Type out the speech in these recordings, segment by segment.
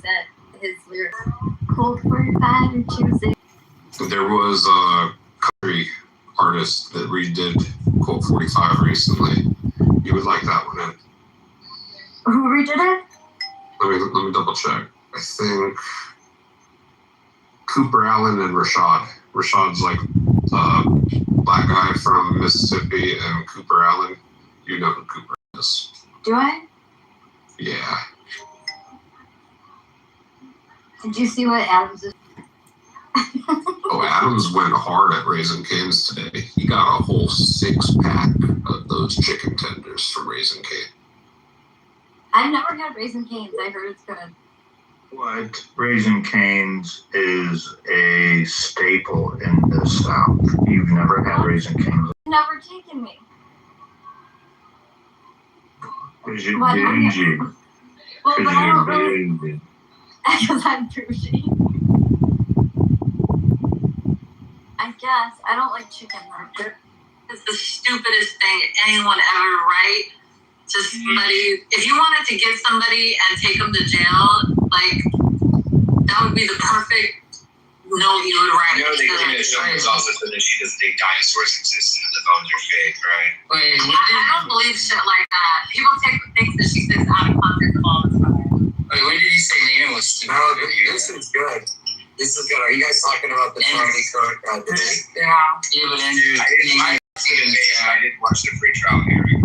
said his lyrics. Cold 45 and Tuesday. There was a country artist that redid Cold 45 recently. You would like that one, Ed? Who redid it? Let me double check. I think Cooper Allen and Rashad. Rashad's like black guy from Mississippi, and Cooper Allen, you know who Cooper is. Do I? Yeah. Did you see what Adams is? Oh, Adams went hard at Raising Cane's today. He got a whole 6-pack of those chicken tenders from Raising Cane. I've never had Raising Cane's. I heard it's good. What? Raising Cane's is a staple in the South. You've never had Raising Cane's? Never taken me. Because you're Why don't you- bougie. Well, but I don't Because really. you're bougie. Because I'm bougie. I guess. I don't like chicken burger. It's the stupidest thing anyone ever write to somebody. If you wanted to get somebody and take them to jail, like, that would be the perfect note you would write. You know, they claim that Shelby's also said that she doesn't think dinosaurs exist and that the bones are fake, right? Wait, I don't believe shit like that. People take the things that she says out of context all the time. Wait, what did you say Nina was stupid? No, this is good. This is good. Are you guys talking about the Charlie Kirk? Yeah. Yeah, but Andrew, I didn't watch the free trial hearing.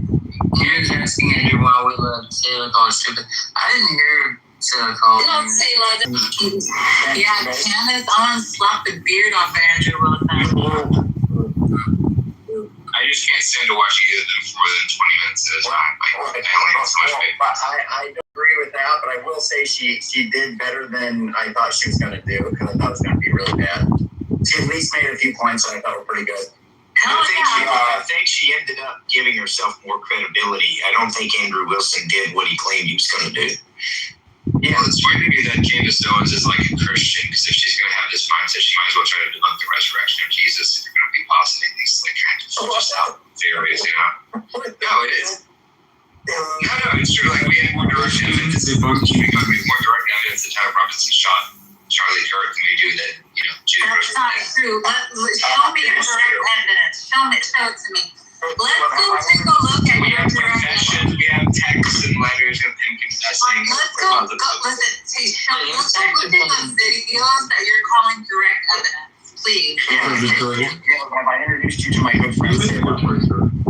He was asking Andrew why we let Taylor call stupid. I didn't hear Taylor call. You know, Taylor. Yeah, Candace slapped the beard off of Andrew Wilson. I just can't stand to watch either of them for more than 20 minutes at a time. I only have so much faith. I don't agree with that, but I will say she did better than I thought she was going to do, because I thought it was going to be really bad. She at least made a few points that I thought were pretty good. I think she ended up giving herself more credibility. I don't think Andrew Wilson did what he claimed he was going to do. Yeah, Well, it's funny to me that Candace Owens is like a Christian, because if she's going to have this mindset, she might as well try to debunk the resurrection of Jesus if you're going to be positing these like kind of just theories, you know? No, it is. No, it's true. Like, we have more direct evidence. We have more direct evidence that Tyler Robinson shot Charlie Kirk than we do that, you know, Jesus. That's not true. Show me your direct evidence. Show it to me. Let's go take a look at We your have direct confessions, evidence. we have texts and letters of him confessing. Let's go look at the videos that you're calling direct evidence, please. have I introduced you to my good friend?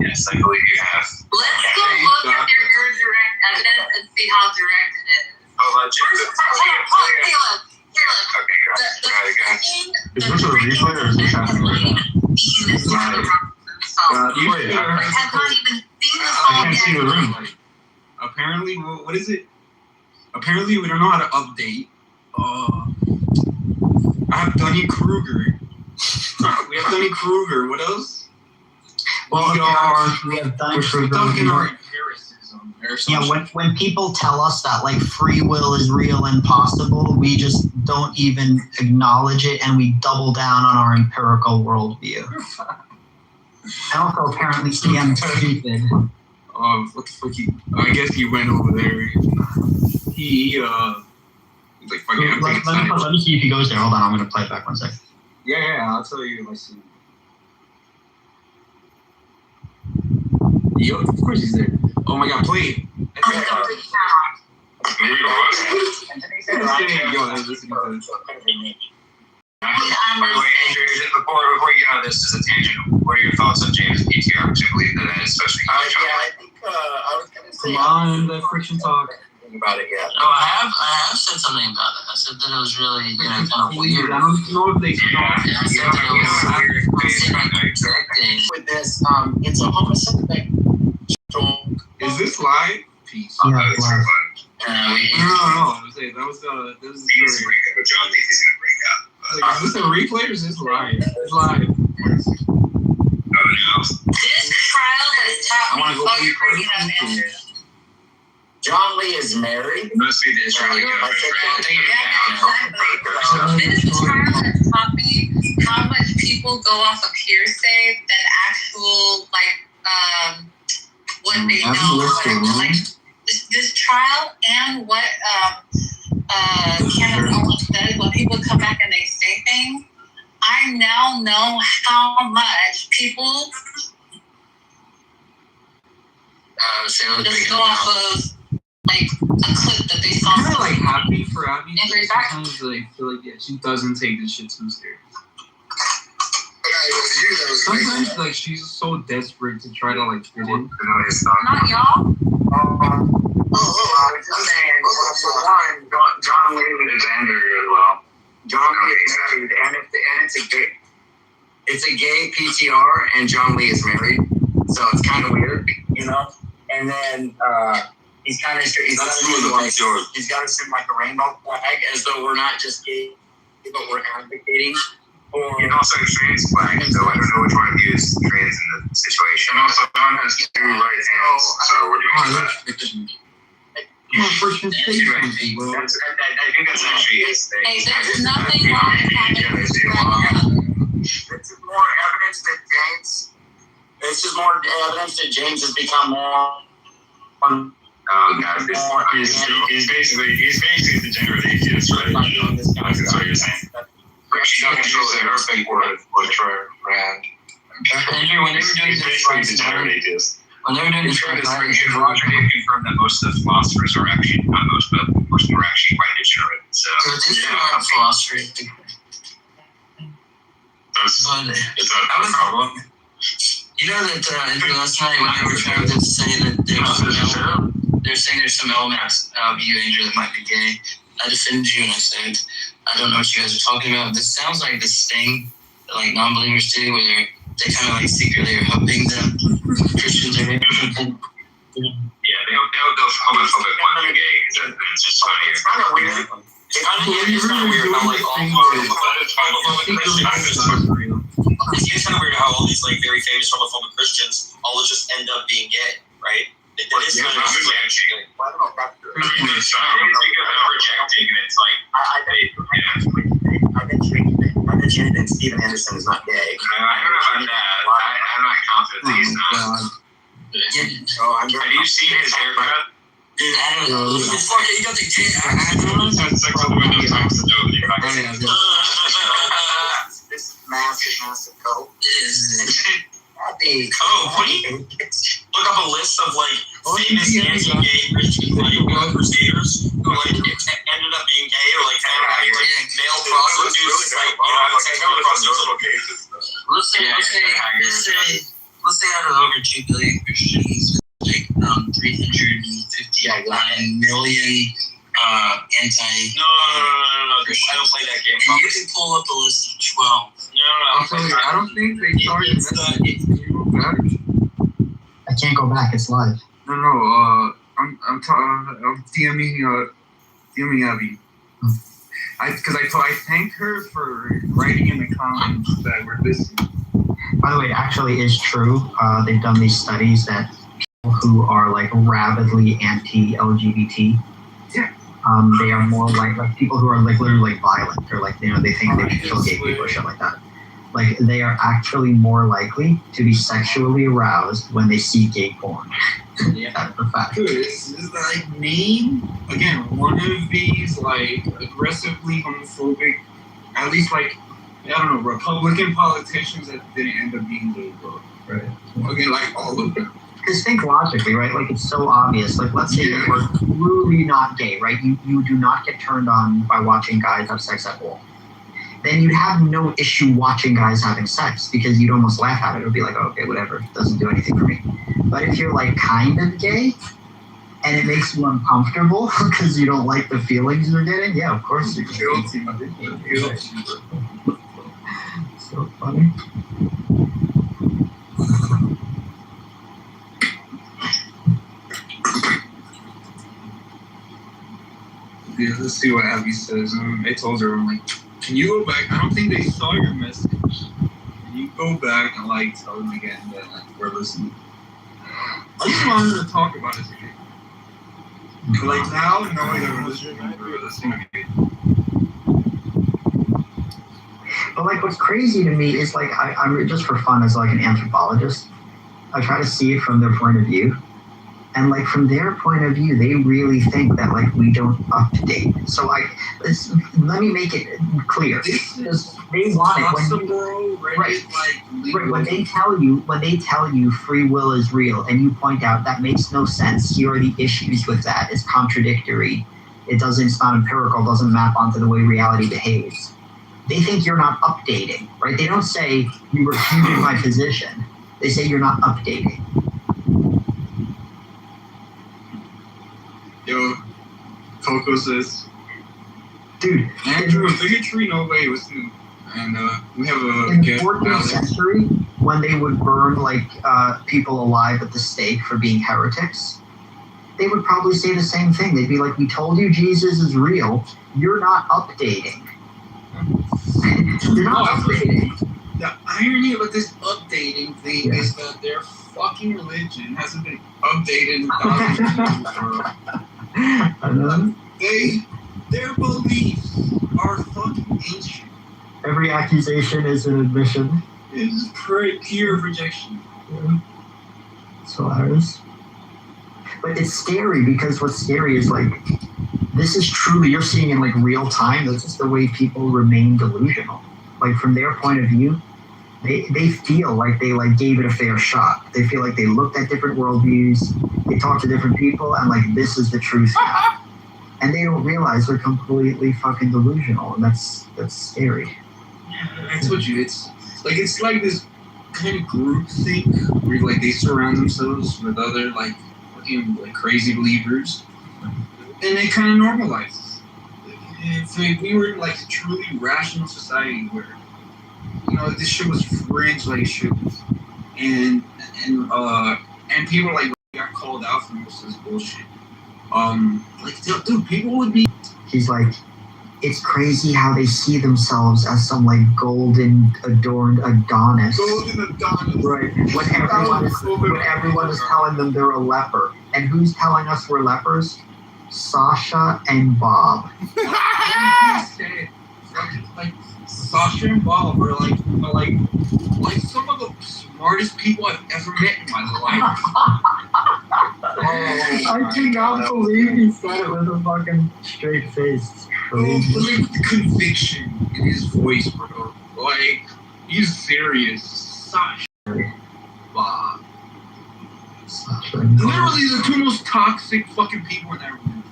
Yes, I believe you have. Let's go look at your direct evidence and see how direct it is. Oh, Caleb. Okay, go. Is this a replay or is this happening right now? Has not even seen the I song can't see the yet. room. Apparently, what is it? Apparently, we don't know how to update. I have Dunny Kruger. We have Dunny Kruger. What else? Well, we have Dunny We're Kruger. stuck in our empiricism. Yeah, when people tell us that like free will is real and possible, we just don't even acknowledge it, and we double down on our empirical worldview. And also, apparently, CM's stupid. What the fuck? I guess he went over there. He's like fucking. Let me see if he goes there. Hold on, I'm gonna play it back 1 second. Yeah, I'll tell you if I see. Yup, of course he's there. Oh my god, play it. By the way, Andrew, before you get on this as a tangent, what are your thoughts on James PTR? I believe that, especially. I think I was going to say. Come on, the friction talk. About it yet. No, I have said something about it. I said that it was really, kind of weird. I don't know if they saw it. I said that it was With this, it's a homicide thing. Is this live? Peace. Yeah, it's live. fun. No. That was the. He's going to break up. John thinks he's going to break up. Is this a replay or is this live? It's live. This trial has taught me. go You're bringing up Andrew. John Lee is married. Must be the Israeli government. This trial has taught me how much people go off of hearsay than actual, like, what they know. Like, this trial and what Kenneth Owens said, when people come back and they say things, I now know how much people just go off of like a clip that they saw. I'm kind of like happy for Abby. And very back. Sometimes like feel like she doesn't take this shit too serious. Sometimes like she's so desperate to try to like fit in. Not y'all. John Lee is Andrew as well. John Lee is married, and it's a gay PTR, and John Lee is married, so it's kind of weird, you know. And then he's got to shoot like a rainbow flag, as though we're not just gay, but we're advocating. And also a trans flag, so I don't know which one to use trans in the situation. And also, John has two right hands, so we're doing that. Well, for sure, I think that's actually his thing. Hey, there's nothing wrong with having It's more evidence that James. It's just more evidence that James has become more. Oh god, he's basically the degenerate atheist, right? That's what you're saying. She doesn't use her big word for brand. Andrew, when they were doing this, When they were doing this, Roger did confirm that most of the philosophers are actually, not most, but most are actually quite degenerate. So It's not philosophy. is that a problem? you know that Andrew, last night when they were trying to say that they're saying there's some elements of you, Andrew, that might be gay. I defended you and I said, I don't know what you guys are talking about. This sounds like this thing that like non-believers do, where they kind of like secretly are helping them. Christians are something. Yeah, they'll homophobic one to gay. It's just funny. It's kind of weird. It's kind of weird how like all It's kind of weird how all these like very famous homophobic Christians all just end up being gay, right? It is kind of Projecting, and it's like I bet you that Steven Anderson is not gay. I don't know about that. I'm not confident that he's not. Have you seen his haircut? Dude, I don't know. It's fucking, you got the gay. I don't know. That's like all the windows times to know that you're not gay. This massive coat. What do you look up a list of like famous anti-gay Christian like crusaders who like ended up being gay or like male prostitutes, like let's say out of over 2 billion Christians, like 359 million anti. No. I don't play that game. And you can pull up a list of 12. No. I don't think they started messaging. Can you go back? I can't go back. It's live. No. I'm DMing Abby. Because I thanked her for writing in the comments that we're listening. By the way, it actually is true. They've done these studies that people who are like rabidly anti-LGBT, they are more like people who are like literally like violent or like, you know, they think they should kill gay people or shit like that. Like they are actually more likely to be sexually aroused when they see gay porn. That's a fact. Dude, it's like name again one of these like aggressively homophobic, at least like I don't know, Republican politicians that didn't end up being gay, bro. Right. Again, like all of them. Because think logically, right? Like it's so obvious. Like let's say you are truly not gay, right? You do not get turned on by watching guys have sex at all. Then you'd have no issue watching guys having sex because you'd almost laugh at it. It would be like, oh, okay, whatever. It doesn't do anything for me. But if you're like kind of gay and it makes you uncomfortable because you don't like the feelings you're getting, yeah, of course you're guilty. So funny. Yeah, let's see what Abby says. I told her, I'm like, can you go back? I don't think they saw your message. Can you go back and like tell them again that like, we're listening? I just wanted to talk about it again. But like now, knowing that we're listening again. But like what's crazy to me is like I'm just for fun as like an anthropologist, I try to see it from their point of view. And like from their point of view, they really think that like we don't update. So let me make it clear. They want it when they tell you free will is real, and you point out that makes no sense. Here are the issues with that. It's contradictory. It's not empirical. Doesn't map onto the way reality behaves. They think you're not updating, right? They don't say you refuted my position. They say you're not updating. Yo, Coco says, dude, Andrew, bigotry, no way was new. And we have a in the 14th century, when they would burn like people alive at the stake for being heretics, they would probably say the same thing. They'd be like, "We told you Jesus is real. You're not updating. You're not updating." The irony about this updating thing is that their fucking religion hasn't been updated in thousands of years, bro. I know. Their beliefs are fucking ancient. Every accusation is an admission. It's pure projection. Yeah. It's hilarious. But it's scary because what's scary is like, this is truly, you're seeing in like real time, this is the way people remain delusional. Like from their point of view, they feel like they like gave it a fair shot. They feel like they looked at different worldviews, they talked to different people, and like this is the truth now. And they don't realize they're completely fucking delusional, and that's scary. Yeah, I told you, it's like this kind of group thing where like they surround themselves with other like fucking like crazy believers, and they kind of normalize. If we were like a truly rational society where, you know, this shit was fringe like shit, and people like got called out for most of this bullshit. Like dude, people would be. He's like, it's crazy how they see themselves as some like golden adorned Adonis. Golden Adonis. Right. When everyone is telling them they're a leper. And who's telling us we're lepers? Sasha and Bob. Like Sasha and Bob are like some of the smartest people I've ever met in my life. I cannot believe he said it with a fucking straight face. It's crazy. Like with the conviction in his voice, bro. Like he's serious. Sasha and Bob. Literally the two most toxic fucking people in that room.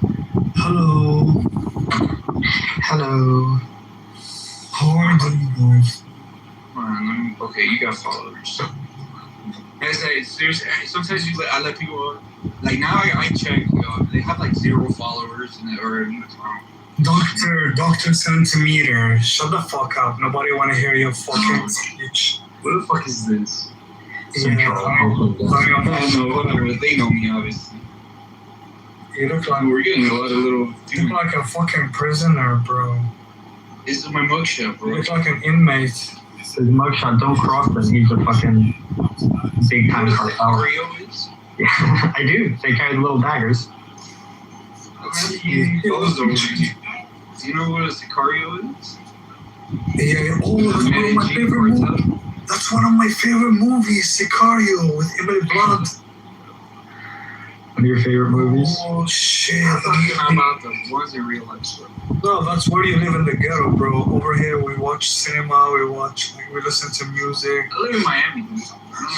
Hello. Hello. How are you guys? Okay, you got followers. As I seriously, sometimes I let people like now I check. They have like 0 followers or Dr. Centimeter, shut the fuck up. Nobody want to hear your fucking speech. What the fuck is this? Yeah, whatever. They know me, obviously. You look like we're getting a lot of little. You look like a fucking prisoner, bro. This is my mugshot, bro. You look like an inmate. His mugshot, don't cross him. He's a fucking big time cartel. Yeah, I do. They carry the little daggers. Do you know what a Sicario is? Yeah, that's one of my favorite movies. That's one of my favorite movies, Sicario, with Emily Blunt. One of your favorite movies? Oh, shit. I'm talking about the ones in real life. No, that's where you live in the ghetto, bro. Over here, we watch cinema, we listen to music. I live in Miami.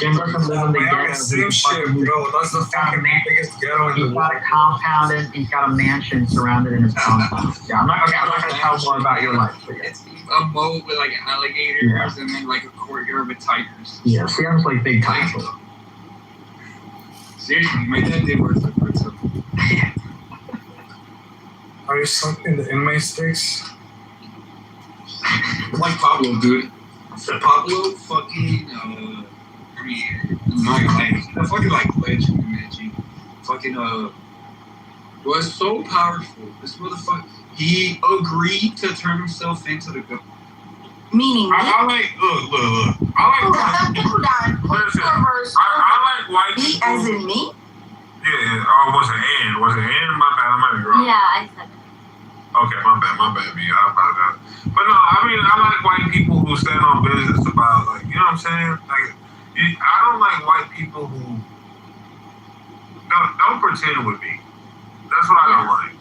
Jim doesn't live in the ghetto. Same shit, bro. That's the fucking biggest ghetto in the world. He's got a compound and he's got a mansion surrounded in his compound. Yeah, I'm not gonna tell more about your life. It's a moat with like alligators and then like a courtyard with tigers. Yeah, sounds like big time. Seriously, my dad did work for it. Are you sucking the inmate sticks? Like Pablo, dude. Pablo fucking, I mean, I fucking like legend, man. Fucking, was so powerful. This motherfucker, he agreed to turn himself into the government. Meaning I like, look. I like people down. I like white Me people. as in me? Yeah. Oh, was it Ann? Was it Ann? My bad. I might be wrong. Yeah, I said it. Okay, my bad, me. I apologize. But no, I mean, I like white people who stand on business about, like, you know what I'm saying? Like, I don't like white people who don't don't pretend with me. That's what I don't like.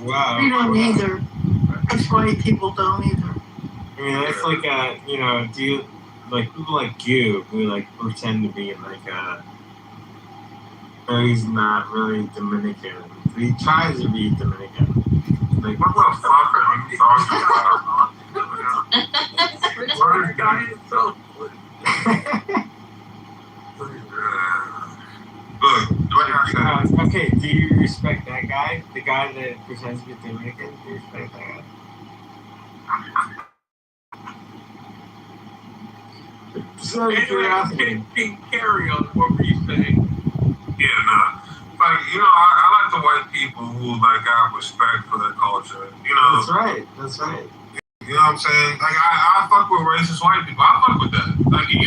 Wow. We don't either. That's why people don't either. I mean, that's like do you like people like you who like pretend to be like but he's not really Dominican. He tries to be Dominican. Like What the fuck are you talking about? What is guy is so Look, like I said, okay, do you respect that guy? The guy that pretends to be Dominican? Do you respect that guy? Carry on. What were you saying? Yeah, nah. Like, I like the white people who like have respect for their culture. That's right. You know what I'm saying? Like, I fuck with racist white people. I fuck with that. Like, you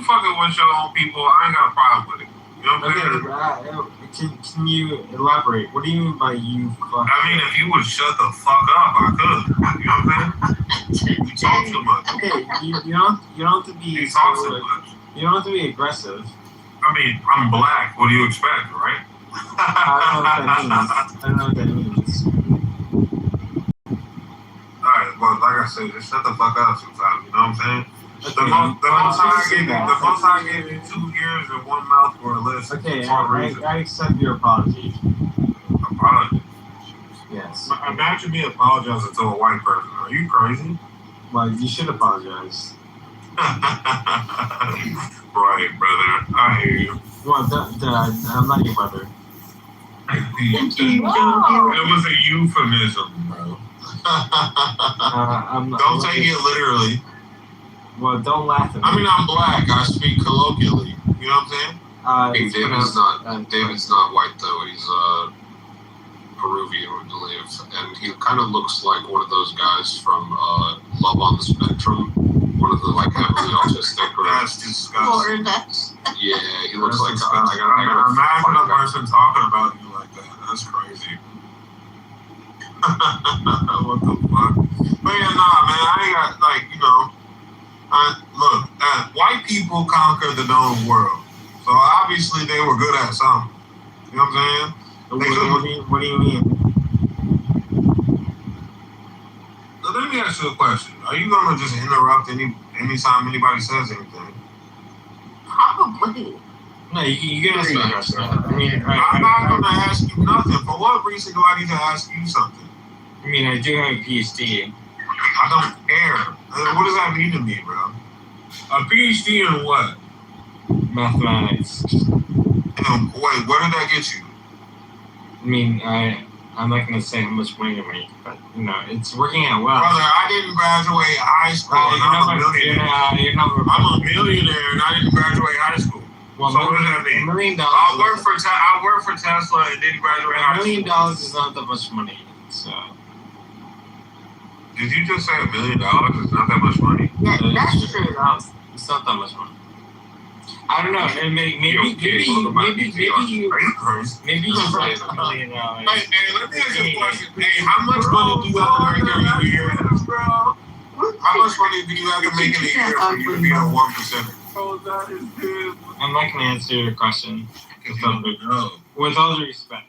fucking with your own people, I ain't got a problem with it. You know what I'm saying? Can you elaborate? What do you mean by you fuck? I mean, if you would shut the fuck up, I could. You know what I'm saying? You talk too much. Okay, you don't have to be. You talk too much. You don't have to be aggressive. I mean, I'm black. What do you expect, right? I don't know what that means. Alright, well, like I said, just shut the fuck up sometimes, you know what I'm saying? The most I gave you 2 ears and 1 mouth for a list. Okay, I accept your apology. Apology? Yes. Imagine me apologizing to a white person. Are you crazy? Well, you should apologize. Right, brother. I hear you. Well, I'm not your brother. It was a euphemism, bro. Don't take it literally. Well, don't laugh at me. I mean, I'm black. I speak colloquially. You know what I'm saying? David's not white though. He's Peruvian, I believe, and he kind of looks like one of those guys from Love on the Spectrum. One of the heavily autistic. That's disgusting. Yeah, he looks like. Imagine a person talking about you like that. That's crazy. What the fuck? But yeah, nah, man. I ain't got look, white people conquered the known world, so obviously they were good at something. You know what I'm saying? What do you mean? Let me ask you a question. Are you gonna just interrupt anytime anybody says anything? Probably. No, you can ask me a question. I'm not gonna ask you nothing. For what reason do I need to ask you something? I mean, I do have a PhD. I don't care. What does that mean to me, bro? A PhD in what? Mathematics. And wait, where did that get you? I mean, I'm not going to say how much money to make, but, it's working out well. Brother, I didn't graduate high school, and I'm a millionaire. I'm a millionaire, and I didn't graduate high school. Well, so what does that mean? $1 million. I worked for Tesla and didn't graduate high school. $1 million is not that much money, so... Did you just say $1 million is not that much money? Yeah, that's true, though. It's not that much money. I don't know. Maybe you Are you crazy? maybe you say $1 million. Hey, let me ask you a question. Hey, how much money do you have to make every year? How much money do you have to make in a year for you to be a 1%? Oh, that is good. I'm not going to answer your question. With all due respect.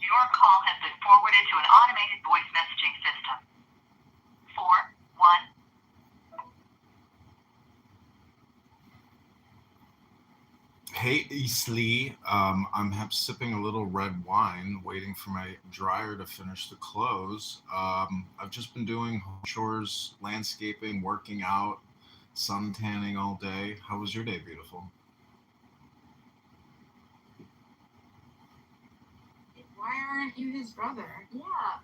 Your call has been forwarded to an automated voice messaging system. 4-1. Hey, Eastleigh. I'm sipping a little red wine, waiting for my dryer to finish the clothes. I've just been doing home chores, landscaping, working out, sun tanning all day. How was your day, beautiful? Why aren't you his brother? Yeah.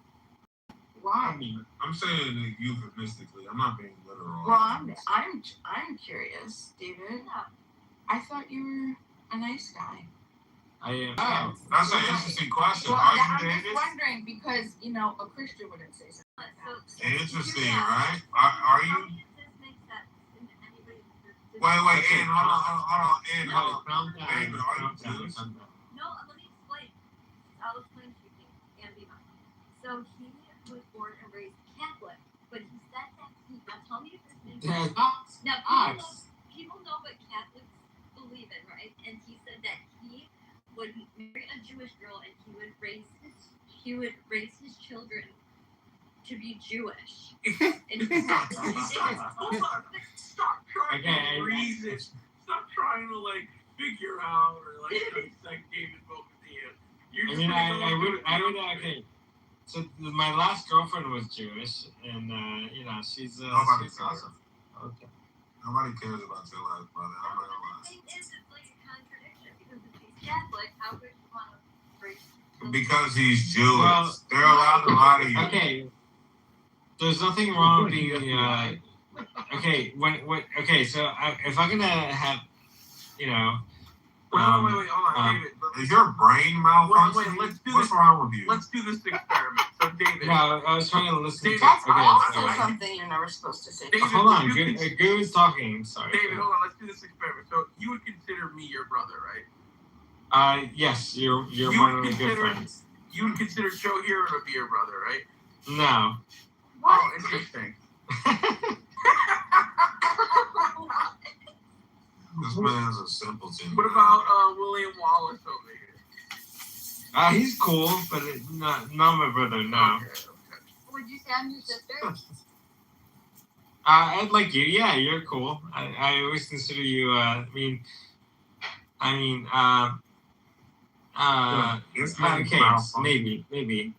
Why? I'm saying it euphemistically. I'm not being literal. Well, I'm curious, David. I thought you were a nice guy. I am. Oh, that's an interesting question. Well, Are you, I'm David? just wondering because a Christian wouldn't say something like that. Interesting, right? Are you? Wait, Ed, hold on, Ed, hold on. David, are you Jewish? No, let me explain. I'll explain to you, and be mine. So he was born and raised Catholic, but he said that now tell me if this makes sense. Now people know what Catholics believe in, right? And he said that he would marry a Jewish girl and he would raise his children to be Jewish. And Stop trying to reason. Stop trying to figure out or like David both of you. I would okay. So my last girlfriend was Jewish, and she's awesome. Okay. Nobody cares about your last brother. I'm not gonna lie. The thing is, it's like a contradiction because if he's Catholic, how would you want to raise? Because he's Jewish. Well, they're allowed to lie to you. Okay. There's nothing wrong with being okay. Okay. So if I'm gonna have, wait, hold on, David. Is your brain malfunctioning? What's wrong with you? Let's do this experiment. So, David. Yeah, I was trying to listen. That's also something you're never supposed to say. David, hold on, Goo's talking. Sorry. David, hold on. Let's do this experiment. So, you would consider me your brother, right? Yes, you're one of my good friends. You would consider Joe Hero to be your brother, right? No. What? Oh, interesting. This man's a simpleton. What about William Wallace over here? He's cool, but not my brother. No. Okay. Would you say I'm your sister? I'd like you. Yeah, you're cool. I always consider you. Okay, maybe.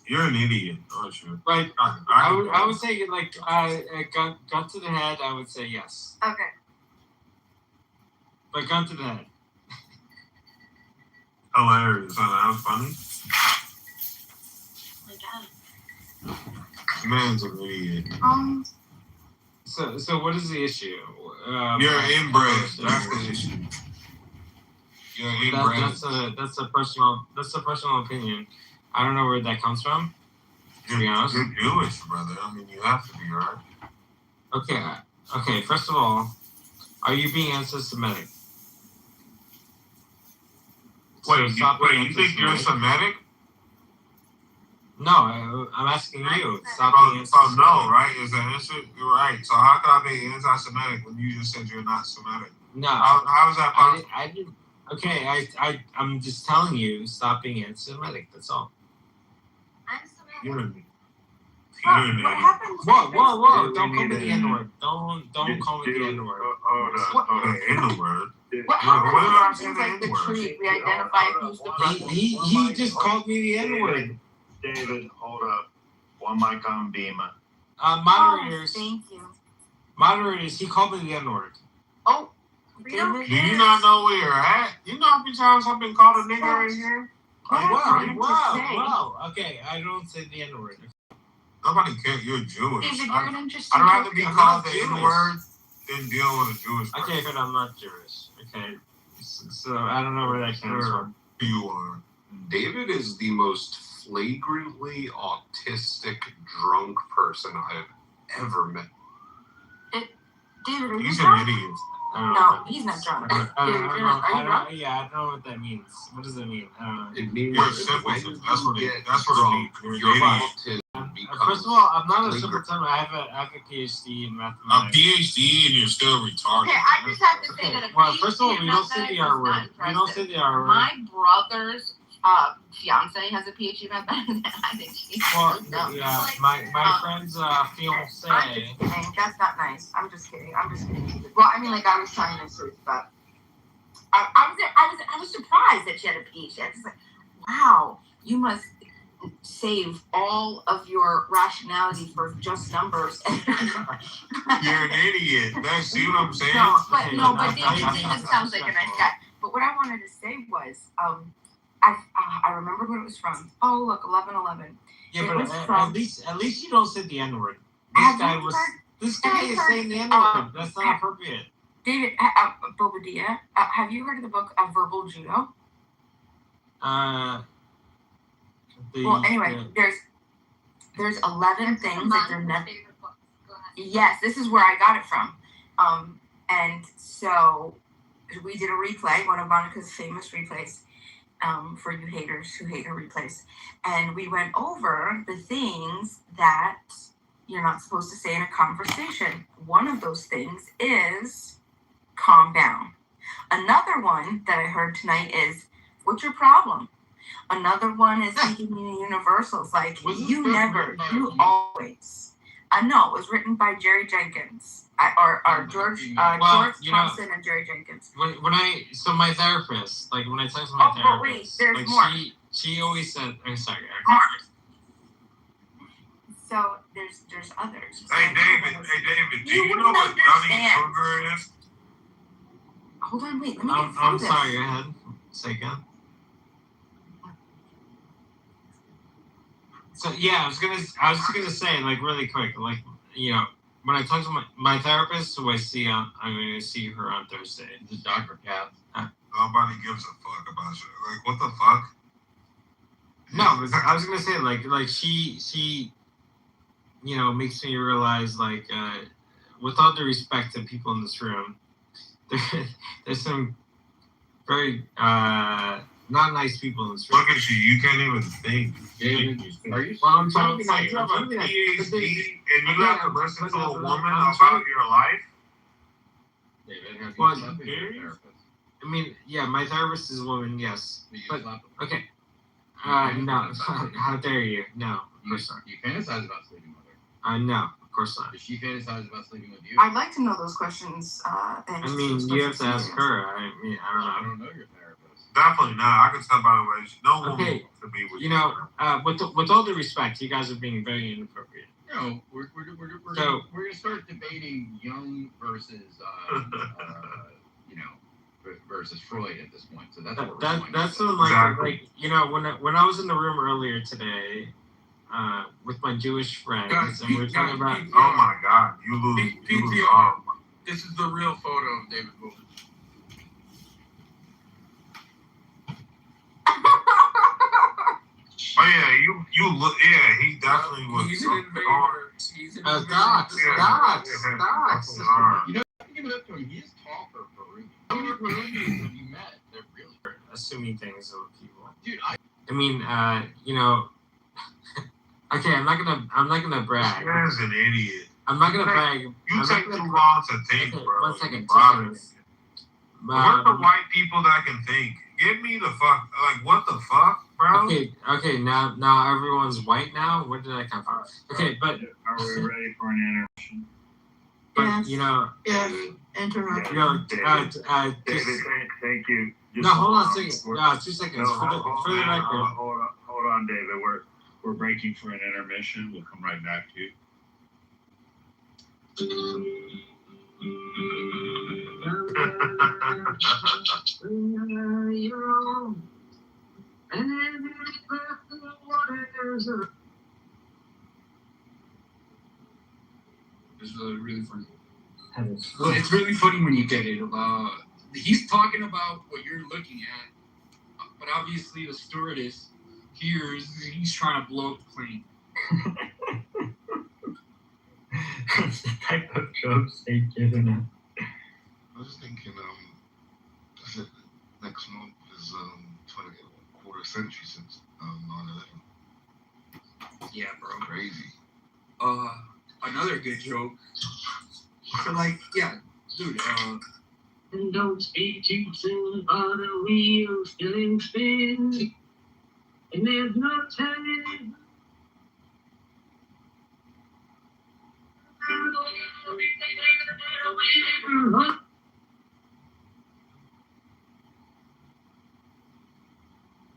You're an idiot, aren't you? Like, I would say gun to the head. I would say yes. Okay. But gun to the head. Hilarious. That was funny. Man's an idiot. So what is the issue? You're inbred. That's the issue. You're inbred. That's a personal opinion. I don't know where that comes from. To be honest, you're Jewish, brother. I mean, you have to be, right? Okay. First of all, are you being anti-Semitic? Wait, you think you're Semitic? No, I'm asking you. Stop being anti-Semitic. Oh, no, right? Is the answer? You're right. So how can I be anti-Semitic when you just said you're not Semitic? No. How is that possible? I didn't. Okay, I'm just telling you, stop being anti-Semitic. That's all. I'm Semitic. You're an idiot. What happened? Whoa! Don't call me the N-word. Don't call me the N-word. N-word. What happens in like the tree? We identify who's the brother. He just called me the N-word. David, hold up. One mic on Beamer. Moderators. Thank you. Moderators. He called me the N-word. Oh. Do you not know where you're at? You know how many times I've been called a nigger in here? Wow. Okay, I don't say the N-word. Nobody cares. You're Jewish. David, you're an interesting. I'd rather be called the N-word than deal with a Jewish person. Okay, but I'm not Jewish. Okay, so I don't know where that comes from. You are. David is the most flagrantly autistic drunk person I've ever met. David, are you He's drunk? an idiot. No, he's not drunk. Are you drunk? Yeah, I don't know what that means. What does it mean? It means you're a simpleton. That's what it means. You're autism. First of all, I'm not a simpleton. I have a PhD in mathematics. A PhD and you're still retarded. Okay, I just have to say that. Well, first of all, we don't say the R word. We don't say the R word. My brother's fiance has a PhD in mathematics, and I think she's yeah, my friend's fiance. I'm just kidding. That's not nice. I'm just kidding. Well, I mean, like I was telling the truth, but I was surprised that she had a PhD. I was like, wow, you must save all of your rationality for just numbers. You're an idiot. See what I'm saying? But David sounds like a nice guy. But what I wanted to say was, I remember what it was from. Oh, look, 11:11. Yeah, It but was at from- least you don't say the N word. Have This you guy heard- is saying the N word. That's not appropriate. David, Bobadilla, have you heard of the book of Verbal Judo? Well, anyway, there's 11 things that they're not. Yes, this is where I got it from. And so we did a replay, one of Monica's famous replays, for you haters who hate her replays. And we went over the things that you're not supposed to say in a conversation. One of those things is calm down. Another one that I heard tonight is, what's your problem? Another one is speaking in universals, like you never, you always. No, it was written by Jerry Jenkins, or George Thompson and Jerry Jenkins. So my therapist, like when I talk to my therapist, but wait, there's like more. She always said, I'm sorry. So there's others. Hey David, do you know what Dunning Kruger is? Hold on, wait, let me get through I'm this. sorry, go ahead. Say again. So yeah, I was just gonna say, like, really quick, like, you know, when I talk to my therapist, who I see I'm gonna see her on Thursday. The Dr. Cat. Nobody gives a fuck about you. Like, what the fuck? No, I was gonna say, like she, you know, makes me realize, like, with all due respect to people in this room, there's some very not nice people in this room. Look at you, you can't even think. Are you? Well, I'm talking you have a PhD and you have to listen to a woman about your life? Well, I mean, yeah, my therapist is a woman, yes. But, okay. No. How dare you? No, of course not. You fantasize about sleeping with her? No, of course not. Does she fantasize about sleeping with you? I'd like to know those questions. I mean, you have to ask her. I mean, I don't know. I don't know your therapist. Definitely not. I can tell by the way. No woman to be with you know, with all due respect, you guys are being very inappropriate. No, we're gonna start debating Jung versus you know, versus Freud at this point. So that's what we're going that's with. like you know, when I was in the room earlier today with my Jewish friends, and we were talking about. Oh my God, you lose. This is the real photo of David Bowie. Oh yeah, you look. Yeah, he definitely was. He's an invader. He's an invader. Docs. You know, I give it up to him. He is tall for Peruvian. How many Peruvians have you met? They're really assuming things of people. Dude, I mean, you know. Okay, I'm not gonna brag. You're an idiot. I'm not gonna brag. You take too long to think, okay, bro. 1 second. What the white people that can think? Give me the fuck. Like, what the fuck, bro? Okay. Now everyone's white. Now, where did I come from? Okay, but are we ready for an intermission? But Yes. you know, Yes. Interrupt. you know, David, thank you. No, hold on a second. 2 seconds. No, For the record. Hold on, David. We're breaking for an intermission. We'll come right back to you. It's really funny. Well, it's really funny when you get it. He's talking about what you're looking at, but obviously the stewardess hears he's trying to blow up the plane. That's the type of jokes they give him. I was thinking, I said next month is 20 quarter century since 9/11. Yeah, bro. Crazy. Another good joke. So, like, yeah, dude. And don't speak too soon about a wheel still in spin. And there's no telling.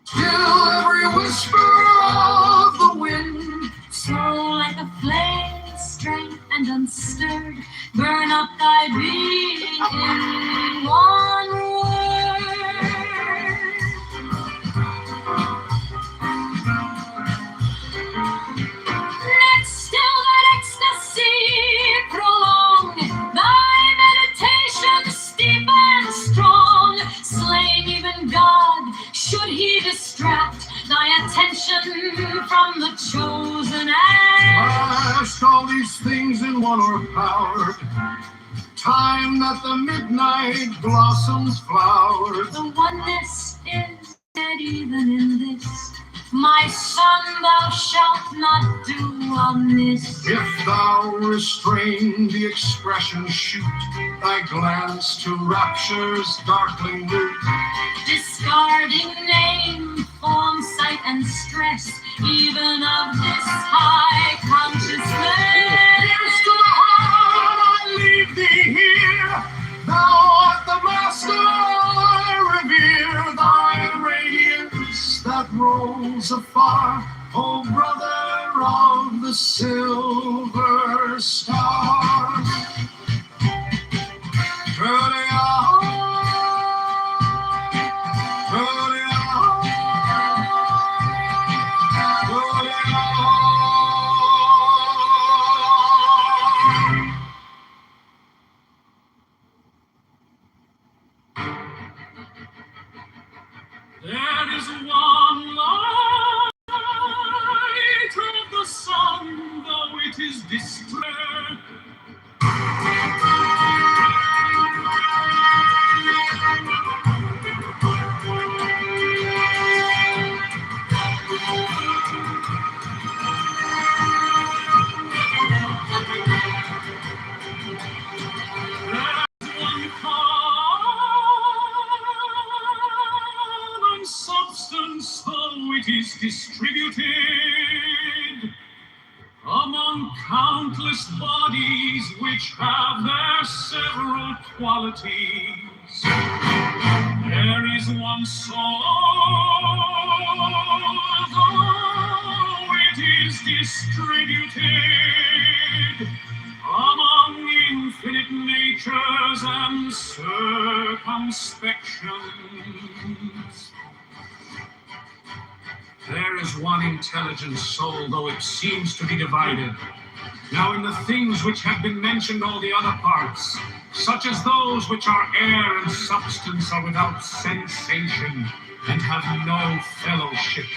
Still every whisper of the wind, so like a flame, strength and unstirred, burn up thy being in one word. and God, should he distract thy attention from the chosen act? Ask all these things in one or power. Time that the midnight blossoms flowered. The oneness is that even in this, my son, thou shalt not do amiss. If thou restrain the expression, shoot thy glance to rapture's darkling root. Discarding name, form, sight, and stress, even of this high consciousness. Here's to the heart I leave thee here. Thou art the master I revere. Thy radiance that rolls afar, O brother of the silver star. There is one light of the sun, though it is distressed. Substance, though it is distributed among countless bodies which have their several qualities, there is one soul, though it is distributed among infinite natures and circumspections. There is one intelligent soul, though it seems to be divided. Now in the things which have been mentioned, all the other parts, such as those which are air and substance, are without sensation and have no fellowship.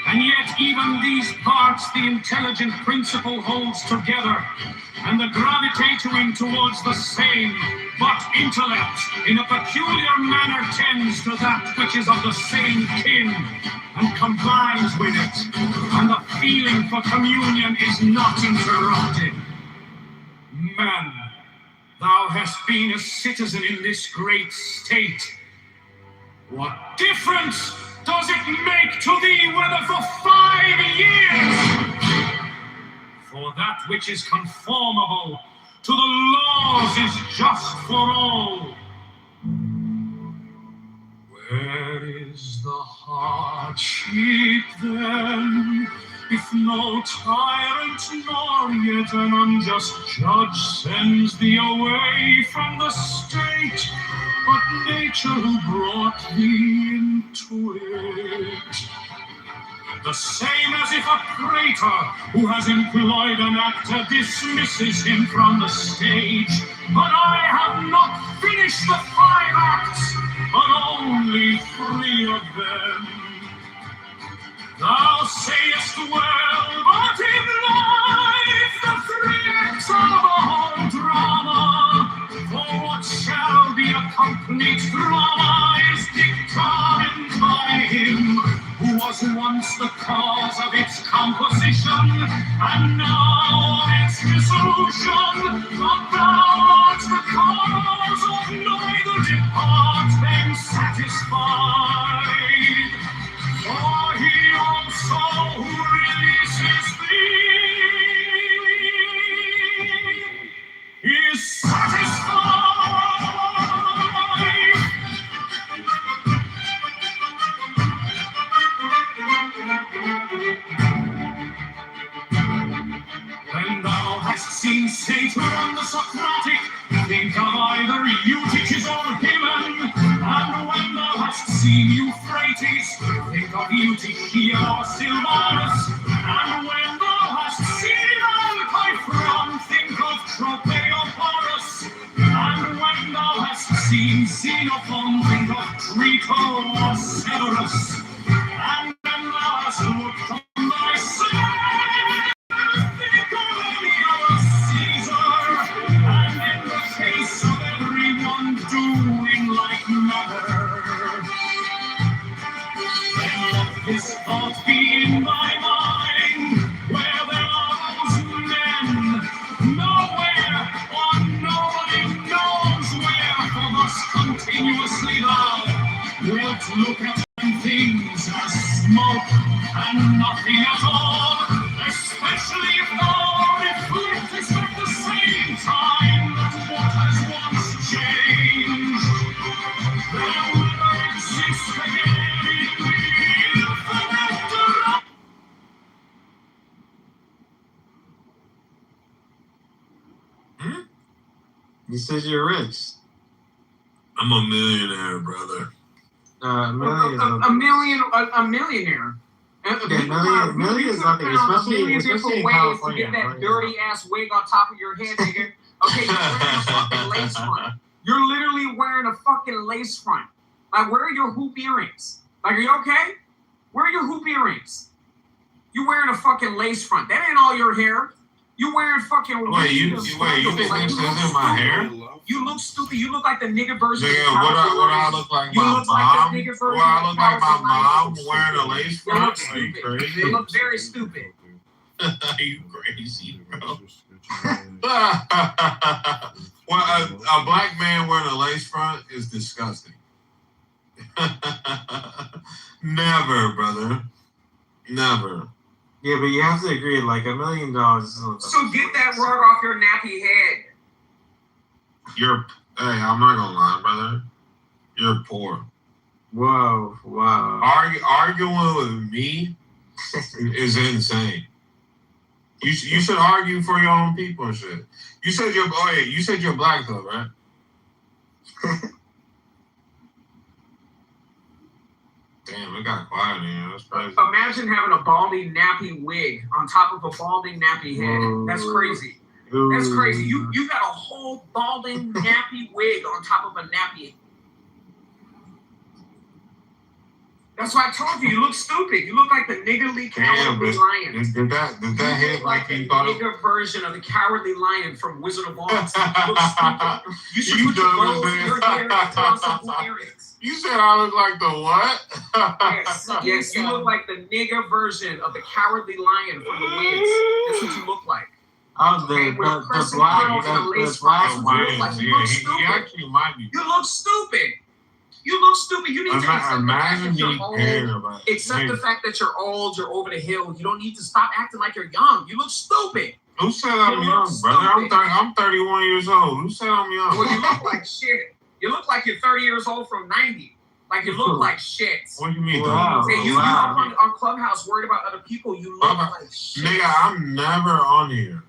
And yet even these parts the intelligent principle holds together, and the gravitating towards the same, but intellect in a peculiar manner tends to that which is of the same kin, and combines with it, and the feeling for communion is not interrupted. Man, thou hast been a citizen in this great state. What difference does it make to thee whether for 5 years? For that which is conformable to the laws is just for all. Where is the hardship then, if no tyrant nor yet an unjust judge sends thee away from the state, but nature who brought thee into it? The same as if a praetor who has employed an actor dismisses him from the stage. But I have not finished the 5 acts, but only 3 of them. Thou sayest well, but in life the 3 acts are the whole drama. For what shall be a complete drama is determined by him who was once the cause of its composition, and now its dissolution. But thou art the cause of neither depart them satisfied. For he also who releases thee is satisfied. When thou hast seen Satan and the Socratic, think of either Eutychus or Hymen. And when thou hast seen Euphrates, think of Eutychia or Silvanus. And when thou hast seen Alcyphron, think of Tropaeoporus. And when thou hast seen Xenophon, think of Crete little Cyrus, and then last look from thy side. Caesar, and in the face of everyone doing like mother, then let this thought be in my mind, where there are those men, nowhere or nobody knows where, for thus continuously thou wilt look at things as smoke and nothing at all, especially if thou reflectest at the same time that what has once changed, there will exist again in the infinite direction. He says you're rich. I'm a millionaire, brother. A millionaire. Million is nothing, especially in different ways California. to get that dirty ass wig on top of your head, nigga. Okay, you're wearing a fucking lace front. You're literally wearing a fucking lace front. Like, where are your hoop earrings? Like, are you okay? Where are your hoop earrings? You wearing a fucking lace front. That ain't all your hair. You wearing fucking... Wait, you think this isn't my hair? You look stupid. You look like the nigga version. Nigga, what I look like my mom? What I look like my mom wearing a lace front? Are you crazy? You look very stupid. Are you crazy, bro? Well, a black man wearing a lace front is disgusting. Never, brother. Never. Yeah, but you have to agree, like $1 million is So get that rug off your nappy head. Hey, I'm not gonna lie, brother. You're poor. Whoa. Arguing with me is insane. You should argue for your own people and shit. You said you're black though, right? Damn, it got quiet in here. That's crazy. Imagine having a balding nappy wig on top of a balding nappy head. That's crazy. That's crazy. You got a whole balding nappy wig on top of a nappy. That's why I told you look stupid. You look like the niggerly cowardly lion. Did that hit like you the thought? Nigger version of the cowardly lion from Wizard of Oz. You look stupid. You should put your bows in your hair and put on some blue earrings. You said I look like the what? Yes, you look like the nigger version of the cowardly lion from the Wiz. That's what you look like. Oh, the black one. You look stupid. You look stupid. You look stupid. You need to accept the fact that you're old. Accept the fact that you're old. You're over the hill. You don't need to stop acting like you're young. You look stupid. Who said I'm young, brother? I'm 31 years old. Who said I'm young? Well, you look like shit. You look like you're 30 years old from 90. Like you look like shit. What do you mean? Wow. You up on Clubhouse worried about other people. You look like shit. Nigga, I'm never on here.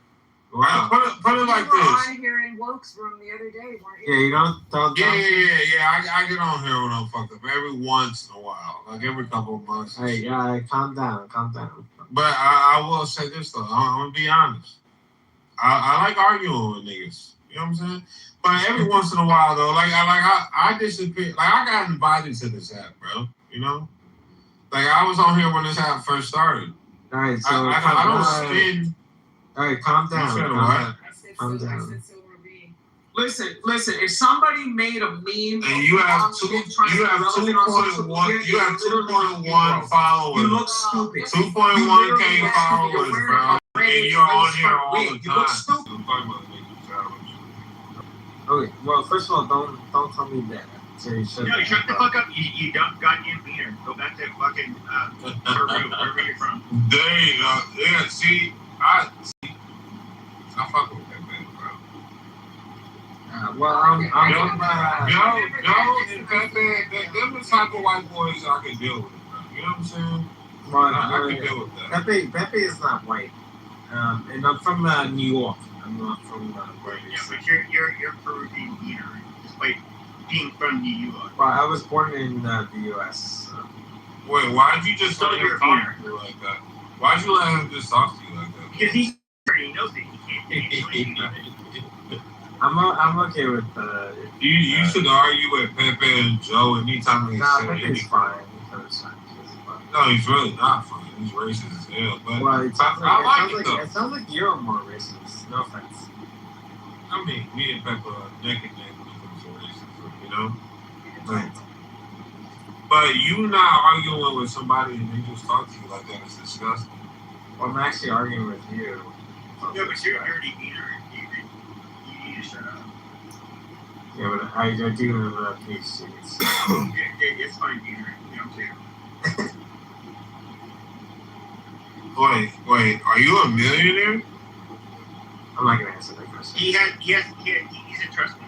Wow. Put it like this. You were on here in Woke's room the other day, weren't you? Yeah, you don't. Yeah. I get on here when I'm fucked up every once in a while, like every couple of months. Hey, calm down. But I will say this though. I'm gonna be honest. I like arguing with niggas. You know what I'm saying? But every once in a while though, I disappear. Like I got invited to this app, bro. You know, like I was on here when this app first started. All right, so I don't spend. All right, calm down. Calm down. Listen. If somebody made a meme, and you have 2.1 followers. You look stupid. 2.1K followers, bro. And you're on here all the time. You look stupid. Okay, well, first of all, don't tell me that. No, shut the fuck up, you dumb goddamn beaner. Go back to fucking Peru, wherever you're from. There you go. Yeah, see, I fuck with that man, bro. Well, in fact, they're the type of white boys I can deal with, bro. You know what I'm saying? Well, I can deal with that. Pepe is not white. And I'm from New York. I'm not from Yeah, but you're Peruvian beaner, despite being from New York. Well, I was born in the U.S. Wait, why'd you just let him talk to you like that? Why'd you let him just talk to you like that? Because he knows that he can't do anything about it. I'm okay with You should argue with Pepe and Joe anytime they say Pepe's anything. fine. No, he's really not fine. He's racist as hell. But Well, it sounds I like like, it though. it sounds like you're more racist. No offense. I mean, me and Pepper are neck and neck when it comes to racism, you know? But you not arguing with somebody and they just talk to you like that is disgusting. Well, I'm actually arguing with you. Yeah, but you're dirty eater. You need to shut up. Yeah, but I do have PhD. It's fine, eater. You know too. Wait, are you a millionaire? I'm not gonna answer that question. He's a trust me.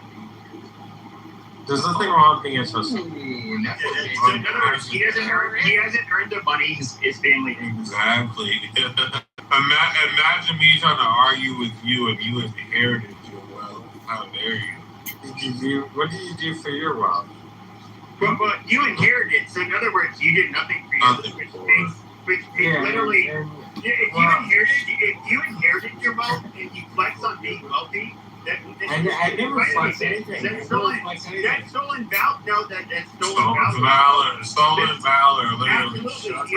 There's nothing wrong with being a trust me. In other words, he hasn't earned the money his family thinks. Exactly. Imagine me trying to argue with you and you inherited your wealth. How dare you? What did you do for your wealth? But you inherited, so in other words, you did nothing for you. Which literally, if you inherited your wealth and you flex on being wealthy, I never flexed anything. That's stolen valor. No, that's stolen valor. Stolen valor, literally. Absolutely.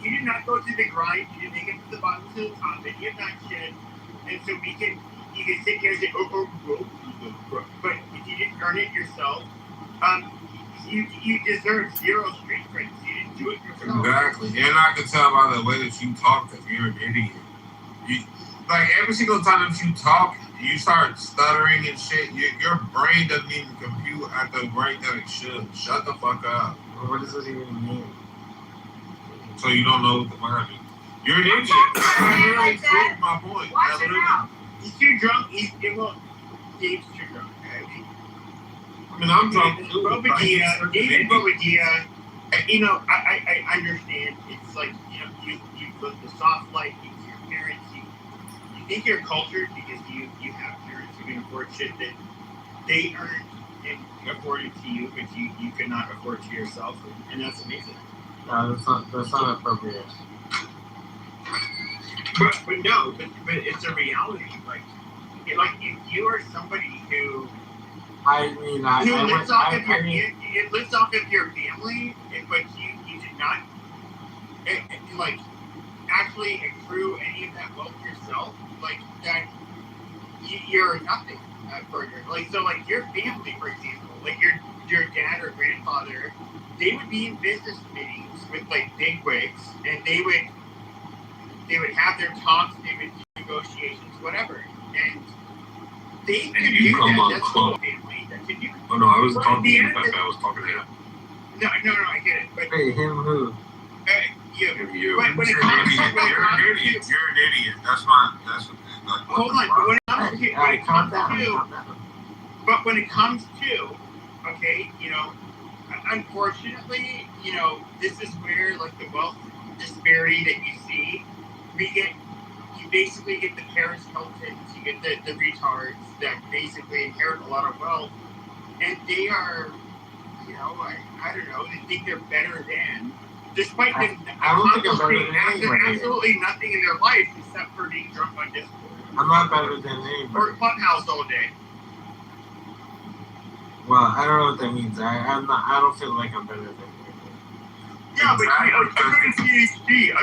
You did not go through the grind. You didn't make it to the bottom to the top. Any of that shit. And so you can sit here and say, but if you didn't earn it yourself, you deserve 0 street credits. You didn't do it yourself. Exactly. And I can tell by the way that you talk that you're an idiot. Like every single time that you talk, you start stuttering and shit. Your brain doesn't even compute at the rate that it should. Shut the fuck up. What does it even mean? So you don't know what the fuck I mean. You're an idiot. I really proved my point. Watch it out. He's too drunk. Dave's too drunk. I mean, I'm drunk too. David Bobadilla, I understand. It's like, you live the soft life, you your parents, you think you're cultured because you have parents who can afford shit that they earned and afforded to you, but you could not afford to yourself, and that's amazing. No, that's not appropriate. But it's a reality. Like if you are somebody who it lives off of your family, but you did not actually accrue any of that wealth yourself, like that you're nothing for your family, for example, like your dad or grandfather, they would be in business meetings with big wigs, and they would have their talks, they would do negotiations, whatever, and they could do that. That's the whole family that could do it. Oh no, I was talking to you. I was talking to him. No, I get it. But wait, him who? You. You're an idiot. You're an idiot. That's what. Hold on. But when it comes to, okay, unfortunately, this is where the wealth disparity that you see, you basically get the Paris Hiltons, you get the retards that basically inherit a lot of wealth, and they are, I don't know, they think they're better than, despite them accomplishing absolutely nothing in their life except for being drunk on Discord. I'm not better than anybody. Or Clubhouse all day. Well, I don't know what that means. I don't feel like I'm better than anybody. Yeah, but I got a PhD.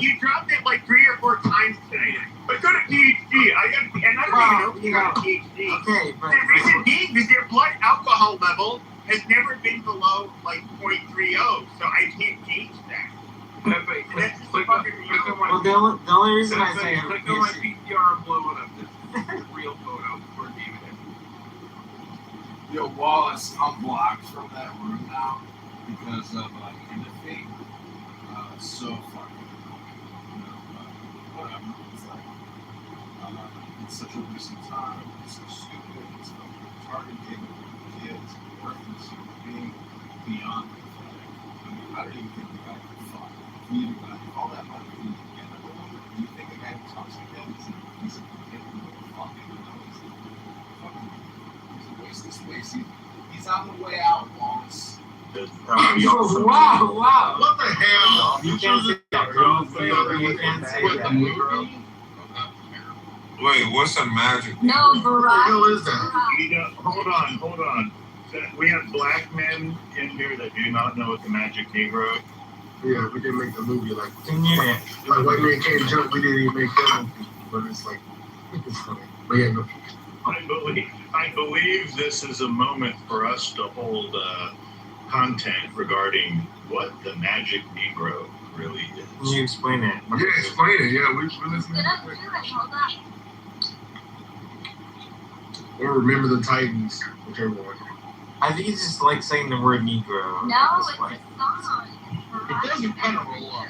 You dropped it 3 or 4 times today. I got a PhD. I don't even know if you got a PhD. Okay, but the reason being is their blood alcohol level has never been below 0.30, so I can't gauge that. That's just fucking well, the only reason I say click on my PTR and blow it up. This is a real photo for David. Yo, Wallace, I'm blocked from that room now because of Timothy. So fucking whatever. It's it's such a waste of time. It's so stupid. It's fucking targeting kids, worthless human being beyond pathetic. I mean, I don't even think the guy could fuck. All that money we can get. Do you think a guy who talks like that is a kid who fucking knows? He's a wasteless waste. He's on the way out, Wallace. Wow. What the hell? You can't say that. You can't say that. Wait, what's a magic? No, Negro? Barack. What the hell is that? Hold on. We have black men in here that do not know what the magic Negro is. Yeah, we didn't make the movie like Yeah. like White Man Can't Jump. We didn't even make that movie, but it's like it's funny. But yeah, no. I believe this is a moment for us to hold content regarding what the magic Negro really is. Can you explain it? Yeah, explain it. Yeah, we're listening. Get up to it. Hold on. Or Remember the Titans, whichever one. I think it's just like saying the word Negro. No, it's a song. It doesn't kind of roll off.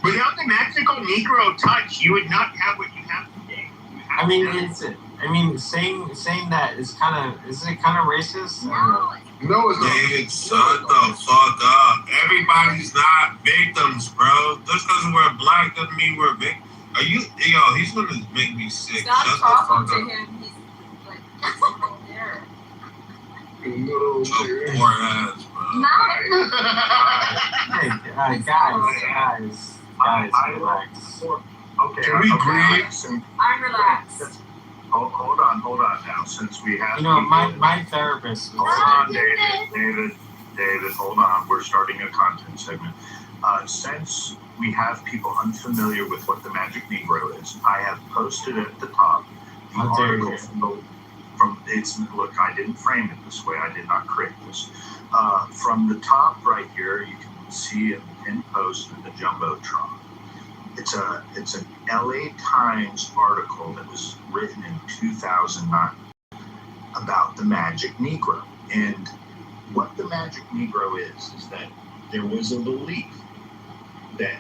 Without the magical Negro touch, you would not have what you have today. I mean, saying that is isn't it kind of racist? No. No, it's not. David, shut the fuck up. Everybody's not victims, bro. Just because we're black doesn't mean we're victims. Are you, yo, he's gonna make me sick. Stop Shut talking the fuck to up. him. He's like there. Your poor ass, bro. No. Hey, guys, relax. Okay. Can we breathe? I'm relaxed. Hold on now. Since we have My therapist. Hold on, David, hold on. We're starting a content segment. Since we have people unfamiliar with what the Magic Negro is, I have posted at the top the article look, I didn't frame it this way. I did not create this. From the top right here, you can see a pinned post in the Jumbotron. It's an LA Times article that was written in 2009 about the Magic Negro. And what the Magic Negro is that there was a belief that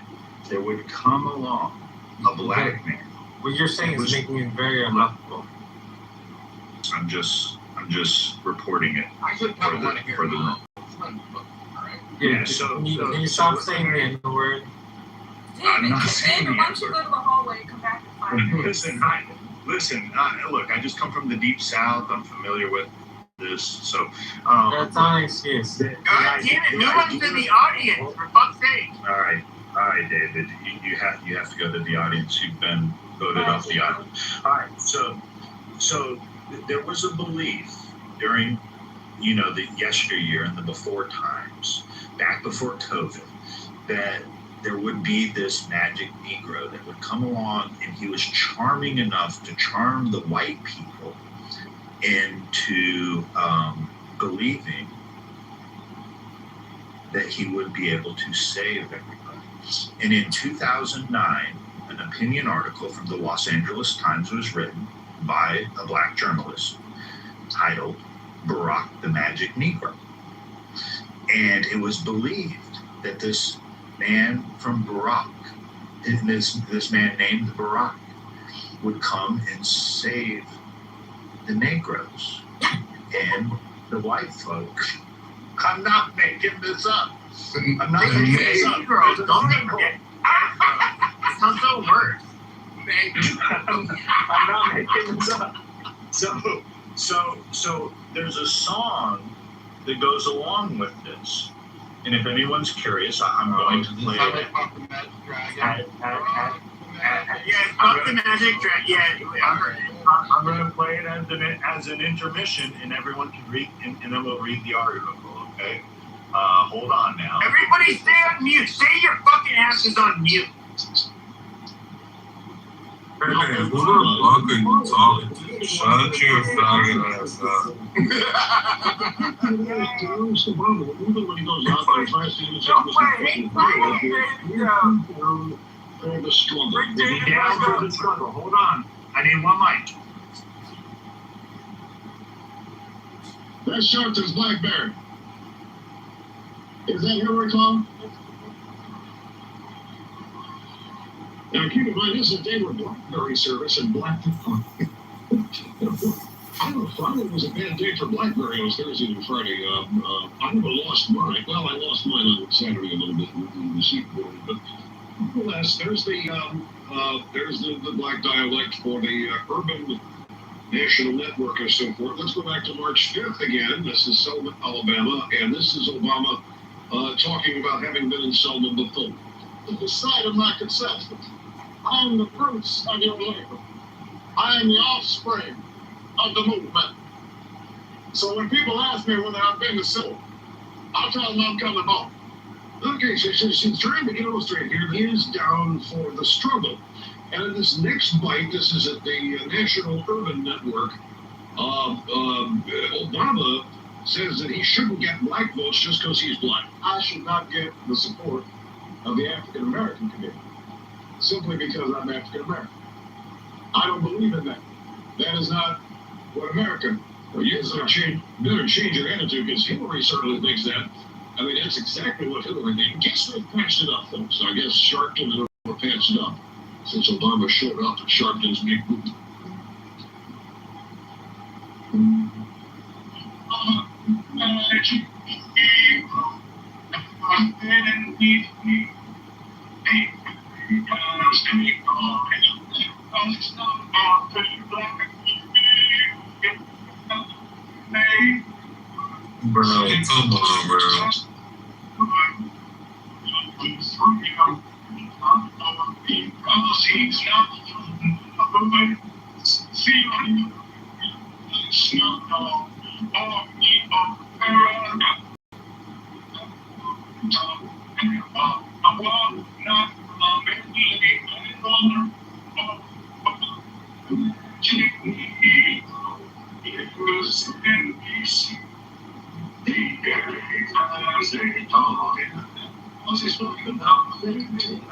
there would come along a black man. What you're saying is making me very uncomfortable. I'm just reporting it I should for the room. Yeah, can you stop saying the N-word? I'm not saying David, why don't you go to the hallway and come back in 5 minutes? Listen, look, I just come from the deep south. I'm familiar with this, so that's not an excuse. God damn it, no one's in the audience, for fuck's sake. All right, David, you have to go to the audience. You've been voted off the audience. All right, so there was a belief during, the yesteryear and the before times, back before COVID, that there would be this magic Negro that would come along, and he was charming enough to charm the white people into believing that he would be able to save everybody. And in 2009, an opinion article from the Los Angeles Times was written by a black journalist titled Barack the Magic Negro. And it was believed that this man from Barack, this man named Barack, would come and save the Negroes and the white folk. I'm not making this up. I'm not making this up. Negroes, don't make it. Sounds so worse. I'm not making this up. So there's a song that goes along with this. And if anyone's curious, I'm going to play it. Yeah, fuck the magic dragon. Yeah, I heard it. I'm going to play it as an intermission, and everyone can read, and then we'll read the article, okay? Hold on now. Everybody stay on mute. Stay your fucking asses on mute. Hey, who the fuck are you talking to? Shut your fucking ass up. Down for the struggle. Hold on. I need one mic. That's Sharpton's Blackberry. Is that your recall? Now keep in mind, this is a day where BlackBerry service and Black. Friday was a bad day for BlackBerry. It was Thursday and Friday. I never lost mine. Well, I lost mine on Saturday a little bit in the seat board, but nonetheless, there's the black dialect for the urban national network and so forth. Let's go back to March 5th again. This is Selma, Alabama, and this is Obama talking about having been in Selma before. To the side of my conception, I am the fruits of your labor. I am the offspring of the movement. So when people ask me whether I've been to Sybil, I'll tell them I'm coming home. Okay, so she's trying to illustrate here he is down for the struggle. And in this next bite, this is at the National Urban Network, Obama says that he shouldn't get black votes just because he's black. I should not get the support of the African American community simply because I'm African American. I don't believe in that. That is not what America. Well, you better change your attitude because Hillary certainly thinks that. I mean, that's exactly what Hillary did. Guess they patched it up, folks. I guess Sharpton never patched it up since Obama showed up at Sharpton's big boot. Bro, come on, bro.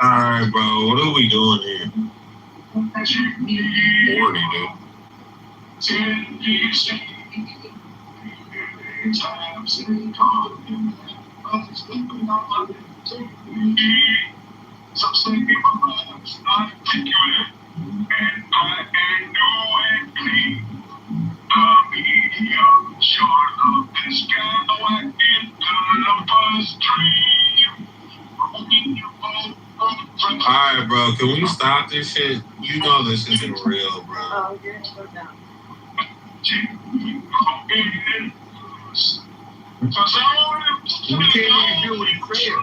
Alright, bro, what are we doing here? 40, dude. Alright, bro, can we stop this shit? You know this isn't real, bro. Oh, you're gonna go down. We can't even do what he's saying.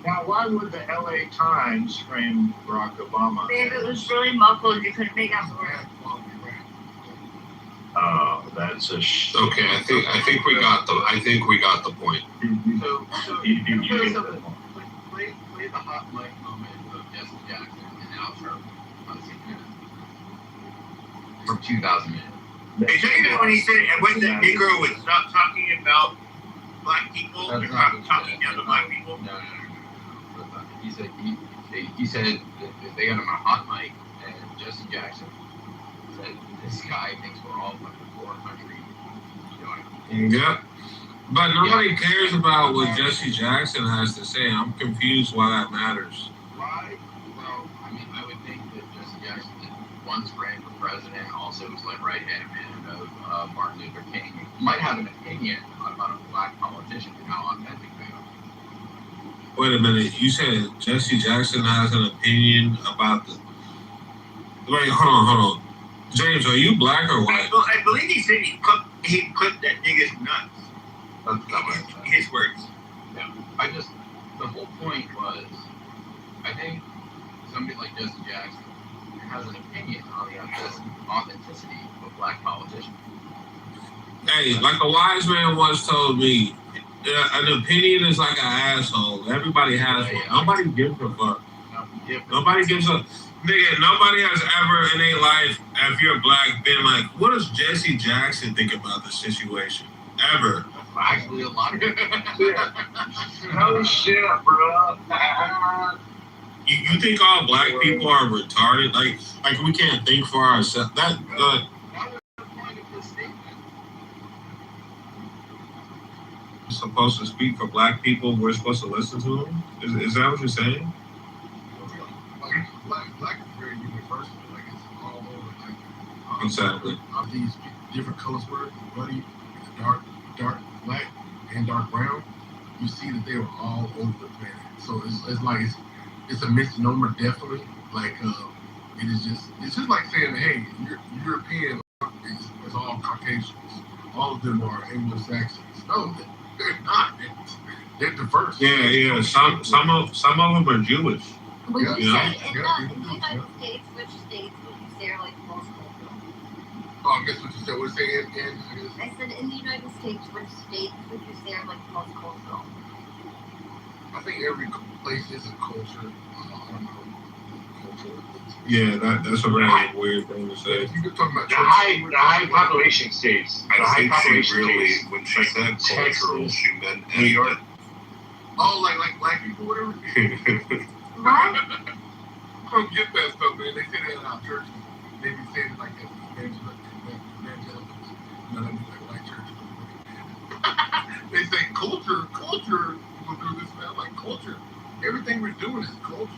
Now, why would the LA Times frame Barack Obama? Babe, it was really muffled. You couldn't make out the word. Oh, that's a okay. I think we got the point. Play the hot mic moment of Jesse Jackson and Al Sharpton on CNN for 2,000 minutes. Is that even when he said when the Negro would stop talking about black people or talking down to black people? No. He said that they got him on a hot mic, and Jesse Jackson said this guy thinks we're all fucking poor country. You know what I mean? Yeah. But nobody cares about what Jesse Jackson has to say. I'm confused why that matters. Why? Well, I mean, I would think that Jesse Jackson once ran for president, also was like right-hand man of Martin Luther King. He might have an opinion about a black politician and how authentic they are. Wait a minute. You said Jesse Jackson has an opinion about the... Wait, hold on. James, are you black or white? I believe he said he clipped that nigga's nuts. His words. Yeah. The whole point was, I think somebody like Jesse Jackson has an opinion on the authenticity of black politicians. Hey, like a wise man once told me, an opinion is like an asshole. Everybody has one. Nobody gives a fuck. Nobody gives a... Nigga, nobody has ever in their life, if you're black, been like, what does Jesse Jackson think about the situation? Ever. Actually, a lot of it. No shit, bro. You think all black people are retarded? Like we can't think for ourselves? Supposed to speak for black people, we're supposed to listen to them? Is that what you're saying? Black is very universal. Like, it's all over. Like, Exactly. These different colors were, buddy, dark, black and dark brown, you see that they were all over the planet. So it's like it's a misnomer, definitely. Like it's just like saying, hey, you're European is all Caucasians. All of them are Anglo-Saxons. No, they're not. They're diverse. Yeah. Some of them are Jewish. Would Yeah, you yeah, say in yeah, the United States, which states would you say are like most cultural? Oh, I guess what you said. What did you say? I said in the United States, which states would you say are like most cultural? I think every place is a culture. I don't know. Culture. Yeah, that's a very weird thing to say. If you're talking about The high population states. I think she really, when she said cultural, she meant New York. Oh, like black people, whatever. What? I don't get that stuff, man. They say that in our churches. They be saying it like that. Evangelicals. You know, that means like white churches. They say culture. We'll do this now. Like culture. Everything we're doing is culture.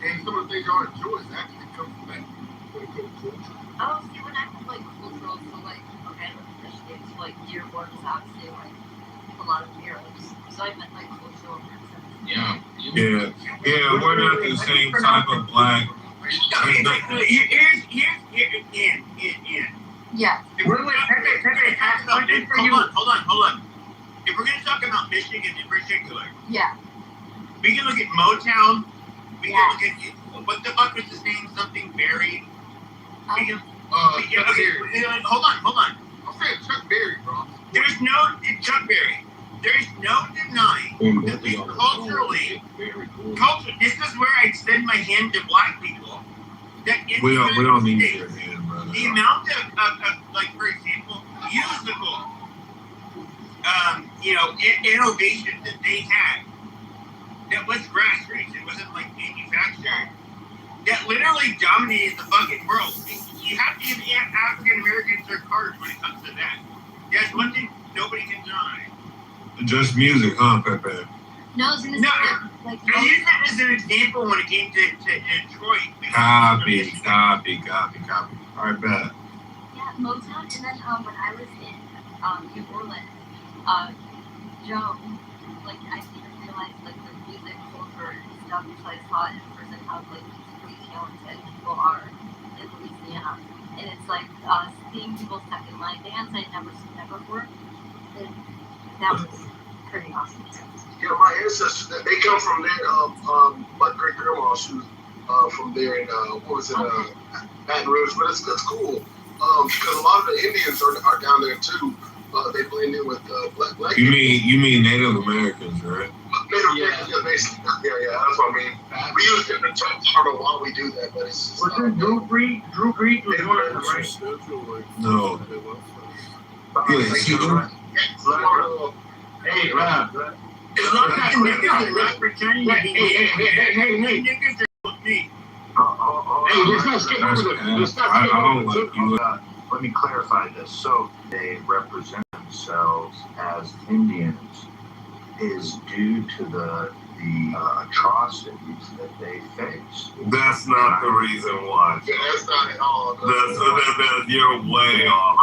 And some of the things y'all enjoy is actually come from that quote-unquote culture. Oh, see, when I meant like cultural, so like, okay, like states, like Dearborn is obviously like a lot of Arabs. So I meant like cultural in that sense. Yeah, we're not the same type of black. Yeah. If we're like, hold on. If we're going to talk about Michigan in particular, Yeah. we can look at Motown. We can look at what the fuck was his name? Something Berry. We can, hold on. I'm saying Chuck Berry, bro. There's no Chuck Berry. There's no denying that we culturally, this is where I extend my hand to black people. That in We don't need States, your hand, brother. the amount of like, for example, musical, innovation that they had, that was grassroots. It wasn't like manufactured. That literally dominated the fucking world. You have to give African Americans their cards when it comes to that. That's one thing nobody can deny. Just music, huh, Pepe? No, I was gonna say like I used that as an example when it came to Detroit. Copy. All right, bet. Yeah, Motown, and then when I was in New Orleans, Joe, like I didn't realize like the music culture and stuff until I saw it in person how like really talented people are in Louisiana, and it's like seeing people second line dance I'd never seen that before. That was pretty awesome. Yeah, my ancestors, they come from there. My great grandma, she was from there in Baton Rouge, but it's cool because a lot of the Indians are down there too. They blend in with black. You mean Native Americans, right? Native Americans, yeah, basically. Yeah, that's what I mean. We use different terms. I don't know why we do that, but it's just. Was it Drew Breed was one of them, right? No. Hey, Rob. It's not that niggas are not pretending to be. Hey, niggas are with me. Hey, let's not skip over this. Let me clarify this. So they represent themselves as Indians is due to the atrocities that they face. That's not the reason why. Yeah, that's not at all. You're way off.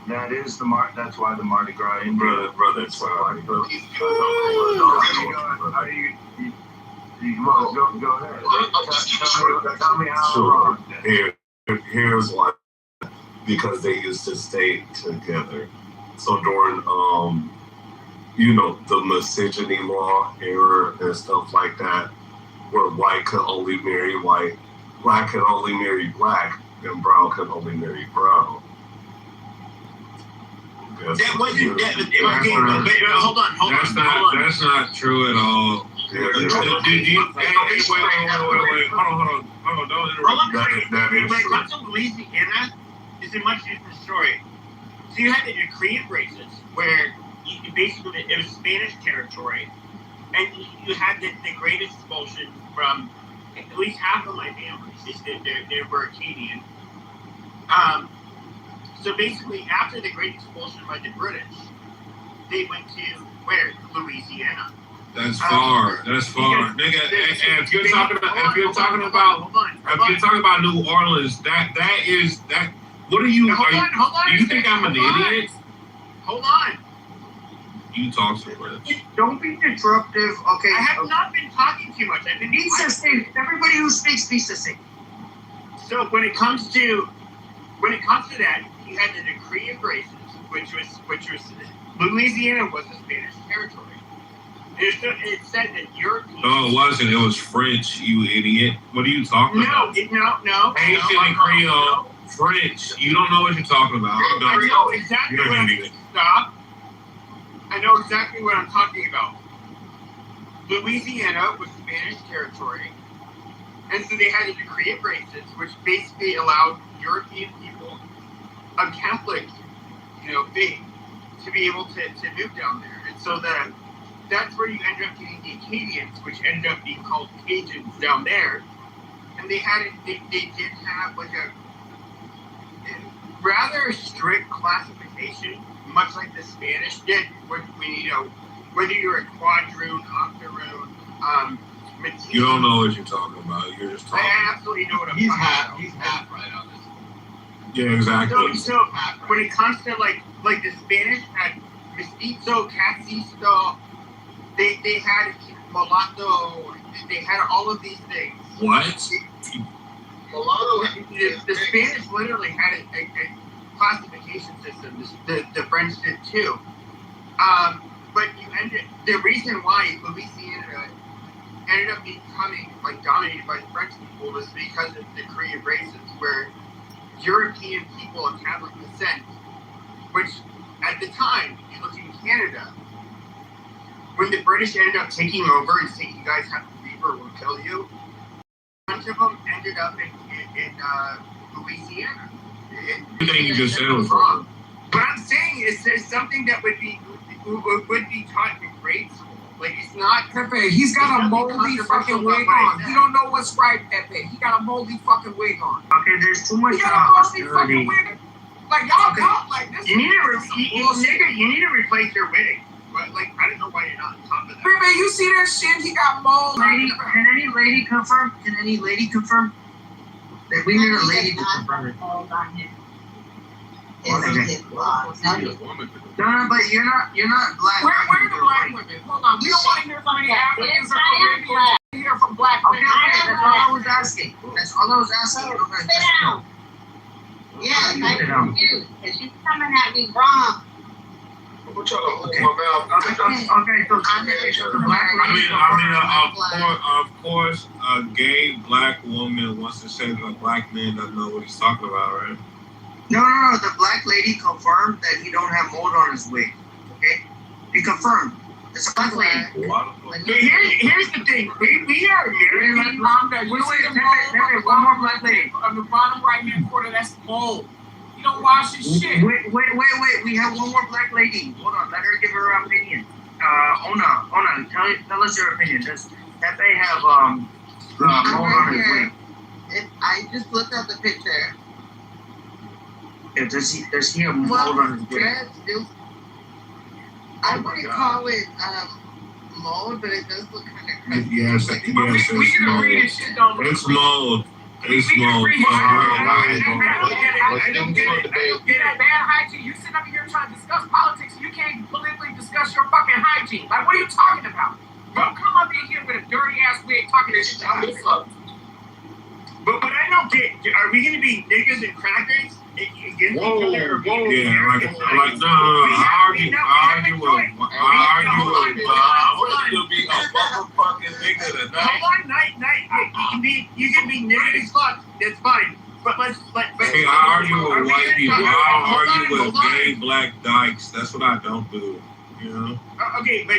That is that's why the Mardi Gras Indian. Brother, that's why. Go ahead. Tell me how wrong. Here's why. Because they used to stay together. So during the misogyny law era and stuff like that, where white could only marry white, black could only marry black, and brown could only marry brown. That wasn't hold on. That's not true at all. Wait, hold on, don't interrupt. When it comes to Louisiana, it's a much different story. So you had the Korean races, where basically it was Spanish territory, and you had the great expulsion from at least half of my families. They were Acadian. So basically, after the great expulsion by the British, they went to where? Louisiana. That's far. Nigga. If you're talking about New Orleans, What are you? Hold on. Do you think I'm an idiot? Hold on. You talk so much. Don't be disruptive. Okay. I have not been talking too much. I've been Be succinct. Everybody who speaks, be succinct. So when it comes to that, he had the Decree of Graces, which was Louisiana was a Spanish territory. It said that Europeans. No, it wasn't. It was French. You idiot. What are you talking about? No. Haitian and Creole. French. You don't know what you're talking about. I know exactly what I'm stop. I know exactly what I'm talking about. Louisiana was Spanish territory, and so they had a Decree of Graces, which basically allowed European people of Catholic, faith to be able to move down there, and so that's where you end up getting the Acadians, which ended up being called Cajuns down there, and they did have like a rather strict classification, much like the Spanish did, whether you're a quadroon, octoroon, Matine. You don't know what you're talking about. You're just talking. I absolutely know what I'm talking about. He's half right on this. Yeah, exactly. So when it comes to like the Spanish had mestizo, castizo, they had mulatto, they had all of these things. What? Mulatto. The Spanish literally had a classification system. The French did too. But the reason why Louisiana ended up becoming dominated by the French people was because of the Decree of Graces, where European people of Catholic descent, which at the time, you look in Canada, when the British ended up taking over and saying, you guys have to leave or we'll kill you, a bunch of them ended up in Louisiana. Everything you just said was wrong. What I'm saying is there's something that would be taught in grade school. Like, it's not. Pepe, he's got a moldy fucking wig on. He don't know what's right, Pepe. He got a moldy fucking wig on. Okay, there's too much. He got a moldy fucking wig. Like, y'all like this. You need to replace your wig. But, I don't know why you're not on top of that. Pepe, you see that shit? He got mold. Can any lady confirm? That we need a lady to confirm it. No, but you're not black. Where are the black women? Hold on, we don't want to hear from any Africans or Caribbeans. We hear from black women. Okay, that's all I was asking. Sit down. Yeah, I'm confused because she's coming at me wrong. I'm trying to hold my mouth. Okay, so of course, a gay black woman wants to say that a black man doesn't know what he's talking about, right? No. The black lady confirmed that he don't have mold on his wig. Okay, he confirmed. It's a black lady. Here's the thing. We are married. One more black lady on the bottom right hand corner. That's mold. You don't wash his shit. Wait. We have one more black lady. Hold on. Let her give her opinion. Ona, tell us your opinion. Does Pepe have mold on his wig? I just looked at the picture. Yeah, does he have mold on his wig? I wouldn't call it mold, but it does look kind of crazy. Yes, it's mold. It's mold. It's mold. I don't get it. Bad hygiene. You sit up here trying to discuss politics, and you can't politically discuss your fucking hygiene. Like, what are you talking about? Don't come up in here with a dirty ass wig talking this shit to us. But I don't get. Are we gonna be niggas and crackers? Whoa. Yeah, no. I argue with. I want you to be a motherfucking nigga tonight. Hold on, night. You can be nigga as fuck. That's fine. But let's. Hey, I argue with white people. I argue with gay black dykes. That's what I don't do. You know. Okay, but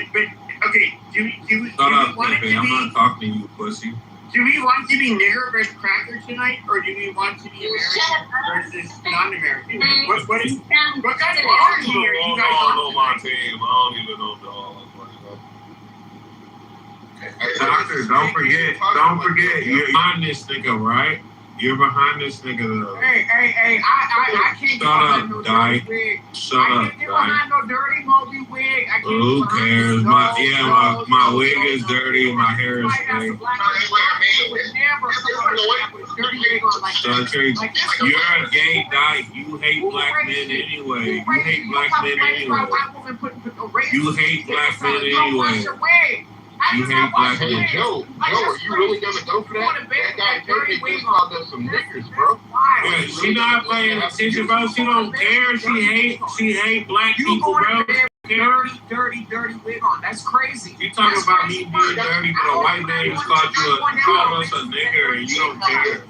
okay. Do we Shut up, want it baby. to I'm be? not talking to you, pussy. Do we want to be nigger versus cracker tonight, or do we want to be American versus non-American? What kind of army are you guys on? My team. I don't even know the all. Doctor, don't forget. You're on this nigga, right? You're behind this nigga though. Hey, I can't get behind no dirty wig. I can't get behind no dirty Moby wig. I can't Who cares? My wig is dirty and my hair is fake. You're a gay dyke. You hate black men anyway. You hate black men anyway. You hate black men anyway. You hate black men. Joe, are you really gonna go for that? That guy Peggy just called us some niggas, bro. Yeah, she not paying attention, bro. She don't care. She hate black people, bro. Dirty wig on. That's crazy. You talking about me being dirty, but a white man just called us a nigger and you don't care.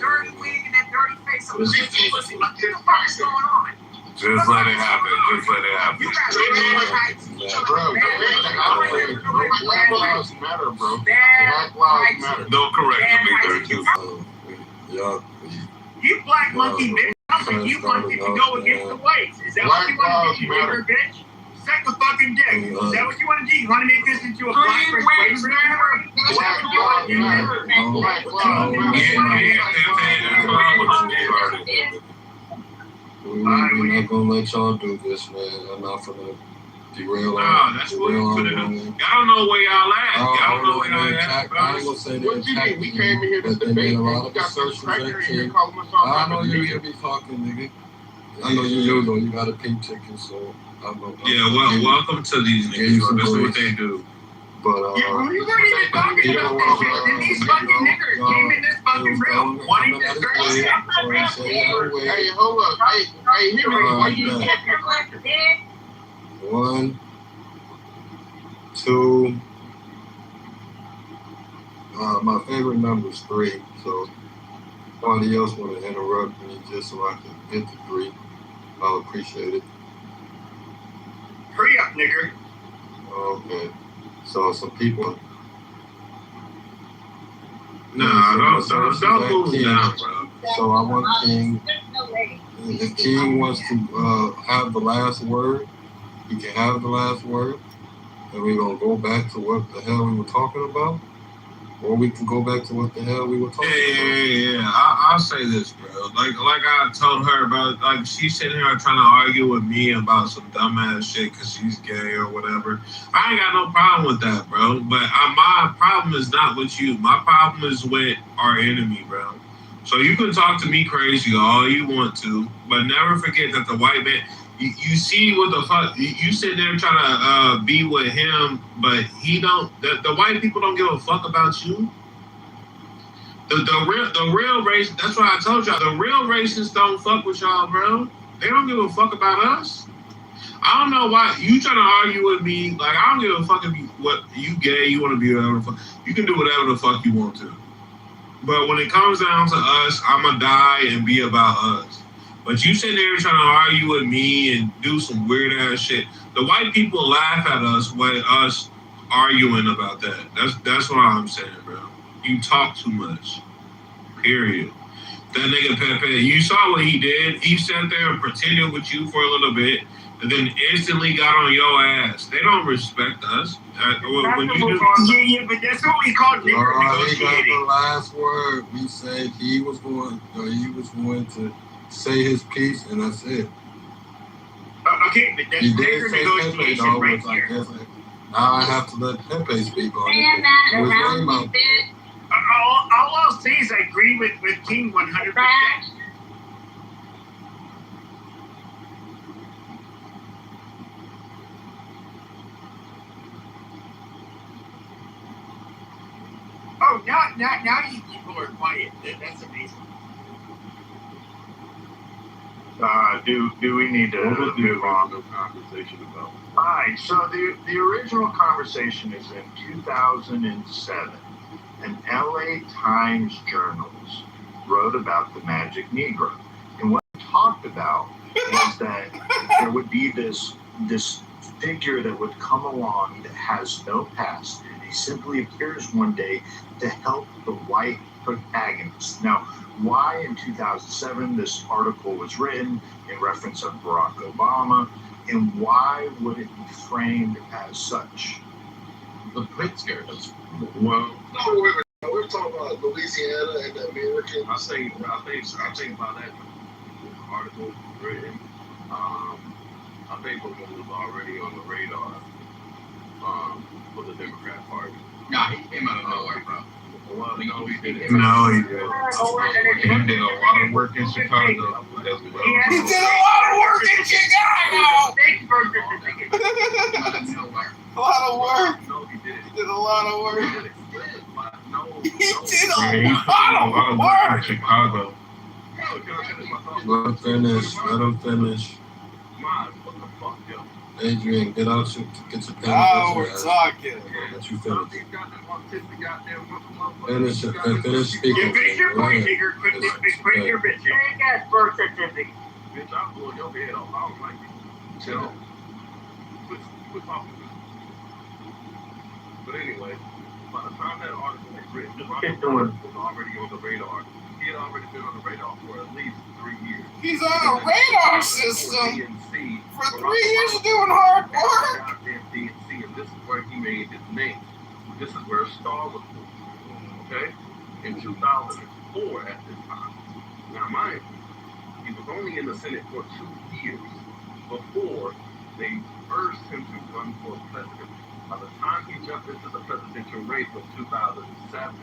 Dirty wig and that dirty face. What the fuck is going on? Just let it happen. Just let it happen. Bro, Black lives matter, bro. Black lives matter. Don't correct me there, too. You black monkey bitch. You wanted to go against the whites. Is that what you want to do, you nigger bitch? Suck the fucking dick. Is that what you want to do? You want to make this into a black race? Is that what you want to do? Black lives matter. We're not gonna let y'all do this, man. I'm not gonna derail. That's what we're gonna do. Y'all know where y'all at. Y'all know where y'all at. I ain't gonna say that. What you mean? We came in here to debate. You got some striker in here calling us all. I know you hear me talking, nigga. I know you do though. You got a pink ticket, so I'm gonna. Yeah, well, welcome to these niggas. That's what they do. But you weren't even talking about this shit. Then these fucking niggers came in this fucking room wanting to dirty shit. Hey, hold up. Hey, hear me. Why you talking? 1, 2. My favorite number is 3. So, somebody else want to interrupt me just so I can get to 3. I'll appreciate it. Hurry up, nigger. Okay. So some people. No, don't move down, bro. So I want King. If King wants to have the last word, he can have the last word, and we're gonna go back to what the hell we were talking about, or we can go back to what the hell we were talking about. Yeah. I'll say this, bro. Like I told her about, like she's sitting here trying to argue with me about some dumbass shit because she's gay or whatever. I ain't got no problem with that, bro. But my problem is not with you. My problem is with our enemy, bro. So you can talk to me crazy all you want to, but never forget that the white man. You see what the fuck you sitting there trying to be with him, but he don't. The white people don't give a fuck about you. The real race. That's why I told y'all the real racists don't fuck with y'all, bro. They don't give a fuck about us. I don't know why you trying to argue with me. Like I don't give a fuck if you gay. You want to be whatever the fuck. You can do whatever the fuck you want to. But when it comes down to us, I'ma die and be about us. But you sitting there trying to argue with me and do some weird ass shit. The white people laugh at us when us arguing about that. That's what I'm saying, bro. You talk too much. Period. That nigga Pepe, you saw what he did. He sat there and pretended with you for a little bit, and then instantly got on your ass. They don't respect us. When you do, yeah, but that's what we call nigger negotiating. He got the last word. We said he was going to say his piece, and that's it. Okay, but that's nigger negotiation right here. Now I have to let Pepe speak on it. All I'll say is I agree with King 100%. Oh, now you people are quiet. That's amazing. Do we need to move on to the conversation about? All right. So the original conversation is in 2007. An LA Times journalist wrote about the magic Negro, and what he talked about was that there would be this figure that would come along that has no past, and he simply appears one day to help the white protagonist. Now, why in 2007 this article was written in reference of Barack Obama, and why would it be framed as such? The plate scared us. Well, no, wait. We're talking about Louisiana and the American. I think about that article written. I think it was already on the radar for the Democrat Party. Nah, he came out of nowhere, bro. Well, no, he didn't. No, he didn't. He did a lot of work in Chicago. He did a lot of work in Chicago. A lot of work. He did a lot of work. He did a lot of work in Chicago. Let him finish. Let him finish. Adrian, get out your pen. Oh, we're talking. Let you finish. Finish speaking. You finish your point, nigger. Quit your bitch. You ain't got birth certificate. Bitch, I'm blowing your head off. I don't like you. Chill. Quit talking. But anyway, by the time that article was written, Ronald was already on the radar. He had already been on the radar for at least 3 years. He's on a radar system for 3 years doing hard work. DNC, and this is where he made his name. This is where Star was born. Okay? In 2004 at this time. Now, mind you, he was only in the Senate for 2 years before they urged him to run for president. By the time he jumped into the presidential race of 2007,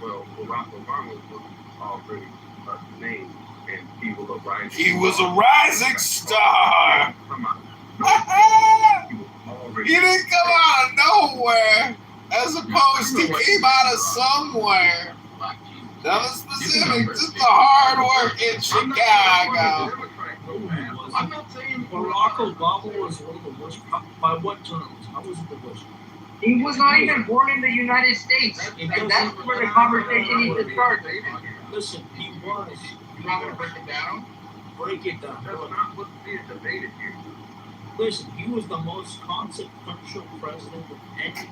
well, Barack Obama was already named, and he was a rising star. He was a rising star. He didn't come out of nowhere, as opposed to came out of somewhere. Nothing specific, just the hard work in Chicago. I'm not saying Barack Obama was one of the worst. By what terms? How was it the worst? He was not even born in the United States. That's where the conversation needs to start. Listen, he was. You want me to break it down? Break it down. That's not what's being debated here. Listen, he was the most consequential president of anybody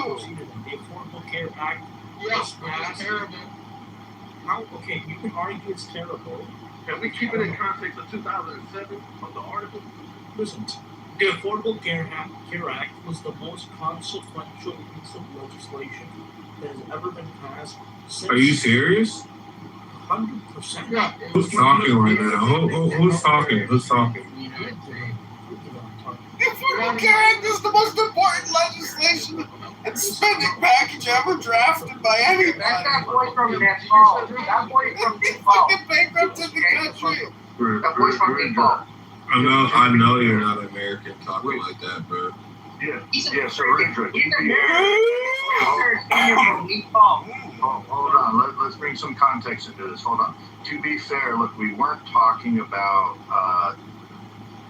proceeded in the Affordable Care Act. Yes, that's terrible. How? Okay, you can argue it's terrible. Can we keep it in context of 2007 of the article? Listen, the Affordable Care Act was the most consequential piece of legislation that has ever been passed. Are you serious? 100%. Yeah. Who's talking right now? Who's talking? Who's talking? The Affordable Care Act is the most important legislation and spending package ever drafted by anybody. That's that boy from Nepal. That boy from Nepal. Fucking bankrupted the country. That boy from Nepal. I know you're not American talking like that, bro. Yeah, so Richard. He's from Nepal. Hold on, let's bring some context into this. Hold on. To be fair, look, we weren't talking about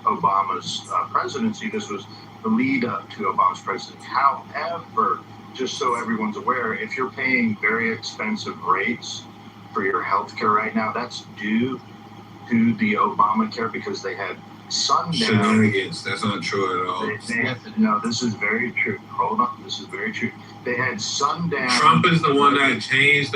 Obama's presidency. This was the lead up to Obama's presidency. However, just so everyone's aware, if you're paying very expensive rates for your health care right now, that's due to the Obamacare because they had sundown. Shenanigans. That's not true at all. No, this is very true. Hold on, this is very true. They had sundown. Trump is the one that changed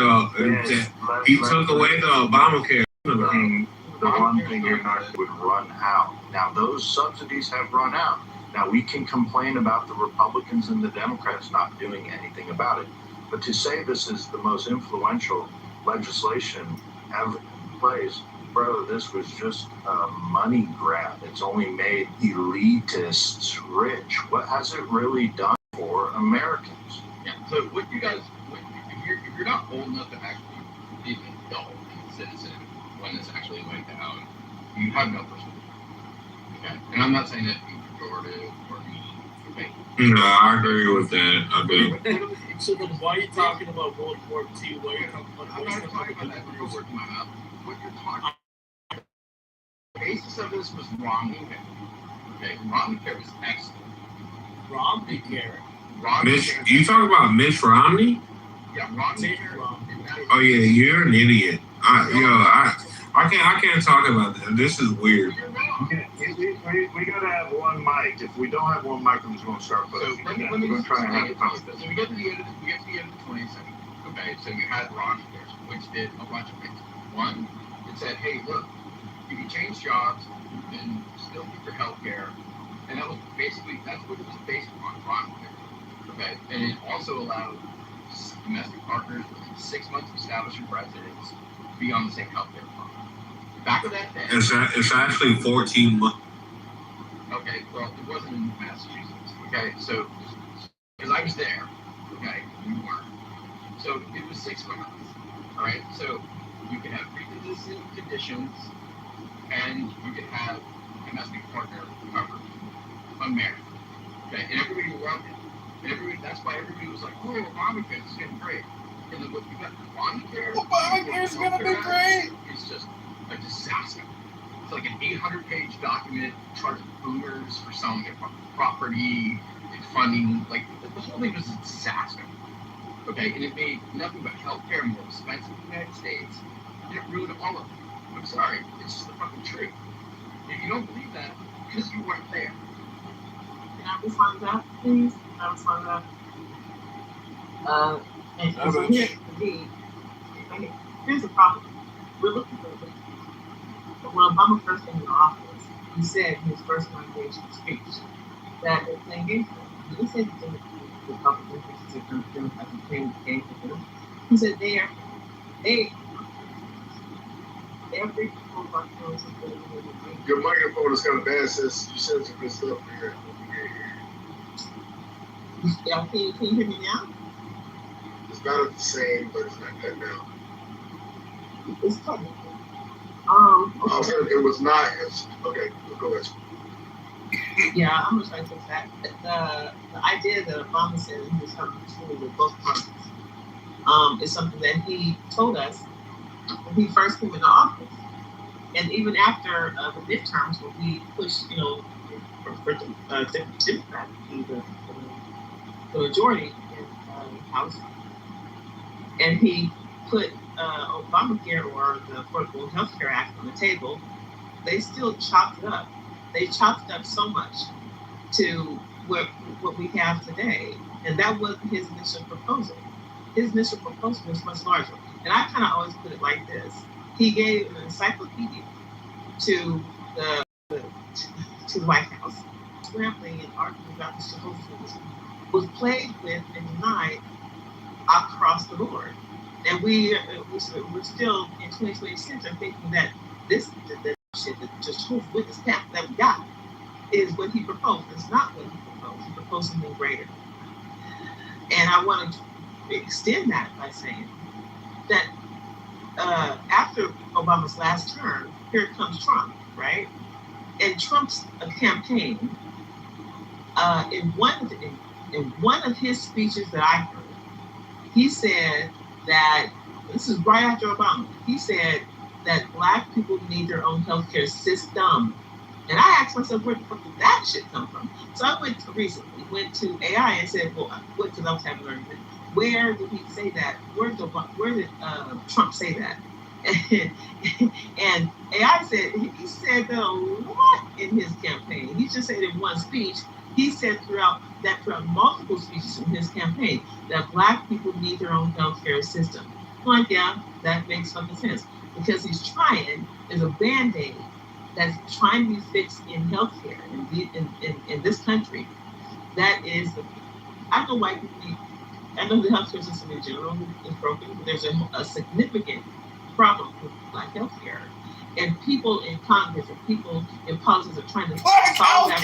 he took away the Obamacare. The one thing you're not would run out. Now those subsidies have run out. Now we can complain about the Republicans and the Democrats not doing anything about it. But to say this is the most influential legislation ever in place, bro, this was just a money grab. It's only made elitists rich. What has it really done for Americans? Yeah. So what you guys, if you're not old enough to actually be an adult and a citizen when this actually went down, you have no perspective. Okay. And I'm not saying that being pejorative or being fake. No, I agree with that. I do. So then why are you talking about World War II? Why are you talking about I'm not talking about that. You're working my mouth. What you're talking about, the basis of this was Romneycare. Okay, Romneycare was excellent. Romneycare. Mitch, you talking about Mitch Romney? Yeah, Romneycare. Oh yeah, you're an idiot. I can't talk about that. This is weird. We gotta have one mic. If we don't have one mic, I'm just gonna start voting. We're gonna try and have a conversation. So we get to the end of the 20th century. Okay, so you had Romneycare, which did a bunch of things. One, it said, hey, look, you can change jobs, you can still get your health care, And that's what it was based on Obamacare. Okay, and it also allowed domestic partners within 6 months of establishing residence to be on the same health care plan. Back of that day. It's actually 14 months. Okay, well, it wasn't in Massachusetts. Okay, so because I was there. Okay, you weren't. So it was 6 months. All right, so you could have pre-existing conditions, and you could have a domestic partner covered, unmarried. Okay, and everybody loved it. And that's why everybody was like, "Oh, Obamacare is getting great." And then what you got, Obamacare? Obamacare's gonna be great. It's just a disaster. It's like an 800-page document charging boomers for selling their property and funding. Like the whole thing was a disaster. Okay, and it made nothing but healthcare more expensive in the United States. And it ruined all of it. I'm sorry, it's just the fucking truth. If you don't believe that, because you weren't there. Can I respond to that, please? Can I respond to that? And so here's the problem. We're looking for a when Obama first came into office, he said in his first inauguration speech that if they engaged him, he didn't say that the Republicans, he said the Democrats came for him. He said every people about those Your microphone is kind of bad, sis. You said some good stuff here. Yeah, can you hear me now? It's not the same, but it's not that now. It's technical. Okay. It was not. Okay, go ahead. Yeah, I'm just trying to fix that. The idea that Obama said he was coming to with both parties is something that he told us when he first came into office. And even after the midterms, when we pushed, for Democrats to be the majority in the House, and he put Obamacare or the Affordable Health Care Act on the table, they still chopped it up. They chopped it up so much to what we have today. And that wasn't his initial proposal. His initial proposal was much larger. And I kind of always put it like this. He gave an encyclopedia to the White House. Scrambling and arguing about this whole thing was played with and denied across the board. And we're still in 2026 are thinking that the shit, the Jehovah's Witness path that we got is what he proposed. It's not what he proposed. He proposed something greater. And I want to extend that by saying that after Obama's last term, here comes Trump, right? And Trump's campaign, in one of his speeches that I heard, he said that, this is right after Obama, he said that Black people need their own healthcare system. And I asked myself, where the fuck did that shit come from? So I went to AI and said, well, because I was having an argument, where did he say that? Where did Trump say that? And AI said, he said that a lot in his campaign. He just said in one speech, he said throughout multiple speeches in his campaign that Black people need their own healthcare system. I'm like, yeah, that makes fucking sense. Because he's trying, there's a Band-Aid that's trying to be fixed in healthcare in this country. That is, I know white people, I know the healthcare system in general is broken, but there's a significant problem with Black healthcare. And people in Congress and people in politics are trying to solve that problem.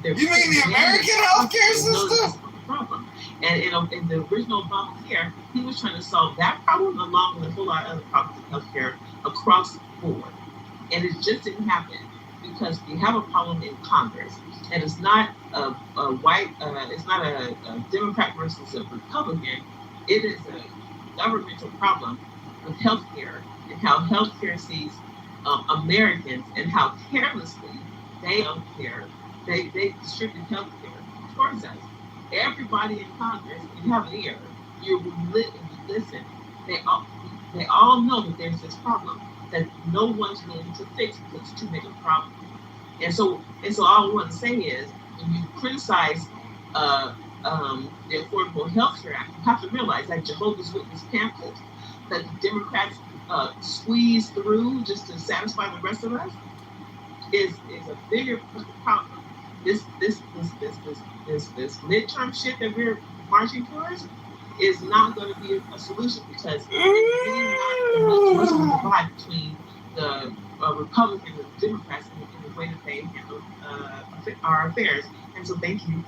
You mean the American healthcare system? Problem. And in the original Obamacare, he was trying to solve that problem along with a whole lot of other problems in healthcare across the board. And it just didn't happen because we have a problem in Congress, and it's not a white, it's not a Democrat versus a Republican. It is a governmental problem with healthcare and how healthcare sees Americans and how carelessly they don't care. They distribute healthcare towards us. Everybody in Congress, you have an ear, you listen. They all know that there's this problem that no one's willing to fix because it's too big a problem. And so all I want to say is, when you criticize the Affordable Health Care Act, you have to realize that Jehovah's Witness pamphlet that the Democrats squeeze through just to satisfy the rest of us is a bigger problem this midterm shit that we're marching towards is not going to be a solution because there's really not much of a divide between the Republicans and the Democrats in the way that they handle our affairs. And so thank you.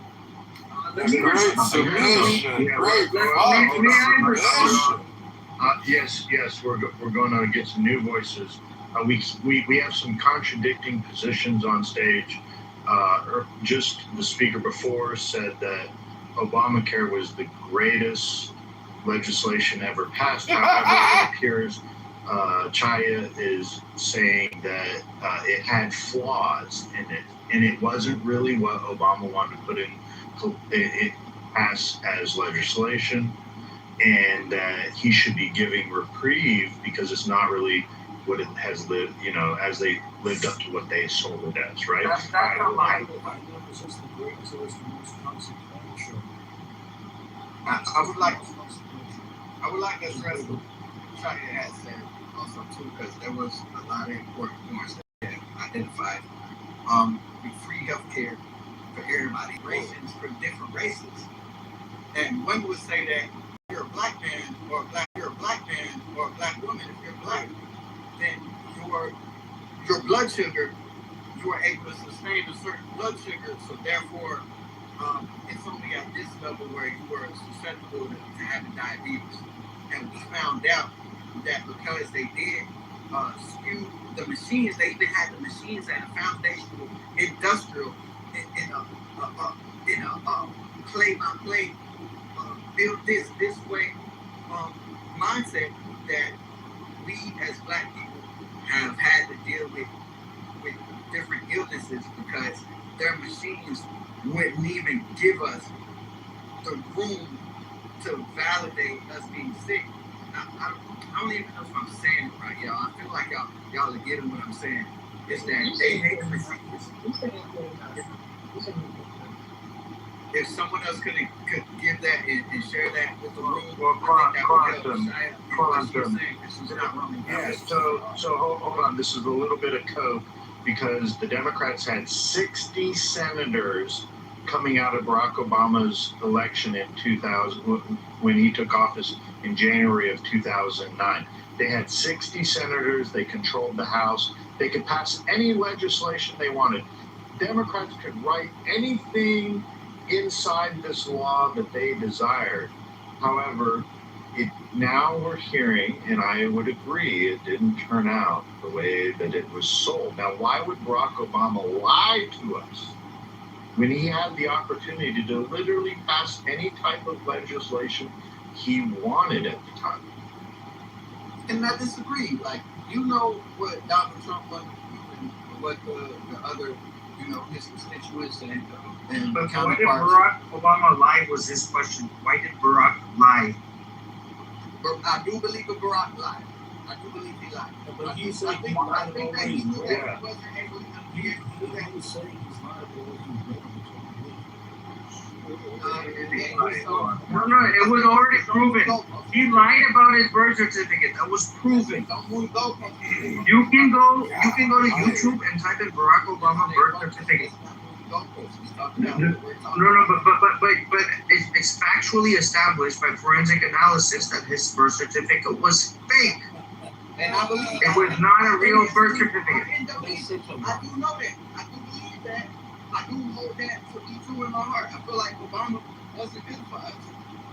Yes, we're going to get some new voices. We have some contradicting positions on stage. Just the speaker before said that Obamacare was the greatest legislation ever passed. However, it appears Chaya is saying that it had flaws in it, and it wasn't really what Obama wanted to put in it pass as legislation, and that he should be giving reprieve because it's not really what it has lived, as they lived up to what they sold it as, right? That's not right. It's just the greatest, it was the most consequential. I would like to stress what Chaya had said also too, because there was a lot of important points that he identified. The free healthcare for everybody, races for different races. And one would say that you're a black man or you're a black man or a black woman, if you're black, then your blood sugar, you are able to sustain a certain blood sugar, so therefore it's only at this level where you were susceptible to having diabetes. And we found out that because they did skew the machines, they even had the machines at a foundational industrial in a play by play build this way mindset that we as black people have had to deal with different illnesses because their machines wouldn't even give us the room to validate us being sick. I don't even know if I'm saying it right, y'all. I feel like y'all are getting what I'm saying. It's that they hate the machines. If someone else could give that and share that with the room, So hold on. This is a little bit of code because the Democrats had 60 senators coming out of Barack Obama's election in 2000 when he took office in January of 2009. They had 60 senators. They controlled the House. They could pass any legislation they wanted. Democrats could write anything inside this law that they desired. However, now we're hearing, and I would agree, it didn't turn out the way that it was sold. Now, why would Barack Obama lie to us when he had the opportunity to literally pass any type of legislation he wanted at the time? And I disagree. Like, what Donald Trump wanted to do and what the other, his constituents and but why did Barack Obama lie was his question. Why did Barack lie? I do believe that Barack lied. I do believe he lied. But he said he lied about what he wasn't able to do. He was saying he's lied about what he did. No, it was already proven. He lied about his birth certificate. That was proven. You can go to YouTube and type in Barack Obama birth certificate. No, but it's factually established by forensic analysis that his birth certificate was fake. And I believe it was not a real birth certificate. I do know that. I do believe that. I do hold that to be true in my heart. I feel like Obama wasn't good for us.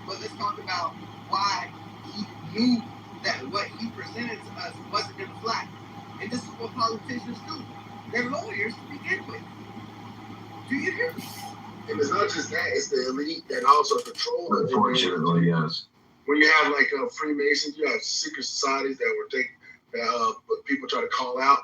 But let's talk about why he knew that what he presented to us wasn't going to fly. And this is what politicians do. They're lawyers to begin with. Do you hear me? And it's not just that, it's the elite that also control it. Unfortunately, yes. When you have like Freemasons, you have secret societies that would take people try to call out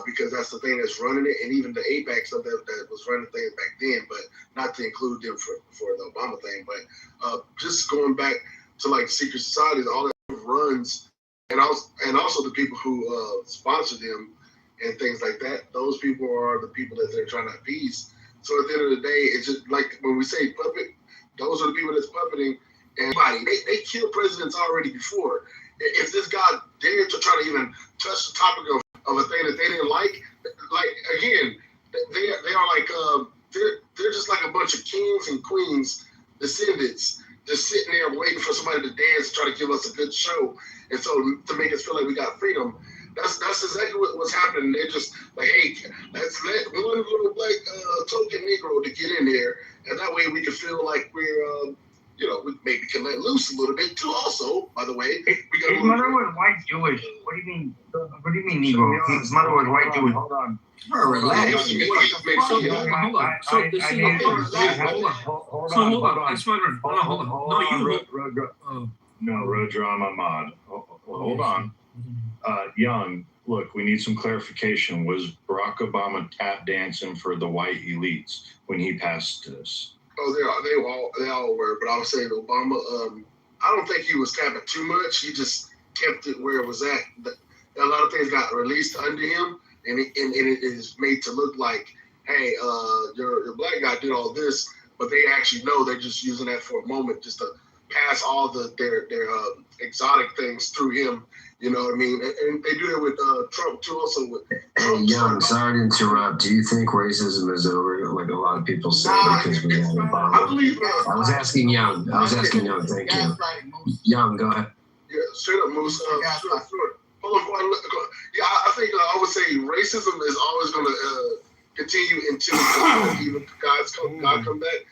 because that's the thing that's running it, and even the APAC stuff that was running things back then, but not to include them for the Obama thing. But just going back to like secret societies, all that runs, and also the people who sponsor them and things like that. Those people are the people that they're trying to appease. So at the end of the day, it's just like when we say puppet, those are the people that's puppeting. And they killed presidents already before. If this guy dared to try to even touch the topic of a thing that they didn't like again, they are like kings and queens, descendants, just sitting there waiting for somebody to dance and try to give us a good show. And so to make us feel like we got freedom, that's exactly what's happening. They're just like, hey, let's let one little black token Negro to get in there, and that way we can feel like we're, we maybe can let loose a little bit too. Also, by the way, his mother was white Jewish. What do you mean? What do you mean Negro? His mother was white Jewish. Hold on. Relax. Hold on. No, Roger, Ahmad. Hold on. Young, look, we need some clarification. Was Barack Obama tap dancing for the white elites when he passed this? Oh, they all were. But I was saying Obama. I don't think he was tapping too much. He just kept it where it was at. A lot of things got released under him, and it is made to look like, hey, your black guy did all this, but they actually know they're just using that for a moment, just to pass all their exotic things through him. You know what I mean? And they do that with Trump too. Also with Trump. Young, sorry to interrupt. Do you think racism is over, like a lot of people say, because we had Obama? I was asking Young. Thank you. Young, go ahead. Yeah, straight up, Moose. Sure. Hold on. Yeah, I think I would say racism is always going to continue until even God come back.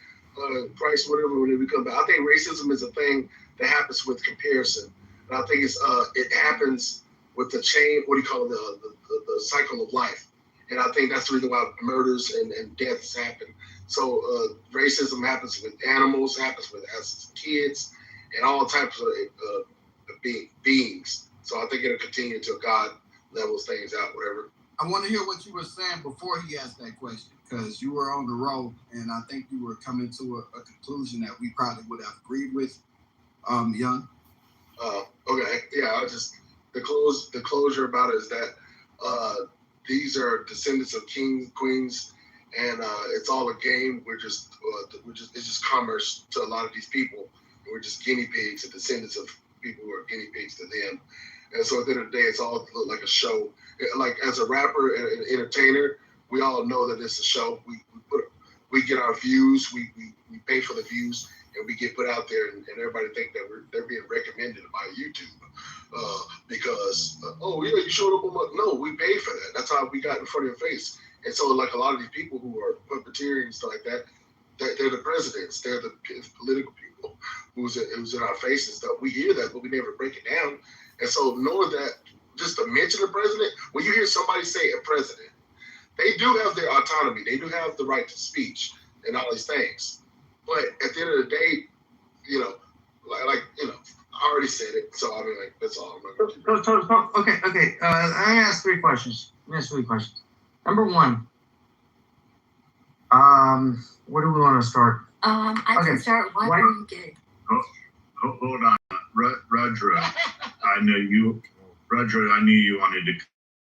Christ, whatever, when we come back. I think racism is a thing that happens with comparison. And I think it happens with the chain, what do you call it, the cycle of life. And I think that's the reason why murders and deaths happen. So racism happens with animals, happens with us kids, and all types of beings. So I think it'll continue until God levels things out, whatever. I want to hear what you were saying before he asked that question, because you were on the road, and I think you were coming to a conclusion that we probably would have agreed with, Young. Okay, yeah, the closure about it is that these are descendants of kings, queens, and it's all a game. It's just commerce to a lot of these people. We're just guinea pigs and descendants of people who are guinea pigs to them. And so at the end of the day, it's all look like a show. Like as a rapper and an entertainer, we all know that it's a show. We get our views, we pay for the views, and we get put out there, and everybody think that they're being recommended by YouTube because you showed up on my. No, we paid for that. That's how we got in front of your face. And so like a lot of these people who are puppeteering and stuff like that, they're the presidents, they're the political people who's in our face and stuff. We hear that, but we never break it down. And so knowing that, just to mention the president, when you hear somebody say a president, they do have their autonomy. They do have the right to speech and all these things. But at the end of the day, I already said it. So I mean, that's all. Okay. Let me ask three questions. Number one, where do we want to start? I can start. Why are you gay? Hold on, Rudra. I knew you wanted to.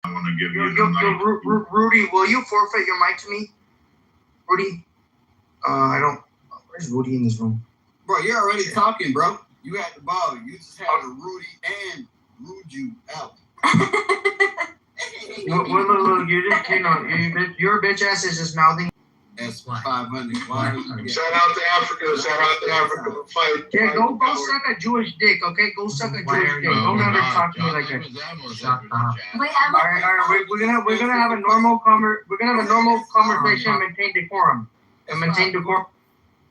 I want to give you the mic. Rudy, will you forfeit your mic to me? Rudy, I don't. Where's Rudy in this room? Bro, you're already talking, bro. You had the ball. You just had to Rudy and rude you out. Look, you just, your bitch ass is just mouthing. That's 500. Shout out to Africa. Yeah, go suck a Jewish dick, okay? Go suck a Jewish dick. Don't ever talk to me like that. Wait, all right. We're gonna have a normal conversation. Maintain decorum.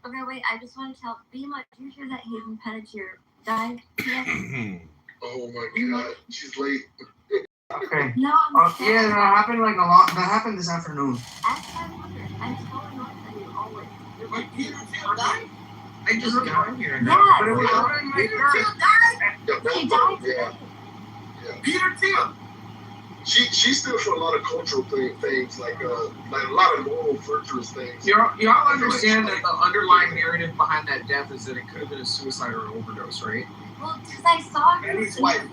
Okay, wait. I just want to tell Bima. Do you hear that Hayden Panettiere died today? Oh my God, she's late. Okay. No, yeah, that happened That happened this afternoon. At 500, I'm so annoyed that you always. But Peter Thiel died. I just got here. Yeah, but it was already my Peter Thiel died. He died today. Yeah. Peter Thiel. She stood for a lot of cultural things, like a lot of moral, virtuous things. Y'all understand that the underlying narrative behind that death is that it could have been a suicide or an overdose, right? Well, because I saw her. And his wife.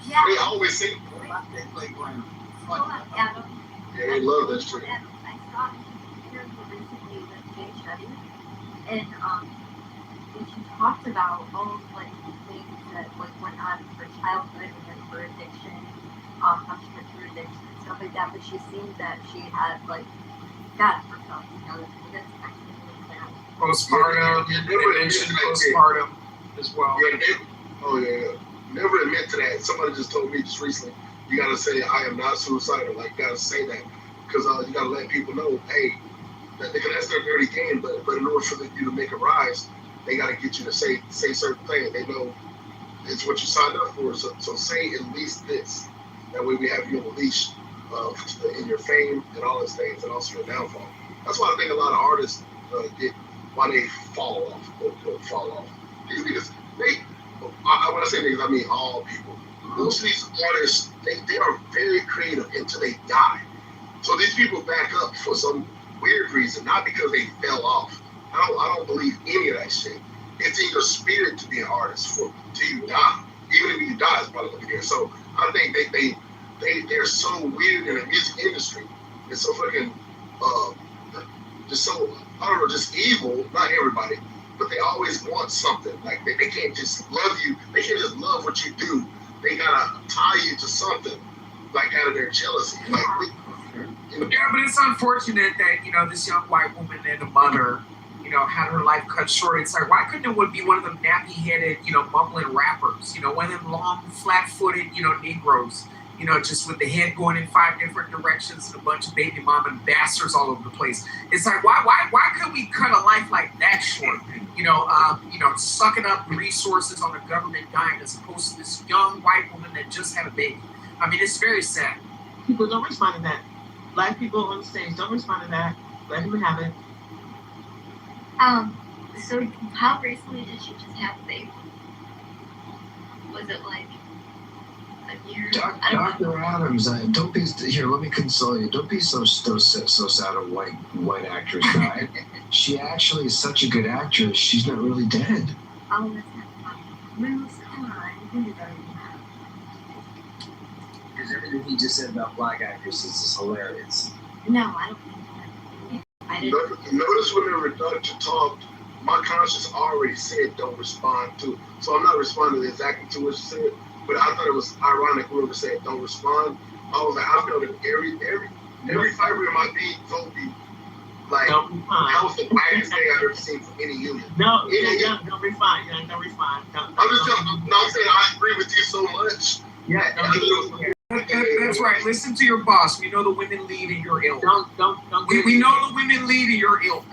Yeah. They always say. Yeah, they love that shit. I saw an interview recently with Jay Shetty, and she talked about all of the things that went on in her childhood and her addiction, how she went through addiction and stuff like that. But she seemed that she had gotten herself together. That's actually really sad. postpartum, they mentioned postpartum as well. Yeah, yeah. Never admit to that. Somebody just told me just recently, you gotta say I am not suicidal. Like you gotta say that because you gotta let people know, hey, that's their dirty game. But in order for you to make a rise, they gotta get you to say certain things. They know it's what you signed up for. So say at least this. That way we have you on the leash in your fame and all those things, and also your downfall. That's why I think a lot of artists get why they fall off, quote, fall off. These niggas, when I say niggas, I mean all people. Most of these artists, they are very creative until they die. So these people back up for some weird reason, not because they fell off. I don't believe any of that shit. It's in your spirit to be an artist till you die. Even if you die, it's probably gonna be there. So I think they're so weird in the music industry. It's so fucking just so I don't know, just evil. Not everybody, but they always want something. Like they can't just love you. They can't just love what you do. They gotta tie you to something, like out of their jealousy. Like, yeah, but it's unfortunate that this young white woman and a mother, had her life cut short. It's like, why couldn't it be one of them nappy-headed, mumbling rappers? One of them long, flat-footed, Negroes. Just with the head going in 5 different directions and a bunch of baby mama bastards all over the place. It's like, why couldn't we cut a life like that short? Sucking up resources on a government dime as opposed to this young white woman that just had a baby. I mean, it's very sad. People don't respond to that. Black people on the stage don't respond to that. Let them have it. So how recently did she just have a baby? Was it like a year? Dr. Adams, don't be here. Let me console you. Don't be so sad. A white actress died. She actually is such a good actress. She's not really dead. Oh, that's not funny. Because everything he just said about black actresses is hilarious. No, I don't think that. I didn't. Notice when the doctor talked, my conscience already said don't respond to. So I'm not responding exactly to what she said, but I thought it was ironic whoever said don't respond. I was like, I felt that every fiber in my being told me, like, that was the whitest thing I've ever seen from any human. Don't respond. Don't respond. I'm just telling you, I'm saying I agree with you so much. Yeah, that's right. Listen to your boss. We know the women lead in your ilk. Don't. We know the women lead in your ilk.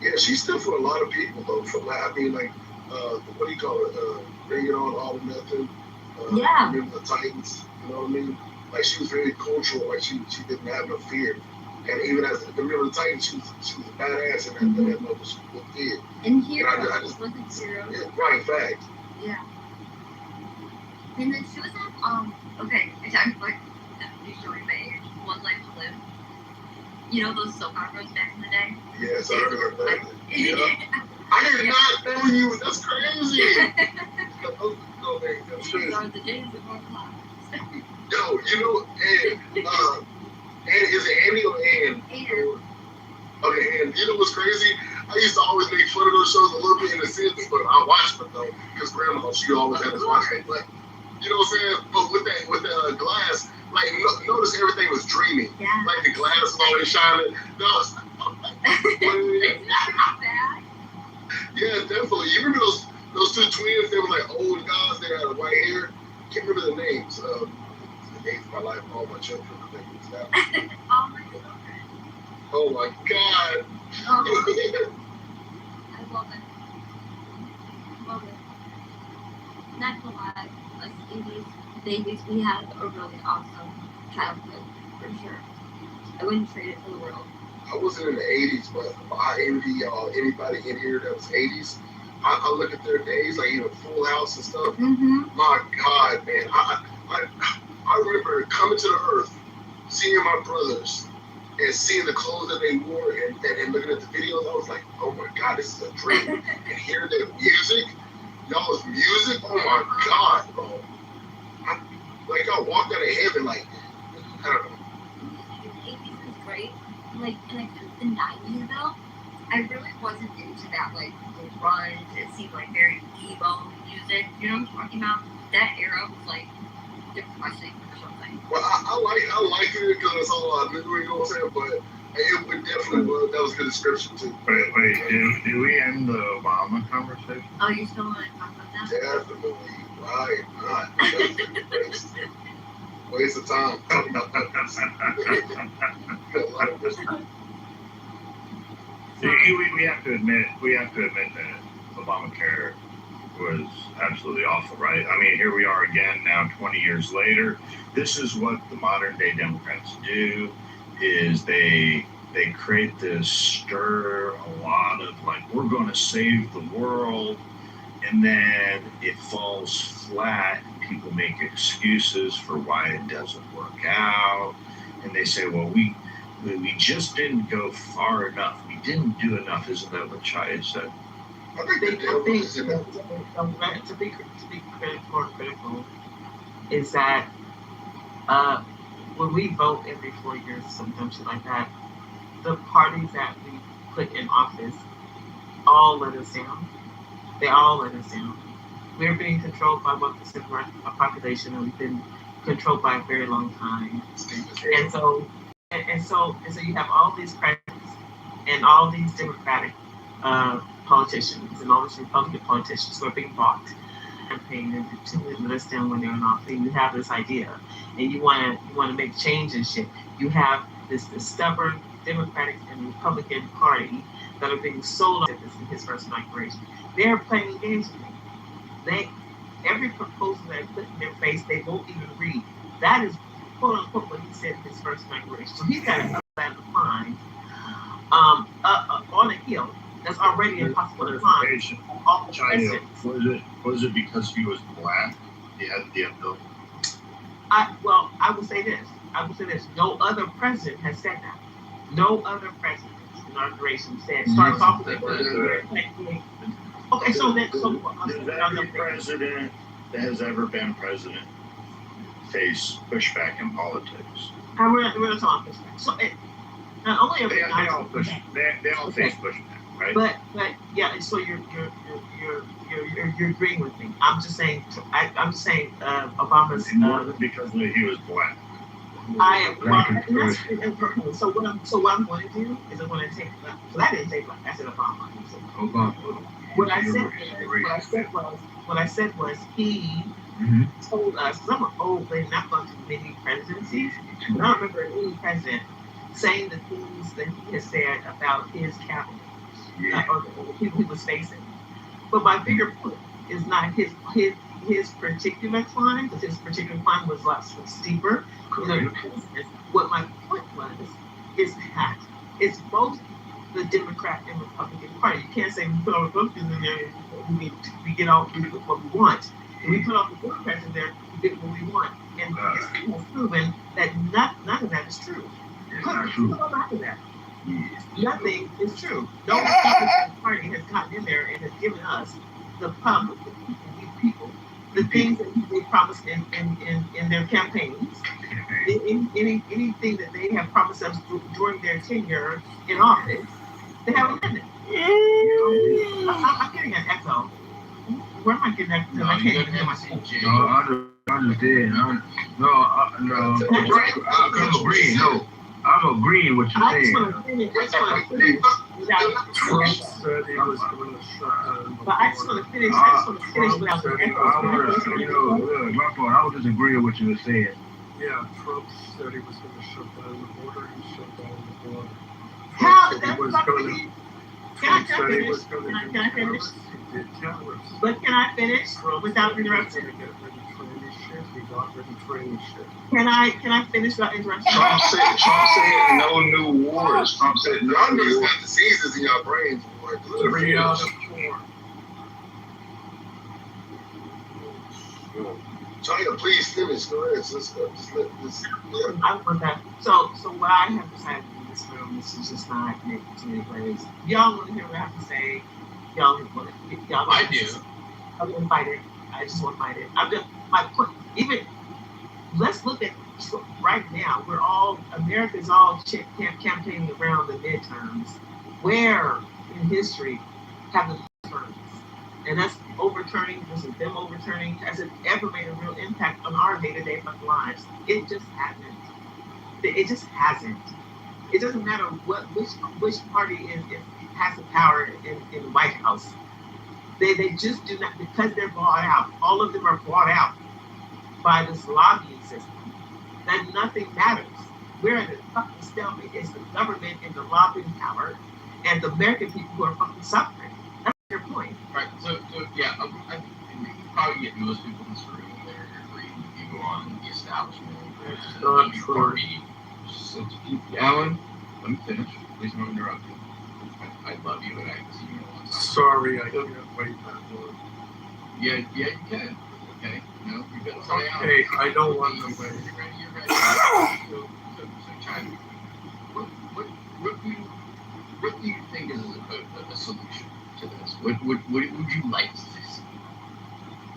Yeah, she's still for a lot of people though. What do you call it? Bring It On, All or Nothing. Yeah. Remember the Titans. You know what I mean? Like she was very cultural. Like she didn't have no fear. And even as Remember the Titans, she was a badass in that mother. She did. And Hero wasn't Hero. Yeah, right, fact. Yeah. And then she was on, okay, I'm like, you're showing my age. One Life to Live. Those soap operas back in the day? Yes, I remember that. Yeah. I did not know you. That's crazy. These are the days of our lives. Yo, and is it Annie or Ann? Ann. Okay, and you know what's crazy? I used to always make fun of those shows a little bit in a sense, but I watched them though, because grandma, she always had us watch them. But you know what I'm saying? But with that glass, like notice everything was dreamy. Yeah. Like the glass was always shining. Yeah, definitely. You remember those two twins? They were like old guys. They had white hair. Can't remember the names. The names of my life, all my children. I think it's that. Oh my God. I love it. Love it. Not gonna lie, us 80s babies, we had a really awesome childhood, for sure. I wouldn't trade it for the world. I wasn't in the 80s, but I envy anybody in here that was 80s. I look at their days, like Full House and stuff. Mm-hmm. My God, man. I remember coming to the earth, seeing my brothers, and seeing the clothes that they wore and looking at the videos. I was like, oh my God, this is a dream. And hearing their music, y'all's music, oh my God, bro. Like y'all walked out of heaven, like, I don't know. The 80s was great. Like the 90s though, I really wasn't into that, like, the grunge. It seemed like very emo music. You know what I'm talking about? That era was like depressing or something. Well, I like it because it's all I knew, you know what I'm saying? But It would definitely was. That was a good description too. Wait. Did we end the Obama conversation? Oh, you still want to talk about that? Definitely. Why not? Waste of time. We have to admit that Obamacare was absolutely awful, right? I mean, here we are again now 20 years later. This is what the modern day Democrats do, is they create this stir, a lot of like, we're going to save the world, and then it falls flat. People make excuses for why it doesn't work out, and they say, well, we just didn't go far enough. We didn't do enough. Isn't that what Chai said? I think to be critical is that when we vote every 4 years, sometimes shit like that, the parties that we put in office all let us down. They all let us down. We're being controlled by 1% of our population, and we've been controlled by a very long time. And so you have all these presidents and all these Democratic politicians and all these Republican politicians who are being bought and paying them to let us down when they're in office. You have this idea, and you want to make change and shit. You have this stubborn Democratic and Republican Party that are being sold on this in his first inauguration. They're playing games with me. Every proposal that I put in their face, they won't even read. That is quote unquote what he said in his first inauguration. So he's got to up that line on a hill that's already impossible to climb. Was it because he was black? He had the ability. I would say this. No other president has said that. No other president's inauguration starts off with okay, so then every president that has ever been president face pushback in politics. And we're not talking pushback. So not only are we they all face pushback, right? But yeah, so you're agreeing with me. I'm just saying Obama's because he was black. So what I'm going to do is I'm going to take black. So that didn't say black. I said Obama. What I said was he told us, because I'm an old lady, not going through many presidencies, but I don't remember any president saying the things that he has said about his cabinet or the people he was facing. But my bigger point is not his particular climb, because his particular climb was lots steeper. What my point was is that it's both the Democrat and Republican Party. You can't say we put all the Republicans in there and we get what we want. If we put all the Democrats in there, we get what we want. And history has proven that none of that is true. Put all back of that. Nothing is true. No Republican Party has gotten in there and has given us the public, these people, the things that they promised in their campaigns. Anything that they have promised us during their tenure in office, they haven't done it. I'm getting an echo. Where am I getting that? Because I can't even hear myself. No, I just did. I'm agreeing. No, I'm agreeing with you saying. I just want to finish Trump said he was going to shut down. But I just want to finish without the echo. My fault. I was just agreeing with what you were saying. Yeah, Trump said he was going to shut down the border. He shut down the border. How? Can I finish? But can I finish without interrupting? We got rid of traineeship. Can I finish without interrupting? Trump said no new wars. Trump said no new wars. Diseases in your brains. 3 out of 4. China, please finish. Go ahead. Just let this. I want that. So what I have decided in this room, this is just not connected to anyways. Y'all want to hear what I have to say? Y'all want to? I do. I want to fight it. I just want to fight it. I'm just my point. Even let's look at right now. America's all campaigning around the midterms. Where in history have the midterms? And that's overturning, this is them overturning. Has it ever made a real impact on our day-to-day lives? It just hasn't. It just hasn't. It doesn't matter which party has the power in the White House. They just do not, because they're bought out. All of them are bought out by this lobbying system. That nothing matters. We're in a fucking stalemate. It's the government and the lobbying power and the American people who are fucking suffering. That's your point. Right. So yeah, I you probably get most people in this room they're agreeing with you on the establishment. It's not true. So Alan, let me finish. Please don't interrupt you. I love you and I haven't seen you in a long time. Sorry, I can't wait that long. Yeah, you can. Okay. No, you got to say okay, I don't want to wait. You're ready. So China, what do you think is a solution to this? What would you like to see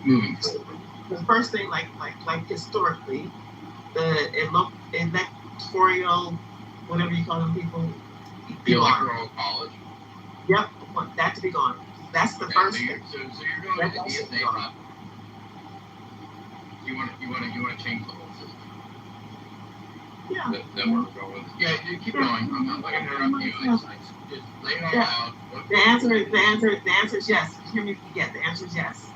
moving forward? The first thing, like historically, the electoral, whatever you call them, people. The electoral college. Yep, I want that to be gone. That's the first thing. So you're going to the DSA problem. You want to change the whole system. Yeah. That we're going with. Yeah, you keep going. I'm not going to interrupt you. Just lay it all out. The answer is yes. Hear me? Yeah, the answer is yes.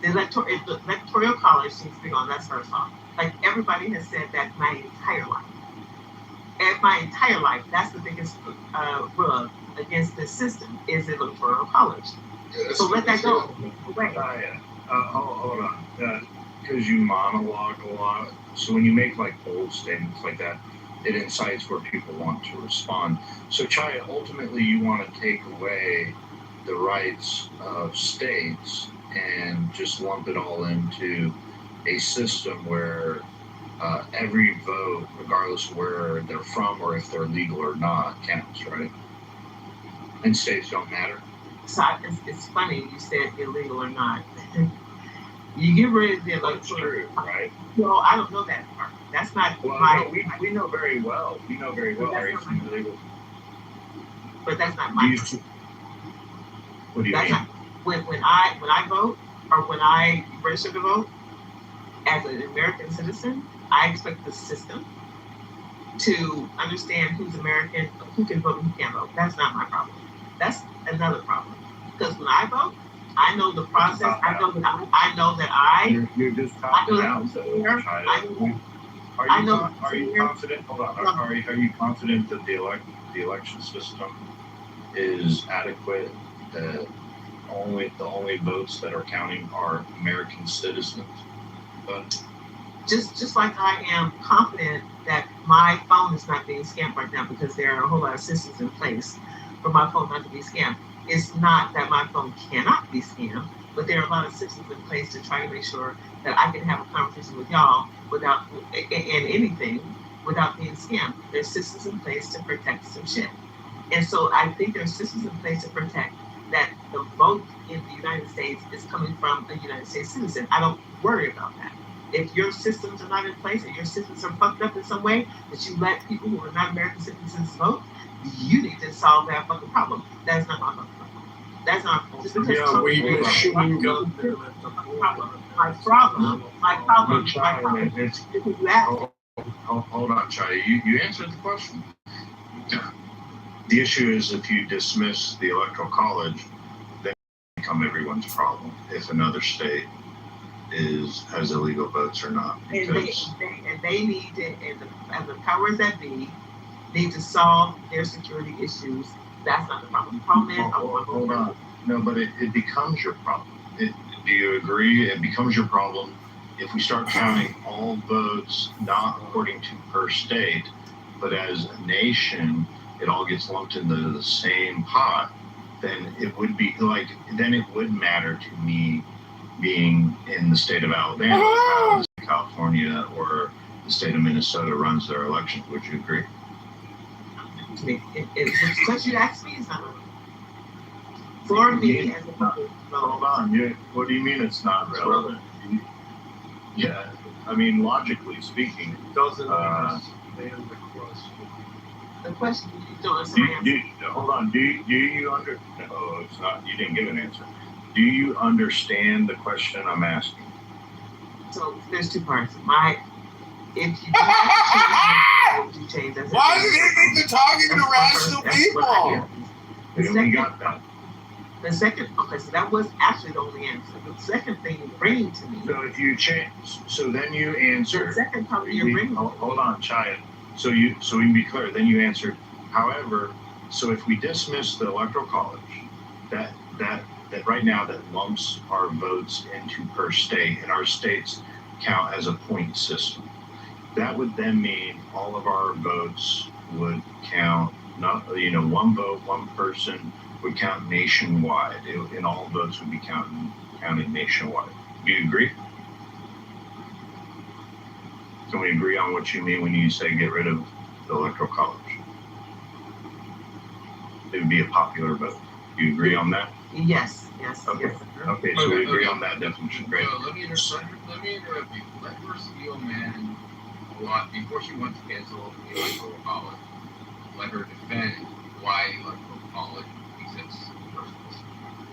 The electoral college needs to be gone. That's first off. Like everybody has said that my entire life. And my entire life, that's the biggest rub against this system is the electoral college. Yes, so let that go. Away. Hold on. Because you monologue a lot, so when you make like bold statements like that, it incites where people want to respond. So Chaya, ultimately you want to take away the rights of states and just lump it all into a system where every vote, regardless of where they're from or if they're legal or not, counts, right? And states don't matter. So it's funny you said illegal or not. You get rid of the electoral, true, right? No, I don't know that part. That's not well, my. No, we know very well. We know very well. Are you illegal? But that's not my. What do you mean? Not, when I vote or when I register to vote as an American citizen, I expect the system to understand who's American, who can vote, and who can't vote. That's not my problem. That's another problem. Because when I vote, I know the process. I know that I. You're just talking out. Are you confident? Hold on. Are you confident that the election system is adequate? That the only votes that are counting are American citizens. But just like I am confident that my phone is not being scammed right now because there are a whole lot of systems in place for my phone not to be scammed. It's not that my phone cannot be scammed, but there are a lot of systems in place to try to make sure that I can have a conversation with y'all without and anything without being scammed. There's systems in place to protect some shit. And so I think there's systems in place to protect that the vote in the United States is coming from a United States citizen. I don't worry about that. If your systems are not in place and your systems are fucked up in some way, that you let people who are not American citizens vote, you need to solve that fucking problem. That's not my fucking problem. That's not just because machine gun My problem. Hold on, Chai. You answered the question. The issue is if you dismiss the electoral college, then it becomes everyone's problem. If another state has illegal votes or not, because and they need to, and the powers that be need to solve their security issues. That's not the problem. The problem is, hold on. No, but it becomes your problem. Do you agree? It becomes your problem if we start counting all votes not according to per state, but as a nation, it all gets lumped into the same pot. Then it would be like, then it would matter to me being in the state of Alabama, how California or the state of Minnesota runs their elections. Would you agree? What you asked me is not for me as a public. Hold on. What do you mean it's not relevant? Yeah, I mean, logically speaking, doesn't understand the question. The question you don't understand. Hold on. Do you under? No, it's not. You didn't give an answer. Do you understand the question I'm asking? So there's two parts. If you do have to change to change. Why do they think they're talking to rational people? We got that. The second, okay, so that was actually the only answer. The second thing you're bringing to me. So if you change, so then you answer. The second part you're bringing. Hold on, Chaya. So we can be clear. Then you answered. However, so if we dismiss the electoral college, that right now that lumps our votes into per state, and our states count as a point system. That would then mean all of our votes would count. Not one vote, one person would count nationwide, and all votes would be counted nationwide. Do you agree? Can we agree on what you mean when you say get rid of the electoral college? It would be a popular vote. Do you agree on that? Yes. Okay. Okay, so we agree on that definition. Great. Let me interrupt you. Let her steel man a lot before she wants to cancel the electoral college. Let her defend why the electoral college exists in the first place.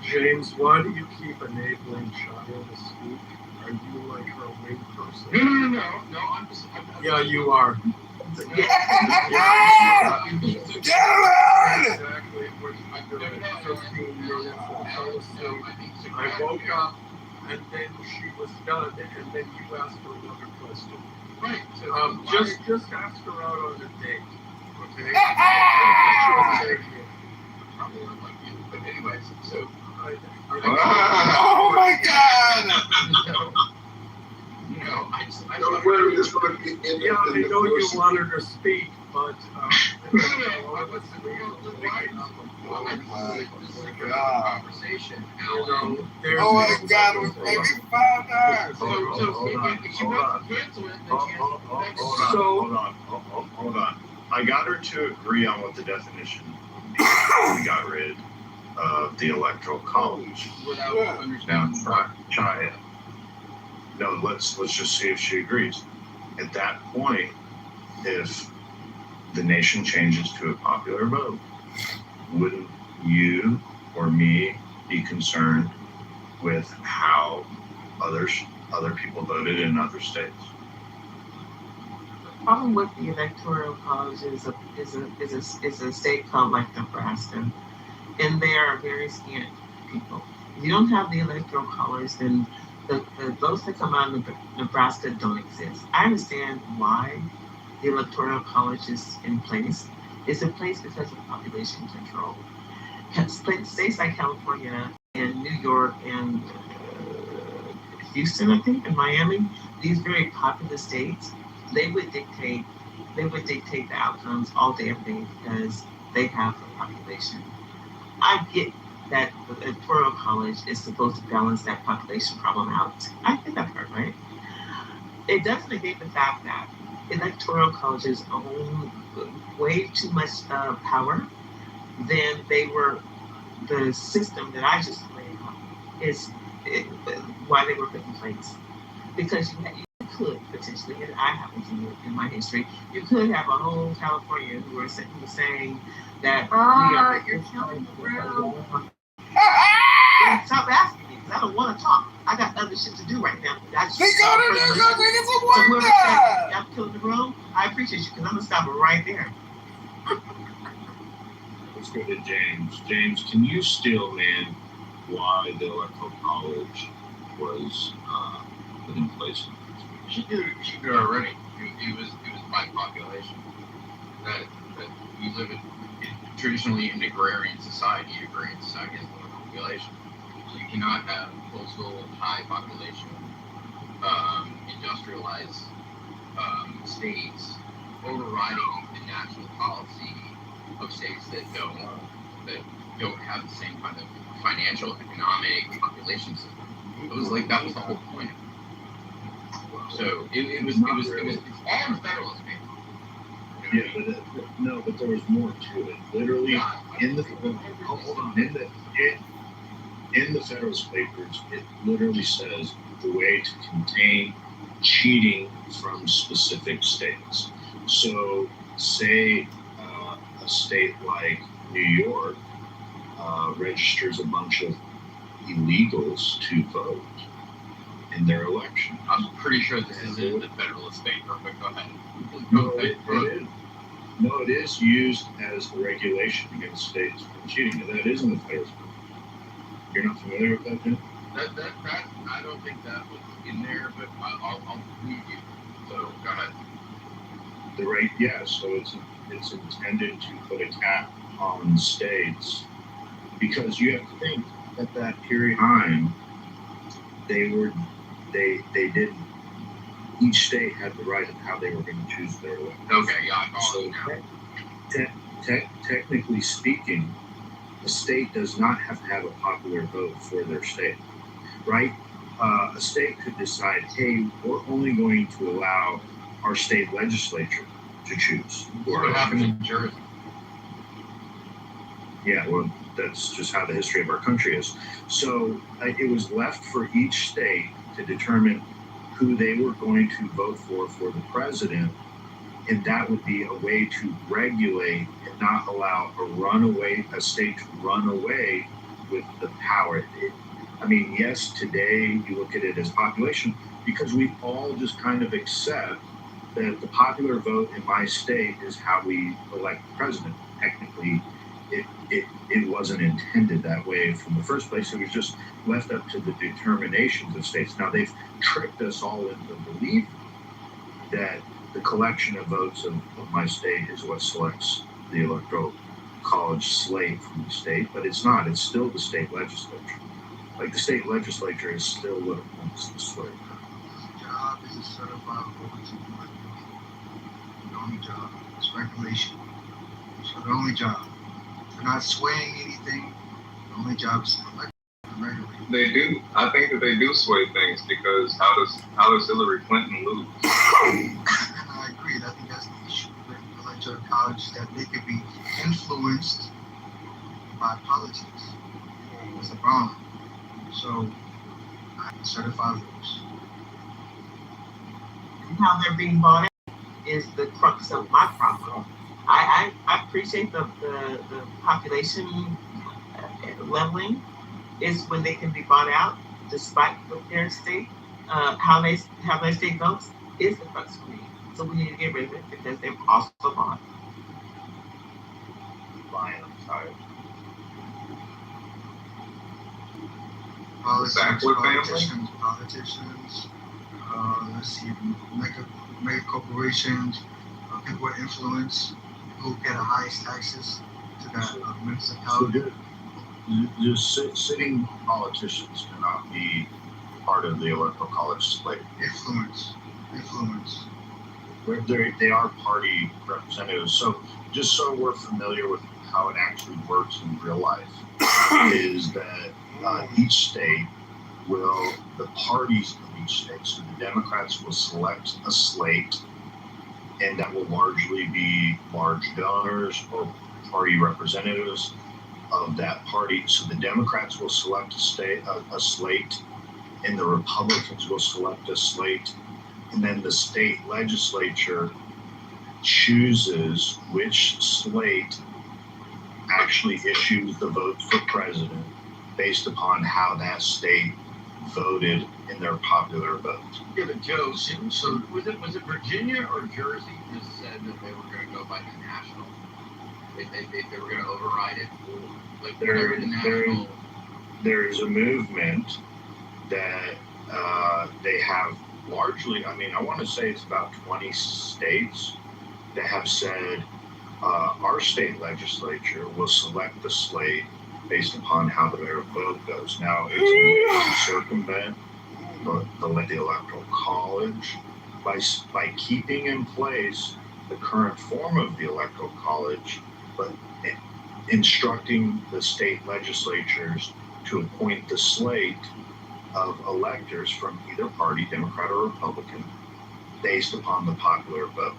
James, why do you keep enabling Shia to speak? Are you like her wing person? No. I'm just. Yeah, you are. Gentlemen! Exactly what you did 15 minutes I woke up and then she was done and then you asked her another question. Right. Just ask her out on a date. Okay? Probably not like you. But anyways, so. Oh my God! I know you wanted to speak, but conversation. Oh my God, we're making $5. Hold on. I got her to agree on what the definition would be. We got rid of the electoral college. Without understanding. Chaya. No, let's just see if she agrees. At that point, if the nation changes to a popular vote, wouldn't you or me be concerned with how other people voted in other states? The problem with the electoral college is a state called like Nebraska, and they are very scant people. If you don't have the electoral college, then the votes that come out of Nebraska don't exist. I understand why the electoral college is in place. It's in place because of population control. States like California and New York and Houston, I think, and Miami, these very populous states, they would dictate the outcomes all day, every day because they have the population. I get that the electoral college is supposed to balance that population problem out. I think I've heard right. It doesn't negate the fact that electoral colleges own way too much power than they were. The system that I just laid out is why they were put in place. Because you could potentially, and I happen to know in my history, you could have a whole California who were saying that you're killing the room. Stop asking me because I don't want to talk. I got other shit to do right now. They go to get some water. I'm killing the room. I appreciate you because I'm gonna stop it right there. Let's go to James. James, can you steel man why the electoral college was put in place? She did already. It was by population. That we live in traditionally an agrarian society. Agrarian society has low population, so you cannot have coastal high population, industrialized states overriding the national policy of states that don't have the same kind of financial, economic population system. That was the whole point. So it was all in federalism. Yeah, but there was more to it. Literally, in the Federalist Papers, it literally says the way to contain cheating from specific states. So, say a state like New York registers a bunch of illegals to vote in their election. I'm pretty sure this is in the Federalist Paper, but go ahead. No, it is. No, it is used as a regulation against states from cheating, and that is in the federal code. You're not familiar with that, Jim? That I don't think that was in there, but I'll leave you. So go ahead. The right, yeah. So it's intended to put a cap on states because you have to think at that period of time they didn't. Each state had the right of how they were going to choose their way. Okay, yeah, I follow you now. Technically speaking, a state does not have to have a popular vote for their state, right? A state could decide, hey, we're only going to allow our state legislature to choose. What happened in Jersey? Yeah, well, that's just how the history of our country is. So it was left for each state to determine who they were going to vote for the president, and that would be a way to regulate and not allow a state to run away with the power. I mean, yes, today you look at it as population because we all just kind of accept that the popular vote in my state is how we elect the president. Technically, it wasn't intended that way from the first place. It was just left up to the determinations of states. Now, they've tricked us all into believing that the collection of votes of my state is what selects the electoral college slate from the state, but it's not. It's still the state legislature. Like, the state legislature is still what appoints the slate. His job is to certify voters in the The only job. It's regulation. So the only job. They're not swaying anything. The only job is to elect and regulate. They do. I think that they do sway things because how does Hillary Clinton lose? And I agree. I think that's the issue with electoral college, that they could be influenced by politics. That's a problem. So I certify votes. And how they're being bought in is the crux of my problem. I appreciate the population leveling is when they can be bought out despite their state, how they state votes is the crux for me. So we need to get rid of it because they're also bought. Fine, I'm sorry. Politicians, let's see, mega corporations, people with influence, who pay the highest taxes to that municipality. Just sitting politicians cannot be part of the electoral college slate. Influence. They are party representatives. So just so we're familiar with how it actually works in real life, is that each state the parties of each state, so the Democrats will select a slate, and that will largely be large donors or party representatives of that party. So the Democrats will select a slate, and the Republicans will select a slate, and then the state legislature chooses which slate actually issues the vote for president based upon how that state voted in their popular vote. Yeah, but Joe, so was it Virginia or Jersey just said that they were going to go by the national? They were going to override it? Like there's a movement that they have largely, I mean, I want to say it's about 20 states that have said our state legislature will select the slate based upon how their vote goes. Now, it's a way to circumvent the electoral college by keeping in place the current form of the electoral college, but instructing the state legislatures to appoint the slate of electors from either party, Democrat or Republican, based upon the popular vote.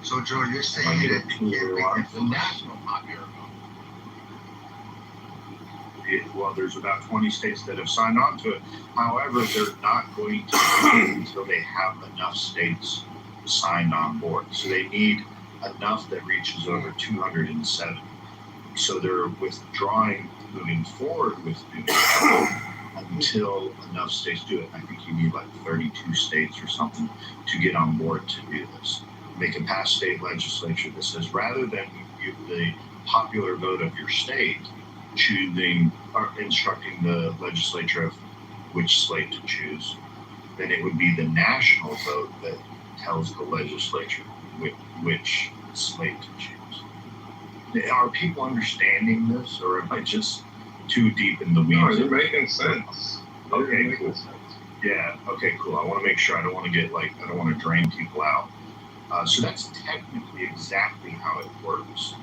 So, Joe, you're saying that it's the national popular vote. Well, there's about 20 states that have signed on to it. However, they're not going to do it until they have enough states signed on board. So they need enough that reaches over 207. So they're withdrawing, moving forward with doing it until enough states do it. I think you need like 32 states or something to get on board to do this. they can pass state legislature that says rather than the popular vote of your state choosing or instructing the legislature of which slate to choose, then it would be the national vote that tells the legislature which slate to choose. Are people understanding this, or am I just too deep in the weeds? No, you're making sense. Okay, cool. Yeah, okay, cool. I want to make sure I don't want to drain people out. So that's technically exactly how it works.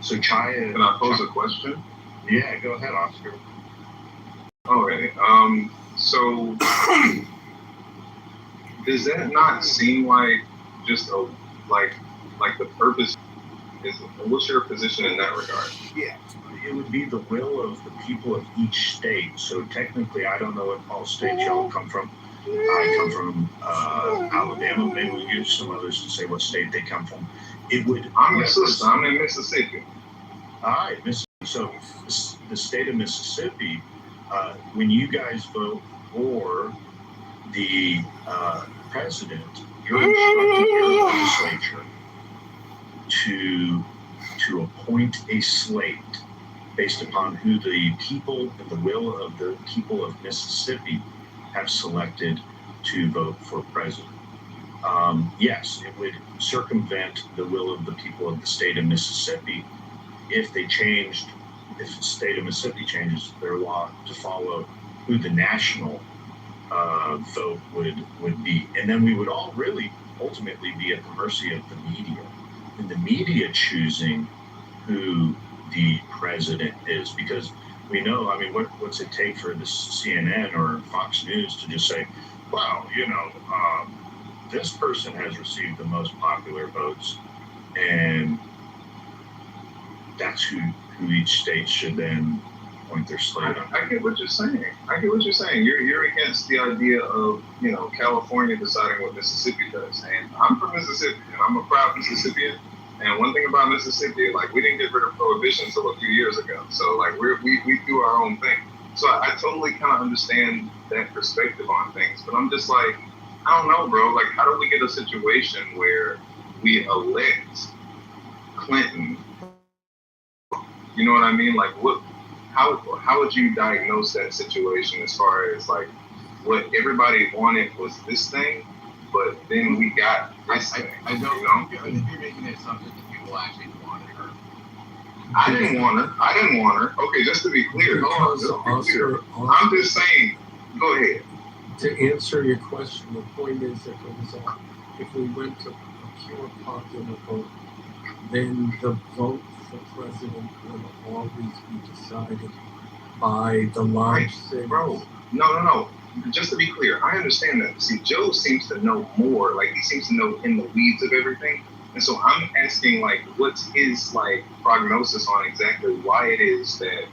So Chaya... Can I pose a question? Yeah, go ahead, Oscar. Okay. So does that not seem like just like the purpose is? What's your position in that regard? Yeah, it would be the will of the people of each state. So technically, I don't know what all states y'all come from. I come from Alabama. Maybe we use some others to say what state they come from. It would. I'm in Mississippi. All right, so the state of Mississippi, when you guys vote for the president, you're instructing your legislature to appoint a slate based upon who the people and the will of the people of Mississippi have selected to vote for president. Yes, it would circumvent the will of the people of the state of Mississippi if the state of Mississippi changes their law to follow who the national vote would be. And then we would all really ultimately be at the mercy of the media. And the media choosing who the president is, because we know, I mean, what's it take for this CNN or Fox News to just say, well, this person has received the most popular votes, and that's who each state should then point their slate on. I get what you're saying. You're against the idea of, California deciding what Mississippi does. And I'm from Mississippi, and I'm a proud Mississippian. And one thing about Mississippi, we didn't get rid of prohibition until a few years ago. So, we do our own thing. So I totally kind of understand that perspective on things. But I'm just like, I don't know, bro. How do we get a situation where we elect Clinton? You know what I mean? How would you diagnose that situation as far as what everybody wanted was this thing, but then we got this thing? I don't. I think you're making it something that people actually wanted her. I didn't want her. Okay, just to be clear. I'm just saying. Go ahead. To answer your question, the point is if we went to a pure popular vote, then the vote for president will always be decided by the large cities. Bro, no. Just to be clear, I understand that. See, Joe seems to know more. He seems to know in the weeds of everything. And so I'm asking, what's his, prognosis on exactly why it is that,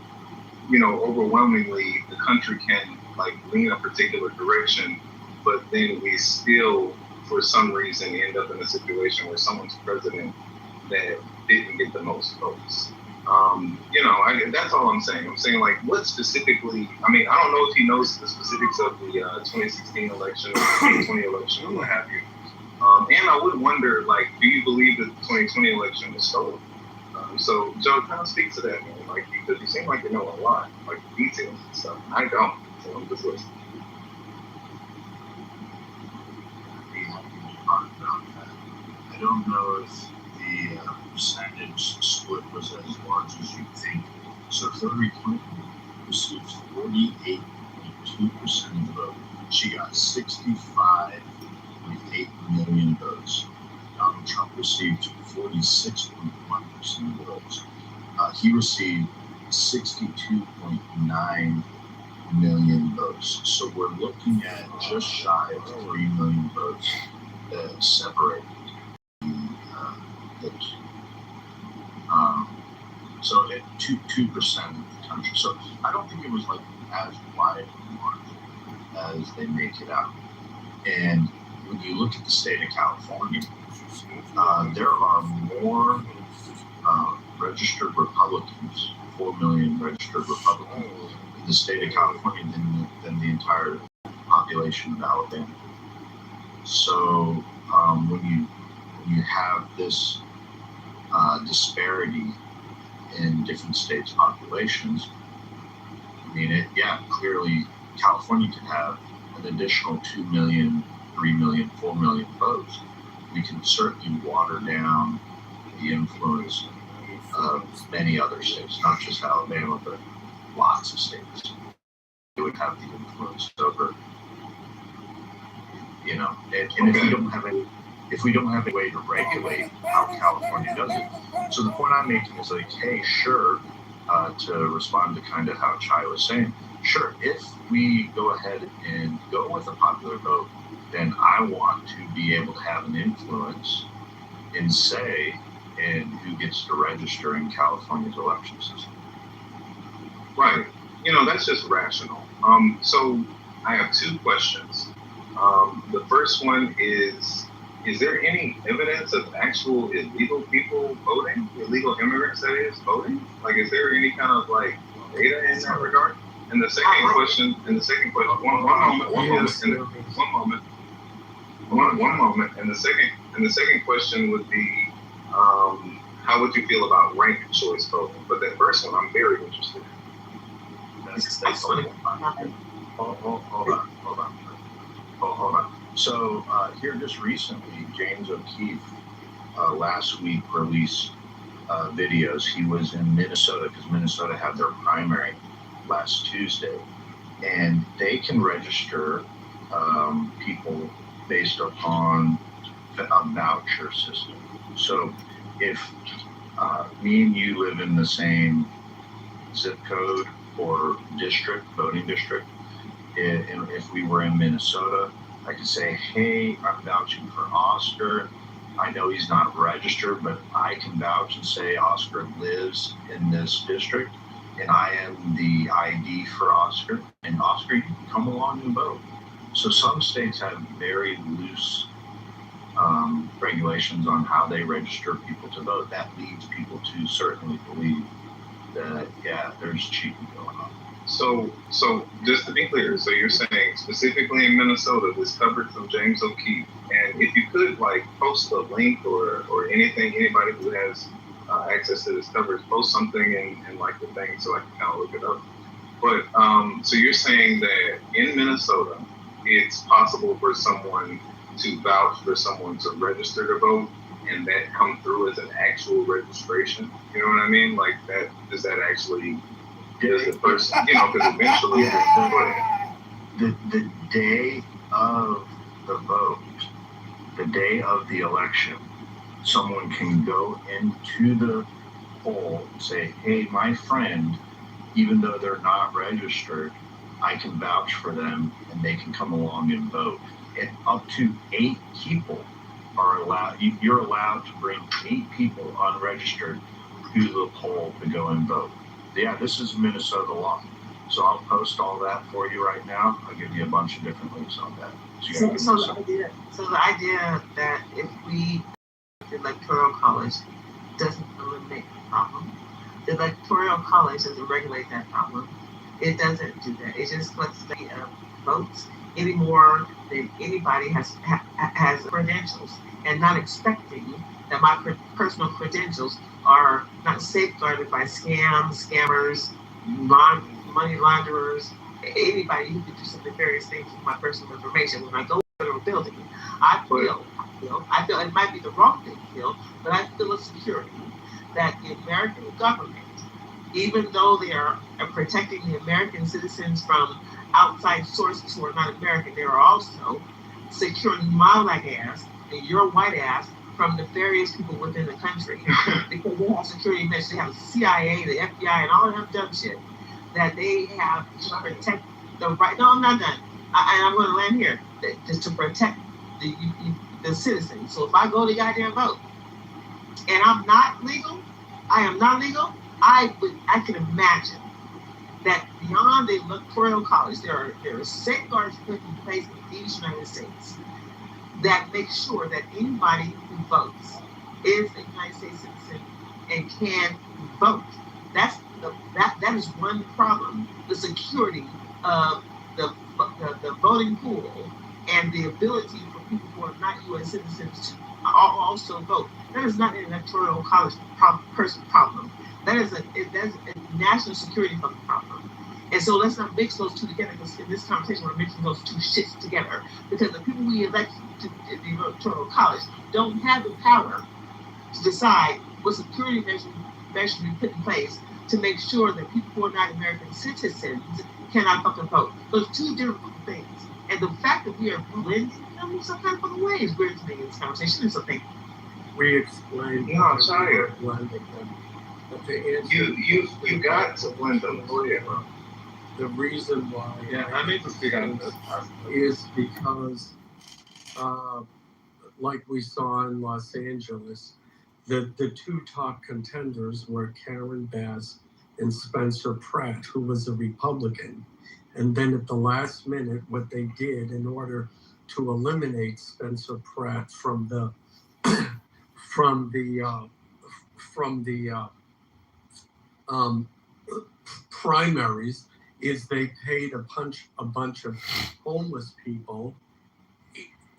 overwhelmingly the country can, lean a particular direction, but then we still, for some reason, end up in a situation where someone's president that didn't get the most votes. That's all I'm saying. I'm saying, what specifically, I don't know if he knows the specifics of the 2016 election or the 2020 election or what have you. And I would wonder, do you believe that the 2020 election was stolen? So, Joe, kind of speak to that, man. Because you seem like you know a lot, the details and stuff. I don't. So I'm just listening. I don't know if the percentage split was as large as you think. So Hillary Clinton received 48.2% of the vote. She got 65.8 million votes. Donald Trump received 46.1% of the votes. He received 62.9 million votes. So we're looking at just shy of 3 million votes that separate the two. So at 2% of the country. So I don't think it was as wide a margin as they make it out. And when you look at the state of California, there are more registered Republicans 4 million registered Republicans in the state of California than the entire population of Alabama. So when you have this disparity in different states' populations, I mean, clearly California could have an additional 2 million, 3 million, 4 million votes. We can certainly water down the influence of many other states, not just Alabama, but lots of states. It would have the influence over, and if we don't have a way to regulate how California does it. So the point I'm making is like, hey, sure, to respond to kind of how Chai was saying, sure, if we go ahead and go with a popular vote, then I want to be able to have an influence in say in who gets to register in California's election system. Right. That's just rational. So I have two questions. The first one is there any evidence of actual illegal people voting? Illegal immigrants, that is, voting? Like, is there any kind of, data in that regard? And the second question, and the second question would be, how would you feel about ranked choice voting? But that first one, I'm very interested in. Hold on. So here just recently, James O'Keefe last week released videos. He was in Minnesota because Minnesota had their primary last Tuesday, and they can register people based upon a voucher system. So if me and you live in the same zip code or voting district, and if we were in Minnesota, I could say, hey, I'm vouching for Oscar. I know he's not registered, but I can vouch and say Oscar lives in this district, and I am the ID for Oscar. And Oscar, you can come along and vote. So some states have very loose regulations on how they register people to vote. That leads people to certainly believe that, there's cheating going on. So just to be clear, so you're saying specifically in Minnesota, this coverage from James O'Keefe, and if you could post a link or anything, anybody who has access to this coverage, post something in the thing so I can kind of look it up. But so you're saying that in Minnesota, it's possible for someone to vouch for someone to register to vote, and that come through as an actual registration. You know what I mean? Like that, does that actually, does the person, because eventually, the day of the vote, the day of the election, someone can go into the poll and say, hey, my friend, even though they're not registered, I can vouch for them and they can come along and vote. And up to 8 people are allowed, you're allowed to bring 8 people unregistered to the poll to go and vote. Yeah, this is Minnesota law. So I'll post all that for you right now. I'll give you a bunch of different links on that. So the idea that if we, the Electoral College doesn't eliminate the problem, the Electoral College doesn't regulate that problem. It doesn't do that. It just lets the votes any more than anybody has credentials, and not expecting that my personal credentials are not safeguarded by scammers, money launderers, anybody who could do some nefarious things with my personal information. When I go to a building, I feel it might be the wrong thing to feel, but I feel a security that the American government, even though they are protecting the American citizens from outside sources who are not American, they are also securing my black ass and your white ass from nefarious people within the country. Because they have security measures, they have the CIA, the FBI, and all of that dumb shit that they have to protect the right. No, I'm not done. And I'm going to land here. Just to protect the citizens. So if I go to goddamn vote and I'm not legal, I am not legal, I can imagine that beyond the Electoral College, there are safeguards put in place in these United States that make sure that anybody who votes is a United States citizen and can vote. That's that is one problem. The security of the voting pool and the ability for people who are not U.S. citizens to also vote. That is not an electoral college person problem. That's a national security problem. And so let's not mix those two together, because in this conversation we're mixing those two shits together. Because the people we elect to the electoral college don't have the power to decide what security measures we put in place to make sure that people who are not American citizens cannot fucking vote. Those two different things. And the fact that we are blending them in some kind of way is weird to me in this conversation. And so thank you. We explained. No, I'm sorry. Blending them. But to answer You got to blend them. The reason why I need to speak on this is because, like we saw in Los Angeles, the two top contenders were Karen Bass and Spencer Pratt, who was a Republican. And then at the last minute, what they did in order to eliminate Spencer Pratt from the primaries is they paid a bunch of homeless people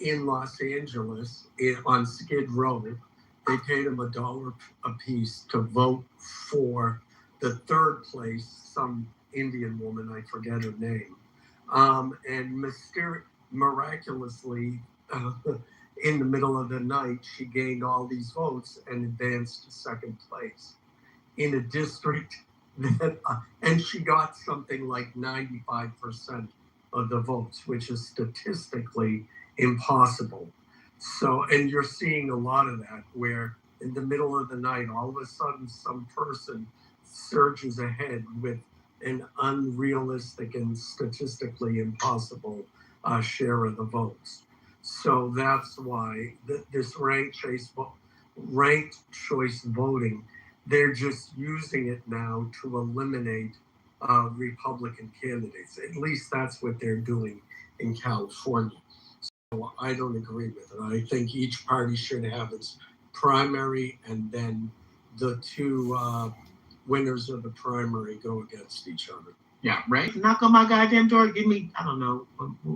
in Los Angeles on Skid Row. They paid them $1 a piece to vote for the third place, some Indian woman, I forget her name. And miraculously, in the middle of the night, she gained all these votes and advanced to second place in a district that, and she got something like 95% of the votes, which is statistically impossible. So, and you're seeing a lot of that where in the middle of the night, all of a sudden some person surges ahead with an unrealistic and statistically impossible share of the votes. So that's why this ranked choice voting, they're just using it now to eliminate Republican candidates. At least that's what they're doing in California. So I don't agree with it. I think each party should have its primary, and then the two winners of the primary go against each other. Yeah, right? Knock on my goddamn door, give me, I don't know,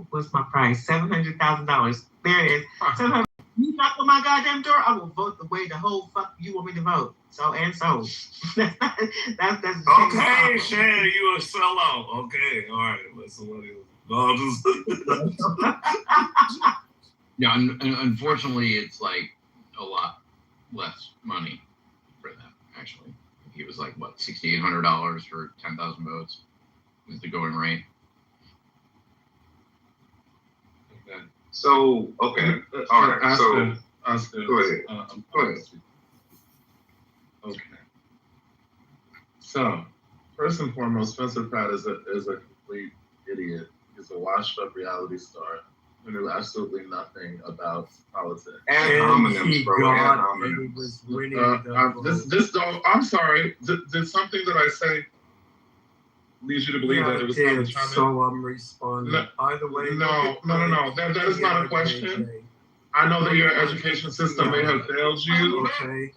what's my price? $700,000. There it is. $700,000. You knock on my goddamn door, I will vote the way the whole fuck you want me to vote. So. that's okay, Shan, you a sellout. Okay, all right. Listen, what is Yeah, unfortunately, it's like a lot less money for them, actually. It was like, what, $6,800 for 10,000 votes is the going rate. Okay. So, okay. All right. Oscar, go ahead. Go ahead. Okay. So, first and foremost, Spencer Pratt is a complete idiot. He's a washed-up reality star who knew absolutely nothing about politics. And homonyms, bro. I'm sorry. Did something that I say leads you to believe that it was time to chime in? So I'm responding. No, by the way, no. That is not a question. I know that your education system may have failed you. Okay.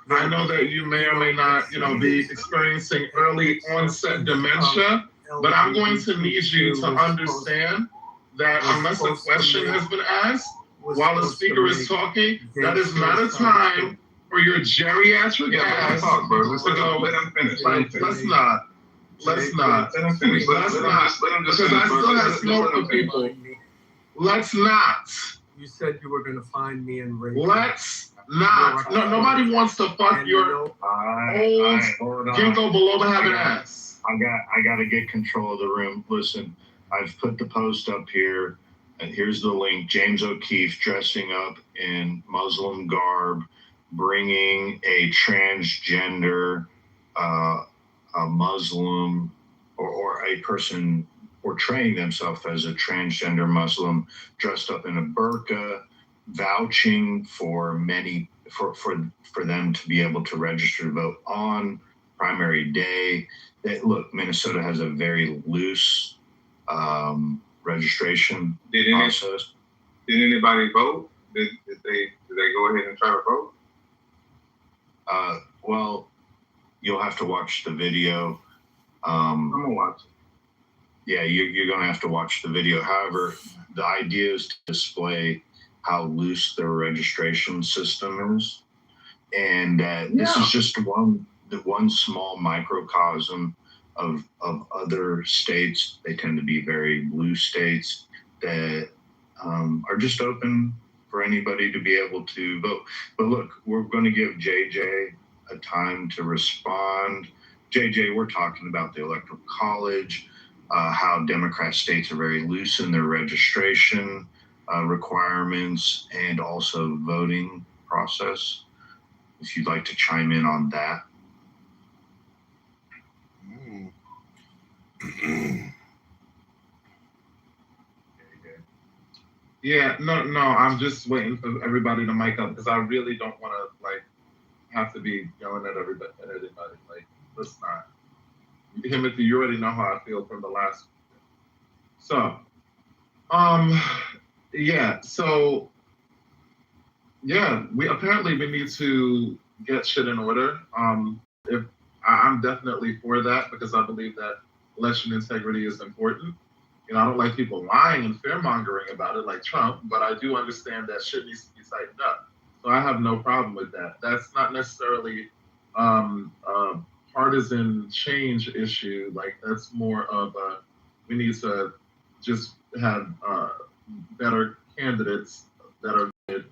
I know that you may or may not, be experiencing early onset dementia, but I'm going to need you to understand that unless a question has been asked while the speaker is talking, that is not a time for your geriatric ass to go. Let him finish. Let's not. Let him finish. Let's not. Because I still have smoke for people. Let's not. You said you were going to find me and rape. Let's not. No, nobody wants to fuck your old ginkgo biloba having ass. I got to get control of the room. Listen, I've put the post up here, and here's the link. James O'Keefe dressing up in Muslim garb, bringing a transgender, a Muslim, or a person portraying themselves as a transgender Muslim, dressed up in a burqa, vouching for for them to be able to register to vote on primary day. Look, Minnesota has a very loose registration process. Did anybody vote? Did they go ahead and try to vote? Well, you'll have to watch the video. I'm gonna watch it. Yeah, you're going to have to watch the video. However, the idea is to display how loose their registration system is. And this is just one small microcosm of other states. They tend to be very blue states that are just open for anybody to be able to vote. But look, we're going to give JJ a time to respond. JJ, we're talking about the Electoral College, how Democrat states are very loose in their registration requirements and also voting process. If you'd like to chime in on that. Yeah, no, I'm just waiting for everybody to mic up because I really don't want to like have to be yelling at everybody. Like, let's not. Timothy, you already know how I feel from the last. So, we need to get shit in order. If I'm definitely for that because I believe that election integrity is important. You know, I don't like people lying and fear-mongering about it like Trump, but I do understand that shit needs to be tightened up. So I have no problem with that. That's not necessarily a partisan change issue. Like, that's more of a, we need to just have better candidates that are good,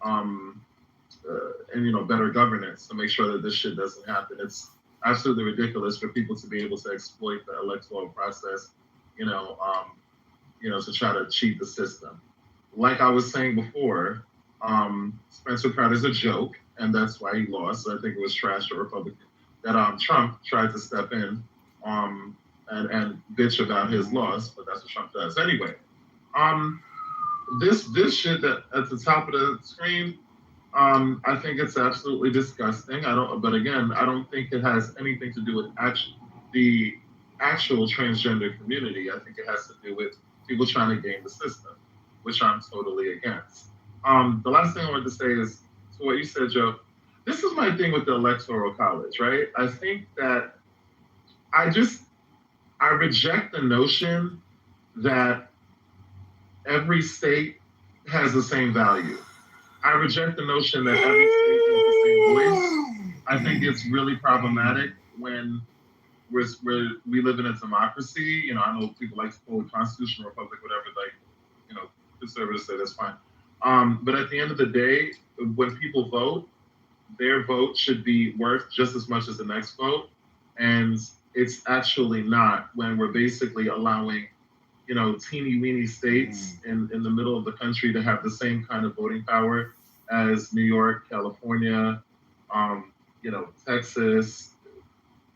and, you know, better governance to make sure that this shit doesn't happen. It's absolutely ridiculous for people to be able to exploit the electoral process, to try to cheat the system. Like I was saying before, Spencer Pratt is a joke, and that's why he lost. So I think it was trash or Republican that Trump tried to step in and bitch about his loss, but that's what Trump does. Anyway, this shit that at the top of the screen, I think it's absolutely disgusting. But again, I don't think it has anything to do with the actual transgender community. I think it has to do with people trying to game the system, which I'm totally against. The last thing I wanted to say is to what you said, Joe. This is my thing with the Electoral College, right? I think that I reject the notion that every state has the same value. I reject the notion that every state has the same voice. I think it's really problematic when we live in a democracy. You know, I know people like to call it constitutional republic, whatever, like, you know, conservatives say that's fine. But at the end of the day, when people vote, their vote should be worth just as much as the next vote. And it's actually not when we're basically allowing, you know, teeny weeny states in the middle of the country to have the same kind of voting power as New York, California, Texas,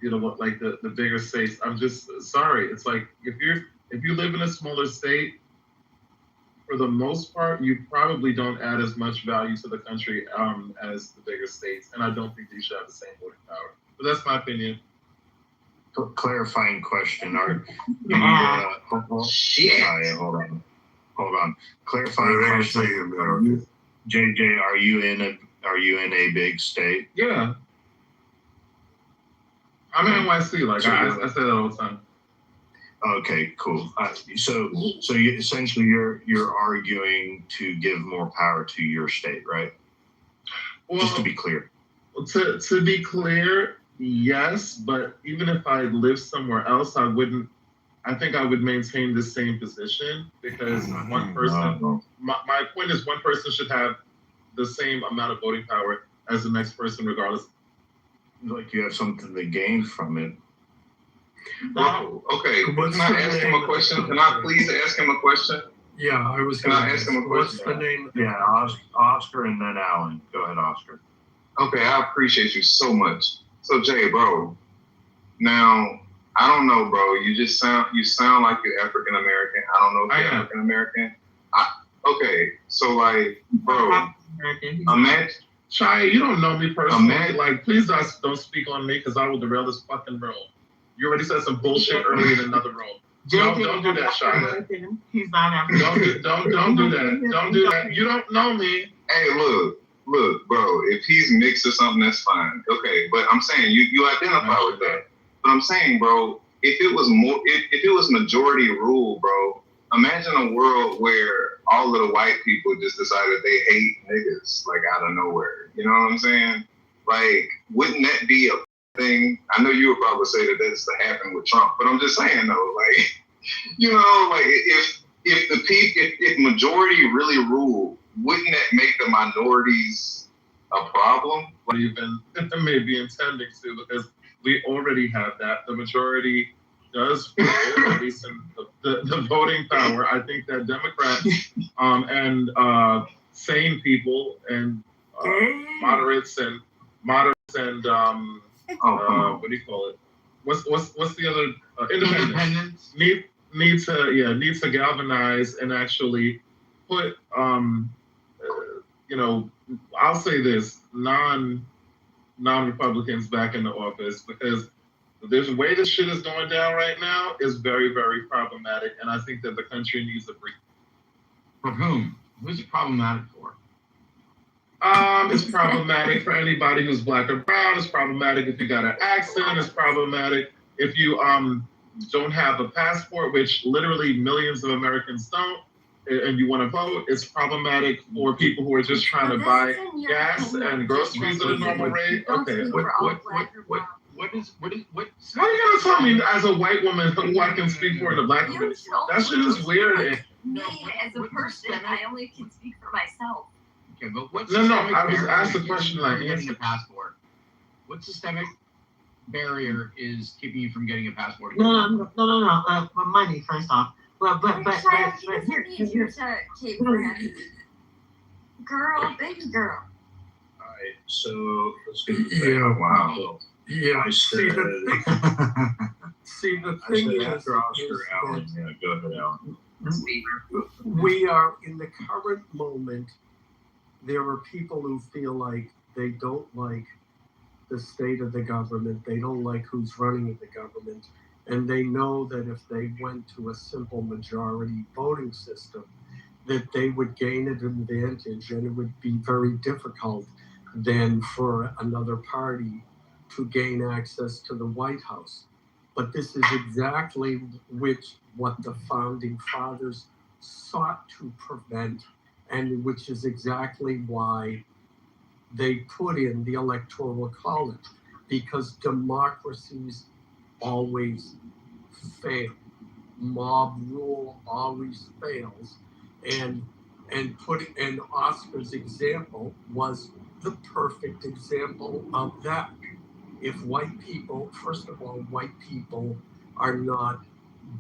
like the bigger states. I'm just sorry. It's like if you live in a smaller state, for the most part, you probably don't add as much value to the country as the bigger states, and I don't think they should have the same voting power. But that's my opinion. Clarifying question: Hold on. Clarifying question. JJ, are you in a big state? Yeah. I'm in NYC. Like I say that all the time. Okay, cool. So essentially you're arguing to give more power to your state, right? Well, just to be clear. To be clear, yes, but even if I lived somewhere else, I think I would maintain the same position because one person, my point is one person should have the same amount of voting power as the next person, regardless. Like you have something to gain from it. Well, okay. Can I ask him a question? Can I please ask him a question? Yeah, I was going to ask him a question. What's the name? Yeah, Oscar and then Alan. Go ahead, Oscar. Okay, I appreciate you so much. So Jay, bro, now I don't know, bro. You sound like you're African American. I don't know if you're African American. Okay, so like, bro, imagine. Shia, you don't know me personally. Like, please don't speak on me because I will derail this fucking room. You already said some bullshit earlier in another room. Don't do that, Shia. He's not African. Don't do that. Don't do that. You don't know me. Hey, look. look, bro, if he's mixed or something, that's fine. Okay, but I'm saying you identify with that. But I'm saying, bro, if it was majority rule, bro, imagine a world where all of the white people just decided they hate niggas, like, out of nowhere. You know what I'm saying? Like, wouldn't that be a thing? I know you would probably say that that's to happen with Trump, but I'm just saying though, like, you know, like if majority really ruled, wouldn't that make the minorities a problem? Even maybe intending to, because we already have that. The majority does rule, at least in the voting power. I think that Democrats and sane people and moderates and what do you call it? What's the other independents need to galvanize and actually put I'll say this, non-Republicans back in the office, because there's a way this shit is going down right now is very, very problematic, and I think that the country needs a break. For whom? Who's it problematic for? It's problematic for anybody who's black or brown. It's problematic if you got an accent. It's problematic if you don't have a passport, which literally millions of Americans don't, and you want to vote. It's problematic for people who are just trying to buy gas and groceries at a normal rate. Okay, What is? How are you gonna tell me as a white woman who I can speak for in the black community? That shit is weird. Me as a person, I only can speak for myself. Okay, but what? No. I was asked the question like getting a passport. What systemic barrier is keeping you from getting a passport? No. Money first off. But Here to Cape Brand. Girl, baby girl. All right, so let's get wow. Yeah, I said, see the thing is, after Oscar, Alan, go ahead, Alan. We are in the current moment. There are people who feel like they don't like the state of the government. They don't like who's running the government. And they know that if they went to a simple majority voting system, that they would gain an advantage, and it would be very difficult then for another party to gain access to the White House. But this is exactly what the founding fathers sought to prevent, and which is exactly why they put in the Electoral College, because democracies always fail. Mob rule always fails. And Oscar's example was the perfect example of that. If white people, first of all, white people are not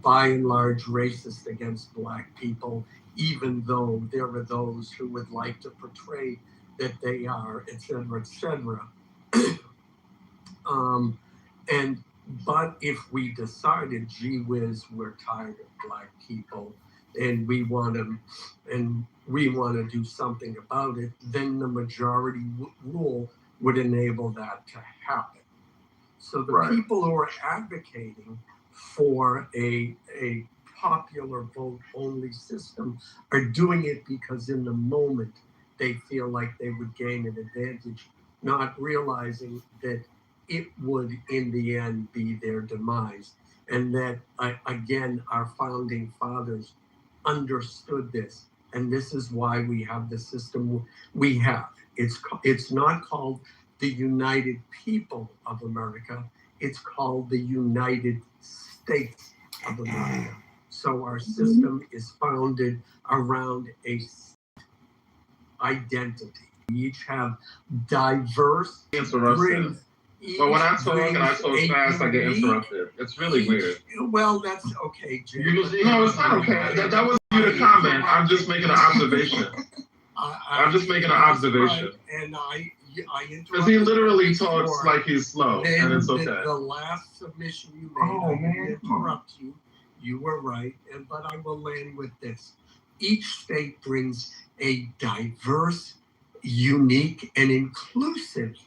by and large racist against black people, even though there are those who would like to portray that they are, et cetera, et cetera. But if we decided, gee whiz, we're tired of black people and we want to do something about it, then the majority rule would enable that to happen. So the people who are advocating for a popular vote only system are doing it because in the moment they feel like they would gain an advantage, not realizing that it would in the end be their demise. And that, again, our founding fathers understood this. And this is why we have the system we have. It's not called the United People of America. It's called the United States of America. So our system is founded around a identity. We each have diverse rings. But when I talk and I talk fast, I get interrupted. It's really weird. Well, that's okay, Jay. No, it's not okay. That wasn't you to comment. I'm just making an observation. I'm just making an observation. And I because he literally talks like he's slow, and it's okay. The last submission you made, I didn't interrupt you. You were right, but I will land with this. Each state brings a diverse, unique, and inclusive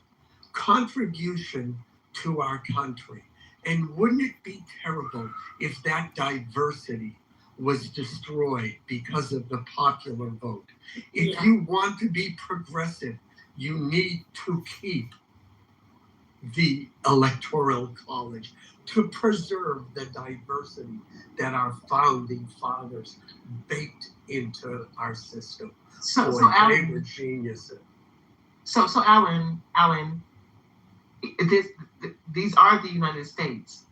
contribution to our country. And wouldn't it be terrible if that diversity was destroyed because of the popular vote? If you want to be progressive, you need to keep the Electoral College to preserve the diversity that our founding fathers baked into our system. So they Alan, were geniuses. So Alan, these are the United States,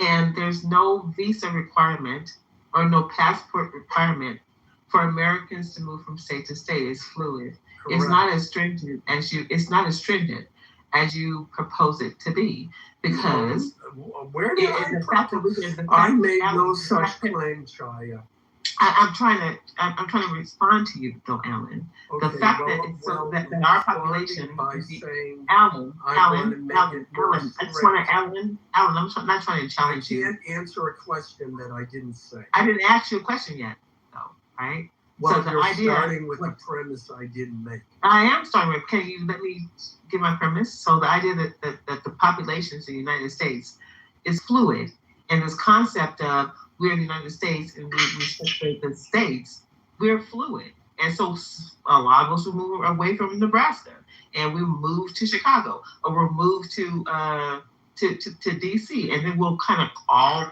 and there's no visa requirement or no passport requirement for Americans to move from state to state. It's fluid. Correct. It's not as stringent as you. It's not as stringent as you propose it to be, because where did I made no such claim, Chaya. I'm trying to respond to you, though, Alan. Okay, the fact that our population, Alan, I'm not trying to challenge you. I can't answer a question that I didn't say. I didn't ask you a question yet, though, right? Well, so you're starting with a premise I didn't make. I am starting with. Can you let me give my premise? So the idea that the populations in the United States is fluid, and this concept of we're the United States and we separate the states, we're fluid. And so a lot of us will move away from Nebraska and we move to Chicago, or we'll move to DC, and then we'll kind of all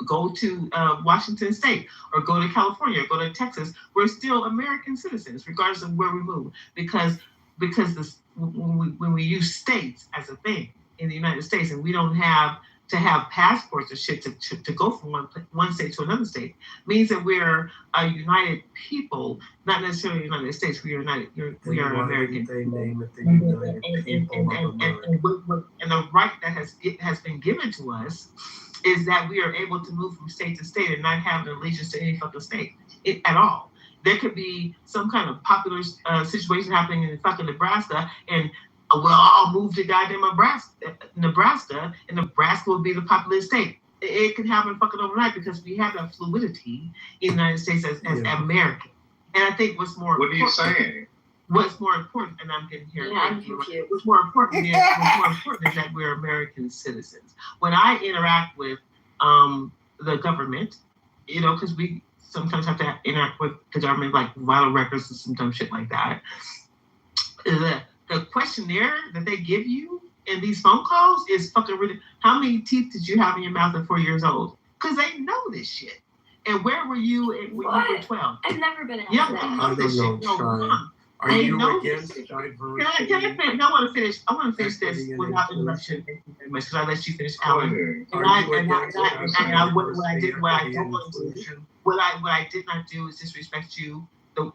go to Washington State, or go to California, or go to Texas. We're still American citizens, regardless of where we move, because when we use states as a thing in the United States, and we don't have to have passports or shit to go from one state to another state, means that we're a united people, not necessarily United States. We are united. We are American. They name it the United People of America. And the right that has been given to us is that we are able to move from state to state and not have an allegiance to any fucking state at all. There could be some kind of popular situation happening in fucking Nebraska, and we'll all move to goddamn Nebraska, and Nebraska will be the populous state. It can happen fucking overnight, because we have that fluidity in the United States as American. And I think what's more important. What are you saying? What's more important, and I'm getting here. Yeah, what's more important is that we're American citizens. When I interact with the government, because we sometimes have to interact with the government, like vital records and some dumb shit like that. The questionnaire that they give you in these phone calls is fucking ridiculous. How many teeth did you have in your mouth at 4 years old? Because they know this shit. And where were you when you were 12? I've never been asked that. that. They know this shit. Are you against diversity? Can I finish? I want to finish this without interruption. Thank you very much, because I let you finish, Alan. What I did not do is disrespect you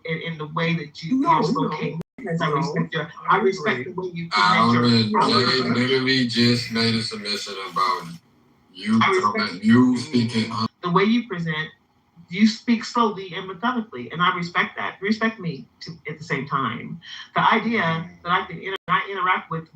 in the way that you're spoken. I respect the way you present. Literally just made a submission about you speaking. The way you present, you speak slowly and methodically, and I respect that. Respect me at the same time. The idea that I interact with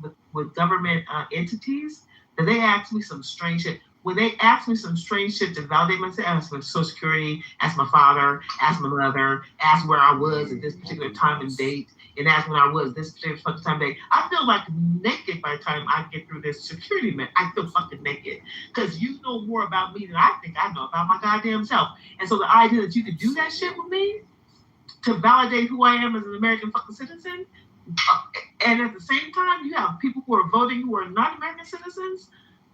government entities, that they ask me some strange shit. When they ask me some strange shit to validate myself, ask my Social Security, ask my father, ask my mother, ask where I was at this particular time and date, and ask when I was this particular fucking time and date, I feel like naked by the time I get through this security, man. I feel fucking naked, because you know more about me than I think I know about my goddamn self. And so the idea that you could do that shit with me to validate who I am as an American fucking citizen, and at the same time you have people who are voting who are not American citizens,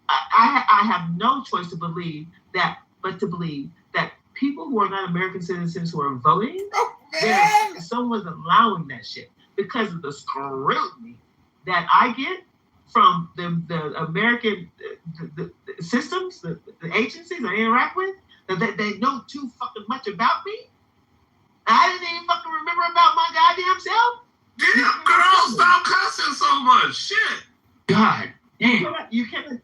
I have no choice to believe that people who are not American citizens who are voting, someone's allowing that shit, because of the scrutiny that I get from the American the systems, the agencies I interact with, that they know too fucking much about me. I didn't even fucking remember about my goddamn self. Damn, girl, stop cussing so much. Shit. God. You cannot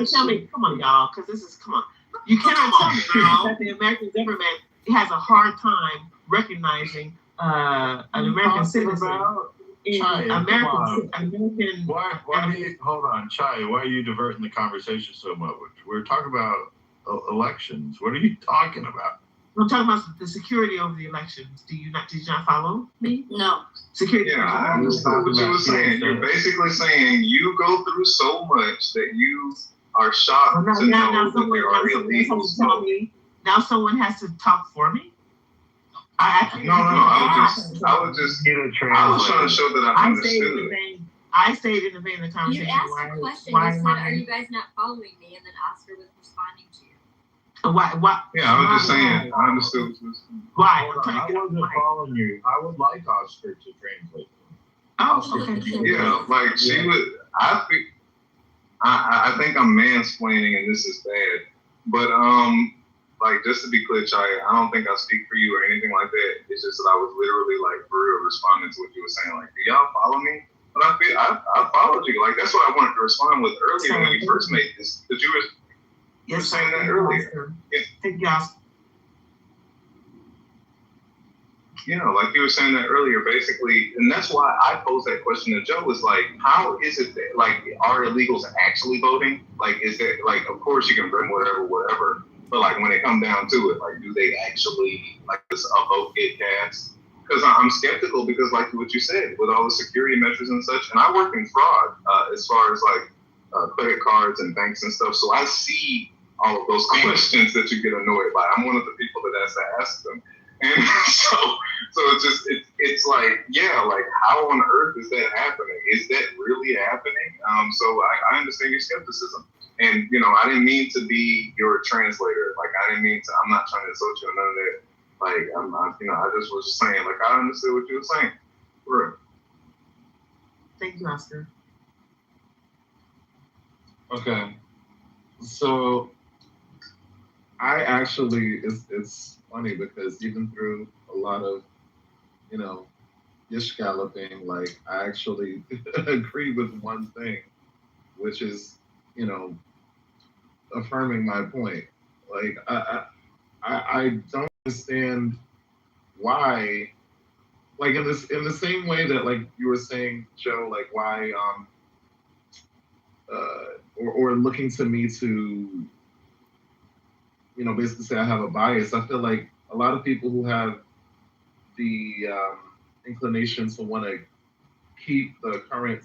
tell me, come on, y'all, because this is, come on. You cannot tell me that the American government has a hard time recognizing an American citizen. American. Why hold on, Chai? Why are you diverting the conversation so much? We're talking about elections. What are you talking about? I'm talking about the security over the elections. Did you not follow me? No. Security. Yeah, I understand what you were saying. You're basically saying you go through so much that you are shocked to know that there are illegals. Now someone has to talk for me. I was just get a I was trying to show that I understood. I stayed in the vein of the You conversation. asked a question. You said, "Are you guys not following me?" And then Oscar was responding to you. Why? Yeah, I was just saying. I understood. Why? I wasn't following you. I would like Oscar to translate. Yeah, like she would. I think I'm mansplaining, and this is bad. But like just to be clear, Chaya, I don't think I speak for you or anything like that. It's just that I was literally like for real responding to what you were saying. Like, do y'all follow me? But I followed you. Like that's what I wanted to respond with earlier when you first made this. Because you were saying that earlier. Thank you, Oscar. You know, like you were saying that earlier, basically, and that's why I posed that question to Joe, was like, how is it that, like, are illegals actually voting? Like, is that, like, of course you can bring whatever, but, like, when it comes down to it, like, do they actually, like, does a vote get cast? Because I'm skeptical because, like what you said, with all the security measures and such, and I work in fraud as far as, like, credit cards and banks and stuff, so I see all of those questions that you get annoyed by. I'm one of the people that has to ask them. And so it's like, yeah, like how on earth is that happening? Is that really happening? So I understand your skepticism. And, you know, I didn't mean to be your translator. Like, I didn't mean to, I'm not trying to insult you or none of that. Like, you know, I just was saying, like, I understood what you were saying. For real. Thank you, Oscar. Okay. So I actually, it's funny because even through a lot of, you know, dish galloping, like I actually agree with one thing, which is, you know, affirming my point. Like I don't understand why, like in the same way that like you were saying, Joe, like why or looking to me to, you know, basically say I have a bias. I feel like a lot of people who have the inclination to want to keep the current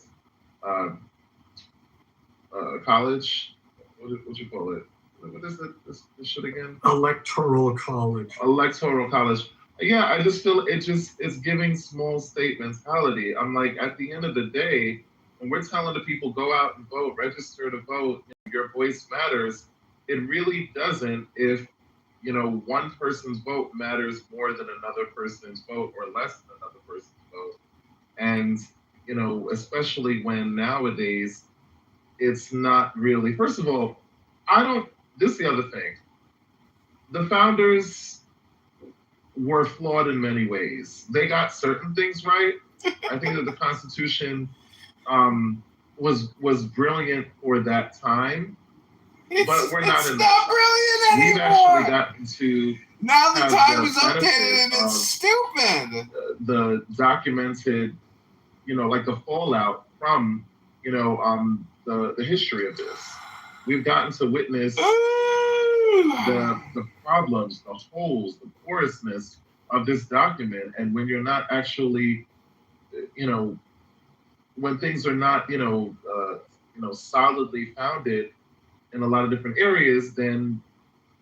college, what you call it? What is it? This shit again? Electoral college. Electoral college. Yeah, I just feel it's giving small state mentality. I'm like, at the end of the day, when we're telling the people go out and vote, register to vote, your voice matters, it really doesn't if, you know, one person's vote matters more than another person's vote or less than another person's vote. And, you know, especially when nowadays it's not really, first of all, this is the other thing. The founders were flawed in many ways. They got certain things right. I think that the Constitution was brilliant for that time. But we're not in not brilliant anymore. We've actually gotten to now the time is updated and it's stupid. The documented, you know, like the fallout from, you know, the history of this. We've gotten to witness the problems, the holes, the porousness of this document. And when you're not actually, you know, when things are not, you know, solidly founded in a lot of different areas, then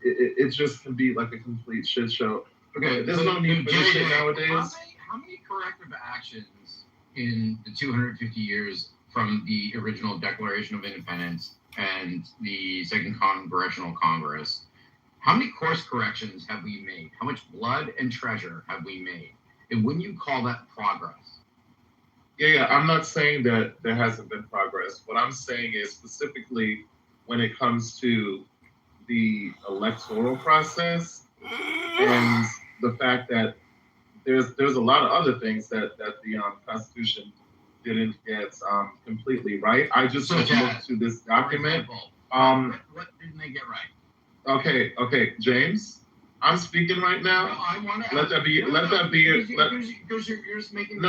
it just can be like a complete shit show. Okay, there's no need for this shit nowadays. How many corrective actions in the 250 years from the original Declaration of Independence and the Second Congressional Congress, how many course corrections have we made? How much blood and treasure have we made? And wouldn't you call that progress? Yeah, I'm not saying that there hasn't been progress. What I'm saying is specifically when it comes to the electoral process and the fact that there's a lot of other things that the Constitution didn't get completely right. I just looked to this document. What didn't they get right? Okay, James, I'm speaking right now. No, I want to. Let that be. You're just making. No.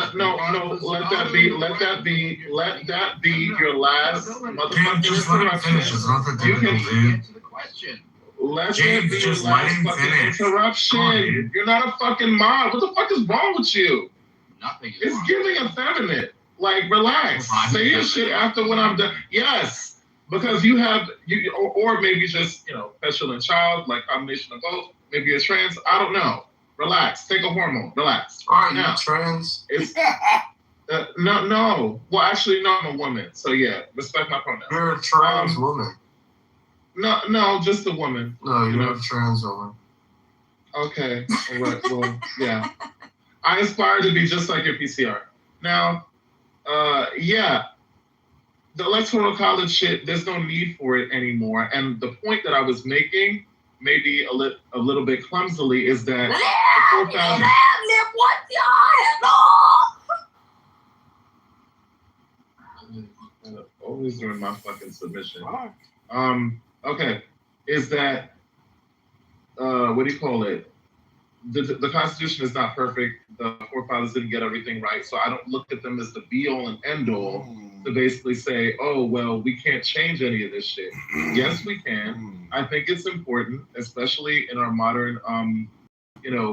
Let that be your last motherfucking just let him finish. It's not that difficult, dude. Get to the question. Let that be your last fucking interruption. You're not a fucking mod. What the fuck is wrong with you? Nothing. It's giving effeminate. Like, relax. Say your shit after when I'm done. Yes, because you have or maybe just, you know, petulant child, like combination of both. Maybe you're trans. I don't know. Relax. Take a hormone. Relax. All right, now. You're trans. It's no. Well, actually, no. I'm a woman. So yeah, respect my pronouns. You're a trans woman. No, just a woman. No, you're a trans woman. Okay. All right. Well, yeah. I aspire to be just like your PCR. Now, yeah. The electoral college shit, there's no need for it anymore. And the point that I was making, maybe a little bit clumsily, is that the 4,000. Always doing my fucking submission. Okay, is that what do you call it? The Constitution is not perfect. The forefathers didn't get everything right, so I don't look at them as the be all and end all to basically say, oh well, we can't change any of this shit. Yes, we can. I think it's important, especially in our modern,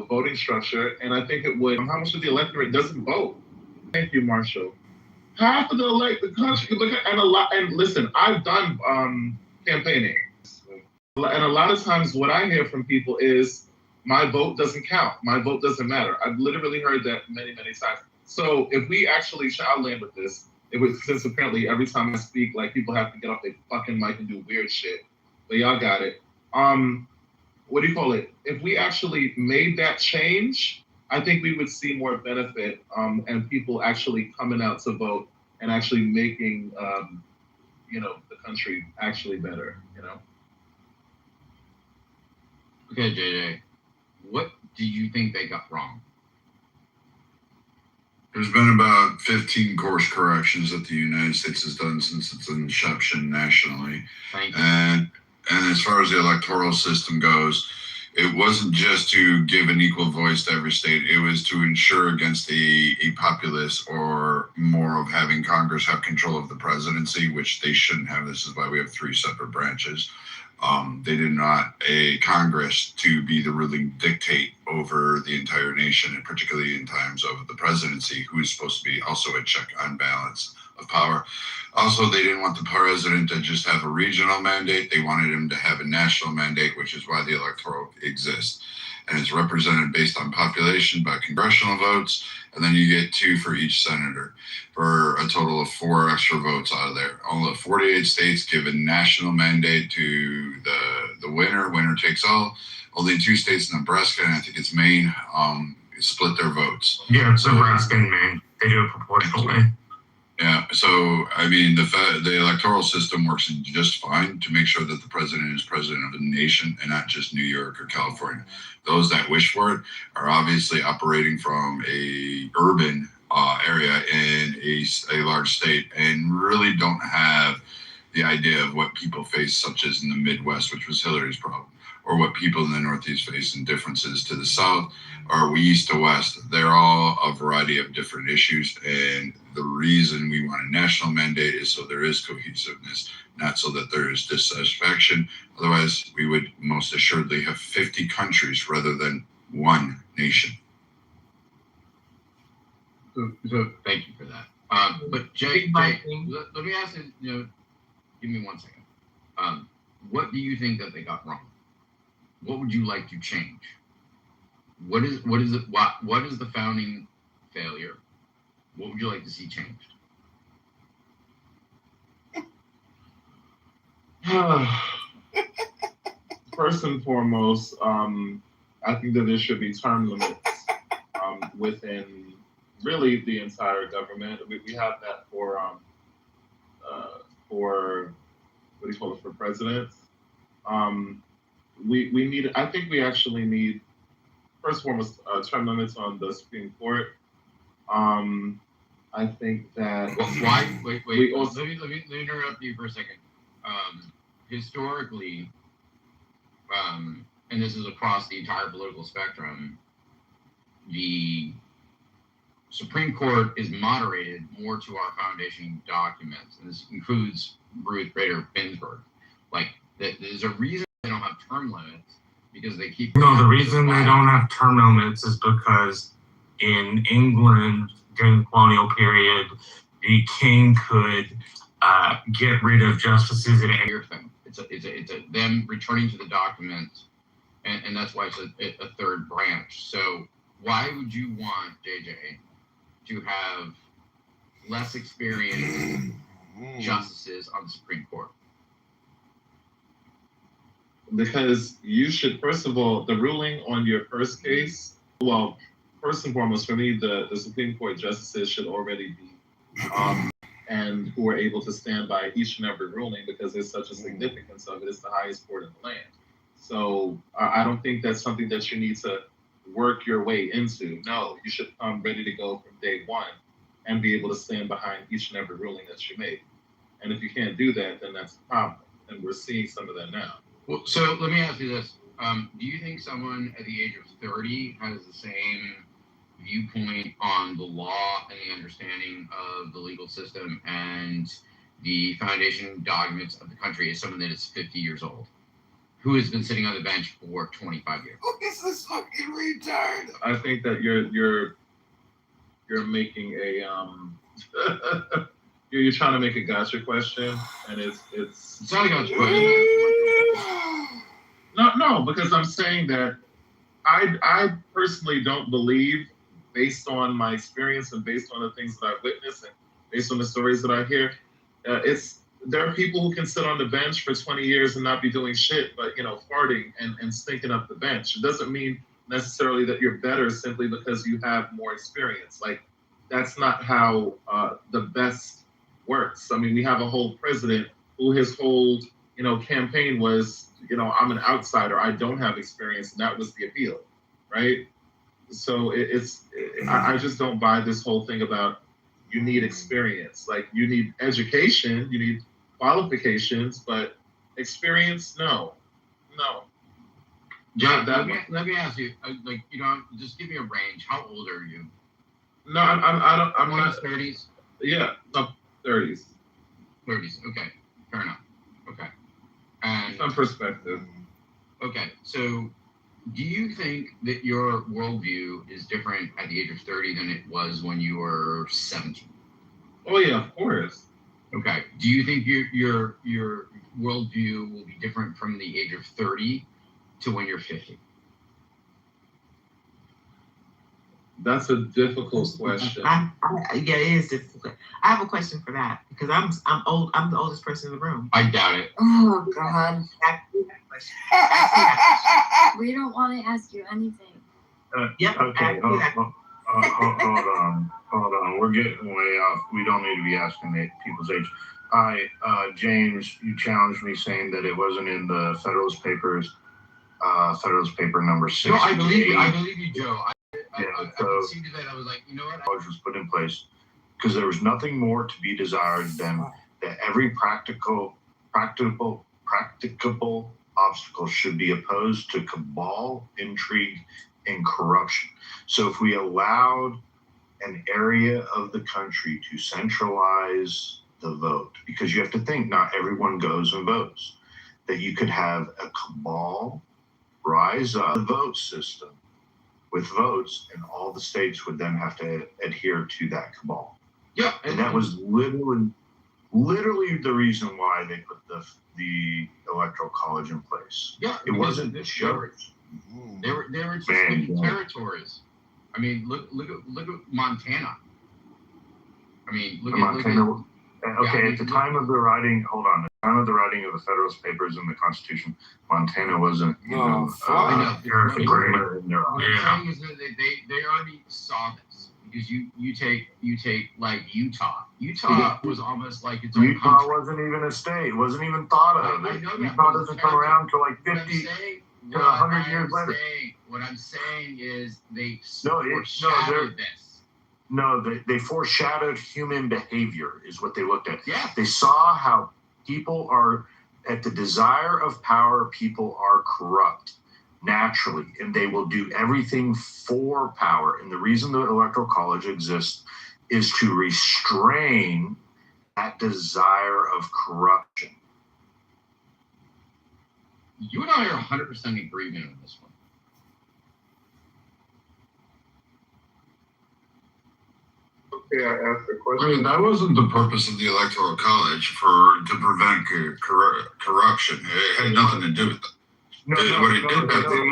voting structure, and I think it would. How much of the electorate doesn't vote? Thank you, Marshall. Half of the country, and listen, I've done campaigning, and a lot of times what I hear from people is, my vote doesn't count. My vote doesn't matter. I've literally heard that many, many times. So if we actually, I'll land with this. Since apparently every time I speak, like people have to get off their fucking mic and do weird shit. But y'all got it. What do you call it? If we actually made that change, I think we would see more benefit and people actually coming out to vote and actually making, the country actually better, Okay, JJ, what do you think they got wrong? There's been about 15 course corrections that the United States has done since its inception nationally. Thank you. And as far as the electoral system goes, it wasn't just to give an equal voice to every state. It was to ensure against a populace or more of having Congress have control of the presidency, which they shouldn't have. This is why we have 3 separate branches. They did not a Congress to be the ruling dictate over the entire nation, and particularly in times of the presidency, who is supposed to be also a check on balance of power. Also, they didn't want the president to just have a regional mandate. They wanted him to have a national mandate, which is why the electoral exists. And it's represented based on population by congressional votes, and then you get 2 for each senator, for a total of 4 extra votes out of there. All the 48 states give a national mandate to the winner. Winner takes all. Only 2 states, Nebraska and I think it's Maine, split their votes. Yeah, it's Nebraska and Maine. They do it proportionally. Yeah, so I mean, the electoral system works just fine to make sure that the president is president of the nation and not just New York or California. Those that wish for it are obviously operating from a urban area in a large state and really don't have the idea of what people face, such as in the Midwest, which was Hillary's problem, or what people in the Northeast face in differences to the South or east to west. They're all a variety of different issues. And the reason we want a national mandate is so there is cohesiveness, not so that there is dissatisfaction. Otherwise, we would most assuredly have 50 countries rather than one nation. So thank you for that. But Jay, let me ask you, give me 1 second. What do you think that they got wrong? What would you like to change? What is the founding failure? What would you like to see changed? First and foremost, I think that there should be term limits within really the entire government. We have that for what do you call it, for presidents. We need. I think we actually need, first and foremost, term limits on the Supreme Court. I think that. Why? Wait. Let me interrupt you for a second. Historically, and this is across the entire political spectrum, the Supreme Court is moderated more to our foundation documents, and this includes Ruth Bader Ginsburg. Like, there's a reason they don't have term limits, because they keep. No, the reason they don't have term limits is because in England during the colonial period, the king could get rid of justices at any thing. It's them returning to the document and that's why it's a third branch. So why would you want JJ to have less experienced justices on the Supreme Court? Because you should, first of all, the ruling on your first case, well, first and foremost, for me, the Supreme Court justices should already be, and who are able to stand by each and every ruling because there's such a significance of it. It's the highest court in the land. So I don't think that's something that you need to work your way into. No, you should come ready to go from day one and be able to stand behind each and every ruling that you make. And if you can't do that, then that's a problem. And we're seeing some of that now. Well, so let me ask you this. Do you think someone at the age of 30 has the same viewpoint on the law and the understanding of the legal system and the foundation documents of the country as someone that is 50 years old, who has been sitting on the bench for 25 years? Look at this fucking retard. I think that you're making a you're trying to make a gotcha question, and it's not a gotcha question. No, because I'm saying that I personally don't believe, based on my experience and based on the things that I've witnessed and based on the stories that I hear, there are people who can sit on the bench for 20 years and not be doing shit, but farting and stinking up the bench. It doesn't mean necessarily that you're better simply because you have more experience. Like, that's not how the best works. I mean, we have a whole president who his whole campaign was, I'm an outsider, I don't have experience, and that was the appeal, right? So I just don't buy this whole thing about you need experience. Like, you need education, you need qualifications, but experience, no. John, let me ask you, just give me a range. How old are you? No, I'm not 30s. Yeah, no, 30s. 30s. Okay, fair enough. Okay, and some perspective. Okay, so do you think that your worldview is different at the age of 30 than it was when you were 17? Oh yeah, of course. Okay. Do you think your worldview will be different from the age of 30 to when you're 50? That's a difficult question. Yeah, it is difficult. I have a question for that because I'm old. I'm the oldest person in the room. I doubt it. Oh God. We don't want to ask you anything. Yep. Okay. Hold on. We're getting way off. We don't need to be asking people's age. James, you challenged me saying that it wasn't in the Federalist Papers, Federalist Paper number 6. No, I believe you, Joe. I conceded that. I was like, you know what? College was put in place because there was nothing more to be desired than that every practicable obstacle should be opposed to cabal, intrigue, and corruption. So if we allowed an area of the country to centralize the vote, because you have to think not everyone goes and votes, that you could have a cabal rise up the vote system with votes, and all the states would then have to adhere to that cabal. Yeah, and that was literally the reason why they put the electoral college in place. Yeah, it wasn't the shows. They were just picking territories. I mean, look at Montana. I mean, look Montana. At the time of the writing, the time of the writing of the Federalist Papers and the Constitution, Montana wasn't territory. What I'm saying is that they already saw this because you take like Utah. Utah was almost like its own Utah country. Wasn't even a state. Wasn't even thought of. I know that. Utah doesn't come around till like 50 to 100 years later. What I'm saying is they foreshadowed this. No, they foreshadowed human behavior is what they looked at. Yeah. They saw how people are, at the desire of power, people are corrupt naturally, and they will do everything for power. And the reason the Electoral College exists is to restrain that desire of corruption. You and I are 100% in agreement on this one. Okay, I asked a question. I mean, that wasn't the purpose of the Electoral College to prevent corruption. It had nothing to do with that. What it did back then.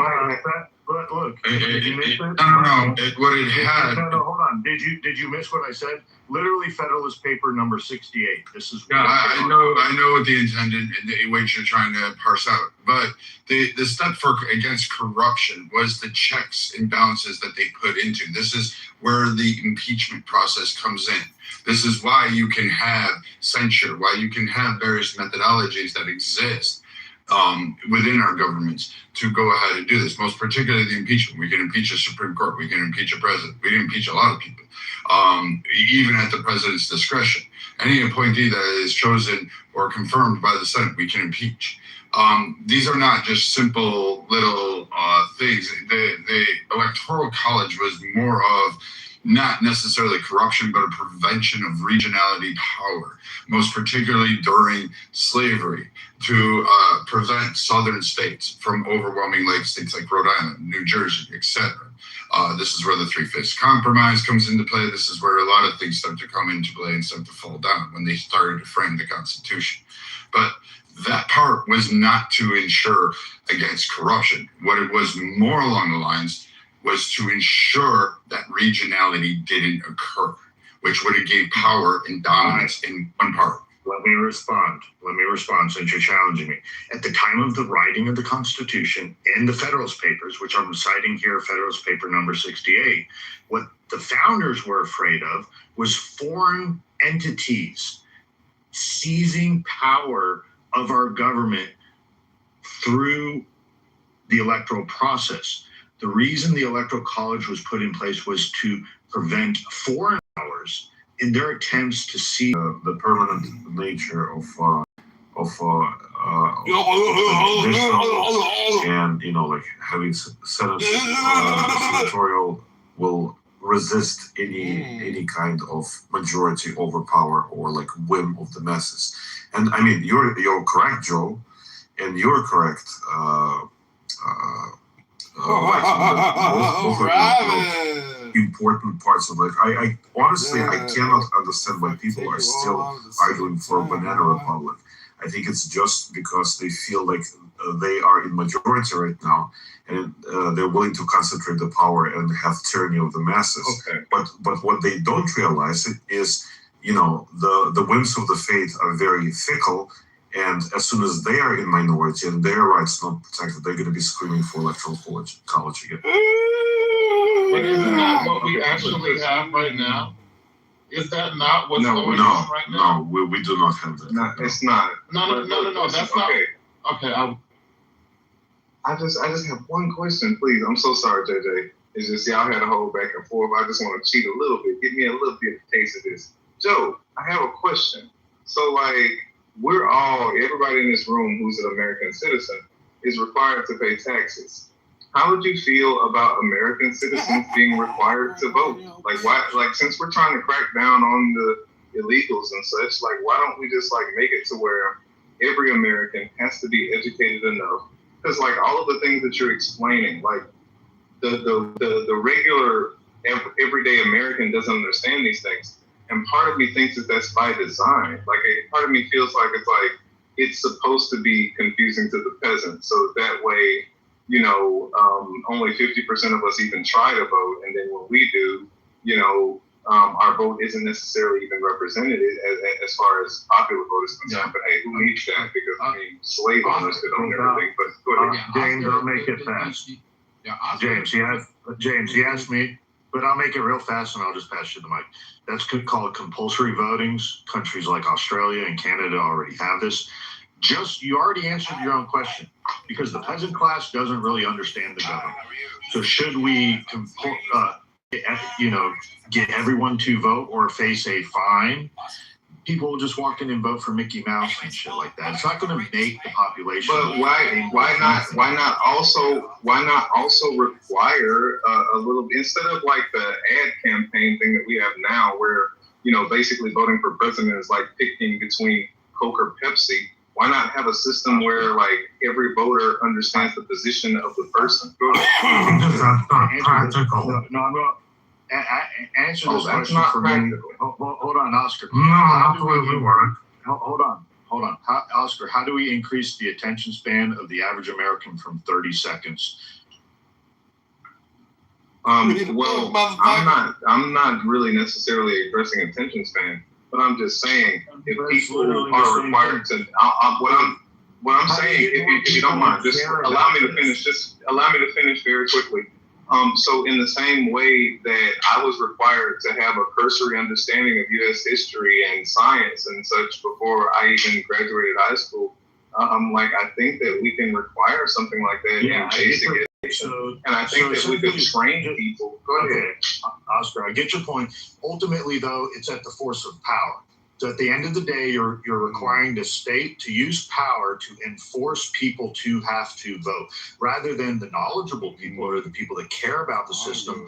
But look, Did you miss it? what it had. No, hold on. Did you miss what I said? Literally, Federalist Paper number 68. This is. I know what the intended and the ways you're trying to parse out, but the step against corruption was the checks and balances that they put into. This is where the impeachment process comes in. This is why you can have censure, why you can have various methodologies that exist within our governments to go ahead and do this. Most particularly the impeachment. We can impeach a Supreme Court. We can impeach a president. We can impeach a lot of people, even at the president's discretion. Any appointee that is chosen or confirmed by the Senate, we can impeach. These are not just simple little things. The Electoral College was more of not necessarily corruption, but a prevention of regionality power, most particularly during slavery, to prevent southern states from overwhelming lake states like Rhode Island, New Jersey, etc. This is where the three-fifths compromise comes into play. This is where a lot of things start to come into play and start to fall down when they started to frame the Constitution. But that part was not to ensure against corruption. What it was more along the lines was to ensure that regionality didn't occur, which would have gave power and dominance in one part. Let me respond since you're challenging me. At the time of the writing of the Constitution and the Federalist Papers, which I'm citing here, Federalist Paper number 68, what the founders were afraid of was foreign entities seizing power of our government through the electoral process. The reason the Electoral College was put in place was to prevent foreign powers in their attempts to see the permanent nature of and like having Senate senatorial will resist any kind of majority overpower or like whim of the masses. And I mean, you're correct, Joe, and you're correct. Both are important parts of life. I honestly, I cannot understand why people are still arguing for a banana republic. I think it's just because they feel like they are in majority right now, and they're willing to concentrate the power and have tyranny of the masses. Okay. But what they don't realize is, the whims of the faith are very fickle. And as soon as they are in minority and their rights not protected, they're going to be screaming for electoral college again. But isn't that what we actually have right now? Is that not what's going on right now? No, we do not have that. No, it's not. No. That's not. Okay. I just have one question, please. I'm so sorry, JJ. It's just y'all had a whole back and forth. I just want to cheat a little bit. Give me a little bit of a taste of this. Joe, I have a question. So everybody in this room who's an American citizen is required to pay taxes. How would you feel about American citizens being required to vote? Since we're trying to crack down on the illegals and such, why don't we just make it to where every American has to be educated enough? Because all of the things that you're explaining, the regular everyday American doesn't understand these things. And part of me thinks that that's by design. Part of me feels like it's supposed to be confusing to the peasant, so that way, only 50% of us even try to vote, and then when we do, our vote isn't necessarily even represented as far as popular vote is concerned. But hey, who needs that? Because slave owners could own everything. But go ahead. James, I'll make it fast. James, he asked me. But I'll make it real fast and I'll just pass you the mic. That's called compulsory voting. Countries like Australia and Canada already have this. You already answered your own question, because the peasant class doesn't really understand the government. So should we, get everyone to vote or face a fine? People will just walk in and vote for Mickey Mouse and shit like that. It's not going to make the population. But why not also require a little, instead of the ad campaign thing that we have now, where basically voting for president is like picking between Coke or Pepsi. Why not have a system where every voter understands the position of the person? That's not practical. No, I'm not. Answer this question not for practical. me. Hold on, Oscar. No, absolutely work. Hold hold on. Oscar, how do we increase the attention span of the average American from 30 seconds? Well, I'm not really necessarily addressing attention span, but I'm just saying if people are required to, what I'm saying, if you don't mind, just allow me to finish. Just allow me to finish very quickly. So in the same way that I was required to have a cursory understanding of U.S. history and science and such before I even graduated high school, I think that we can require something like that in basic education. And I think that we could train people. Go ahead. Oscar, I get your point. Ultimately, though, it's at the force of power. So at the end of the day, you're requiring the state to use power to enforce people to have to vote, rather than the knowledgeable people or the people that care about the system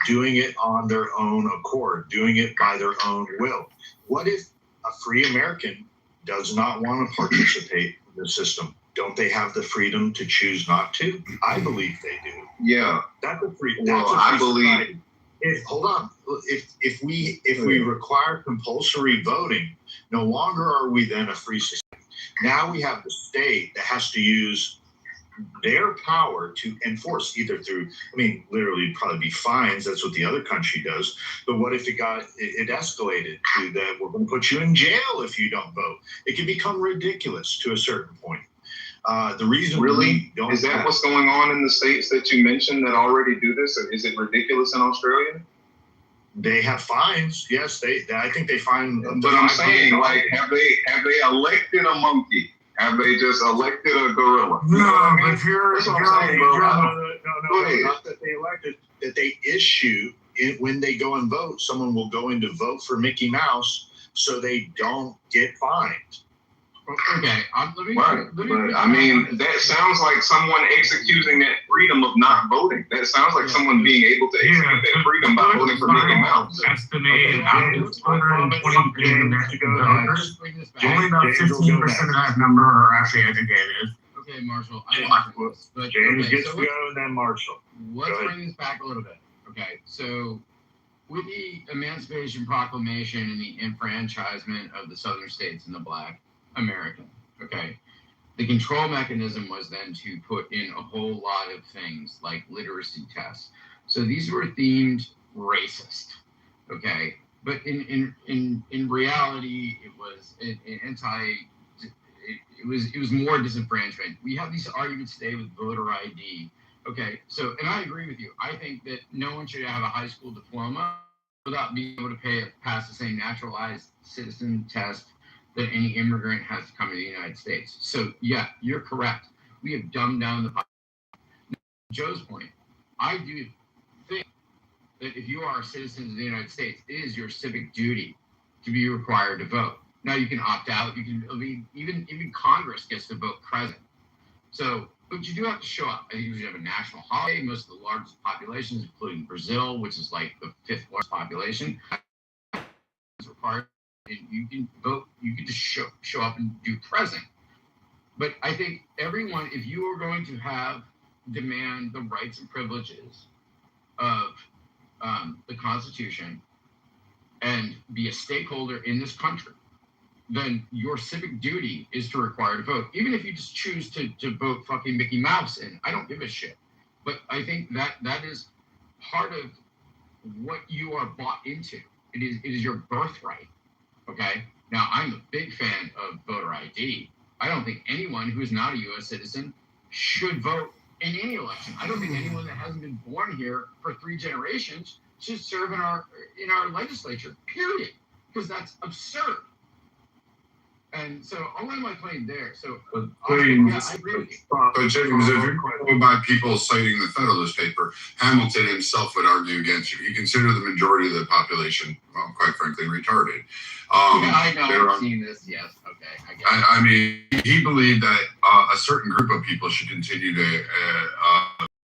doing it on their own accord, doing it by their own will. What if a free American does not want to participate in the system? Don't they have the freedom to choose not to? I believe they do. Yeah. That's a free. I believe. Hold on. If we require compulsory voting, no longer are we then a free society. Now we have the state that has to use their power to enforce, either through, literally probably be fines. That's what the other country does. But what if it escalated to that we're going to put you in jail if you don't vote? It can become ridiculous to a certain point. The reason is that what's going on in the states that you mentioned that already do this, or is it ridiculous in Australia? They have fines. Yes, I think they fine. But I'm saying, have they elected a monkey? Have they just elected a gorilla? No, but that's what I'm saying, bro. No, not that they elected. That they issue when they go and vote. Someone will go in to vote for Mickey Mouse, so they don't get fined. Okay, let me. That sounds like someone executing that freedom of not voting. That sounds like someone being able to execute that freedom by voting for Mickey Mouse. Estimated out of 220 million voters, only about 15% of that number are actually educated. Okay, Marshall. But James gets to go, and then Marshall. Let's bring this back a little bit. Okay, so with the Emancipation Proclamation and the enfranchisement of the southern states and the Black American, okay, the control mechanism was then to put in a whole lot of things like literacy tests. So these were themed racist, okay, but in reality, it was it was more disenfranchisement. We have these arguments today with voter ID. Okay, so, and I agree with you. I think that no one should have a high school diploma without being able to pass the same naturalized citizen test that any immigrant has to come to the United States. So, yeah, you're correct. We have dumbed down the population. Joe's point, I do think that if you are a citizen of the United States, it is your civic duty to be required to vote. Now, you can opt out. You can even Congress gets to vote present. So, but you do have to show up. I think you should have a national holiday. Most of the largest populations, including Brazil, which is like the 5th largest population, is required. And you can vote. You can just show up and do present. But I think everyone, if you are going to demand the rights and privileges of the Constitution and be a stakeholder in this country, then your civic duty is to require to vote. Even if you just choose to vote fucking Mickey Mouse in, I don't give a shit. But I think that is part of what you are bought into. It is your birthright. Okay? Now, I'm a big fan of voter ID. I don't think anyone who is not a U.S. citizen should vote in any election. I don't think anyone that hasn't been born here for 3 generations should serve in our legislature, period. Because that's absurd. And so I'll land my plane there. So, I agree with you. But James, if you're going by people citing the Federalist paper, Hamilton himself would argue against you. He considered the majority of the population, well, quite frankly, retarded. I know. I've seen this. Yes. Okay. I mean, he believed that a certain group of people should continue to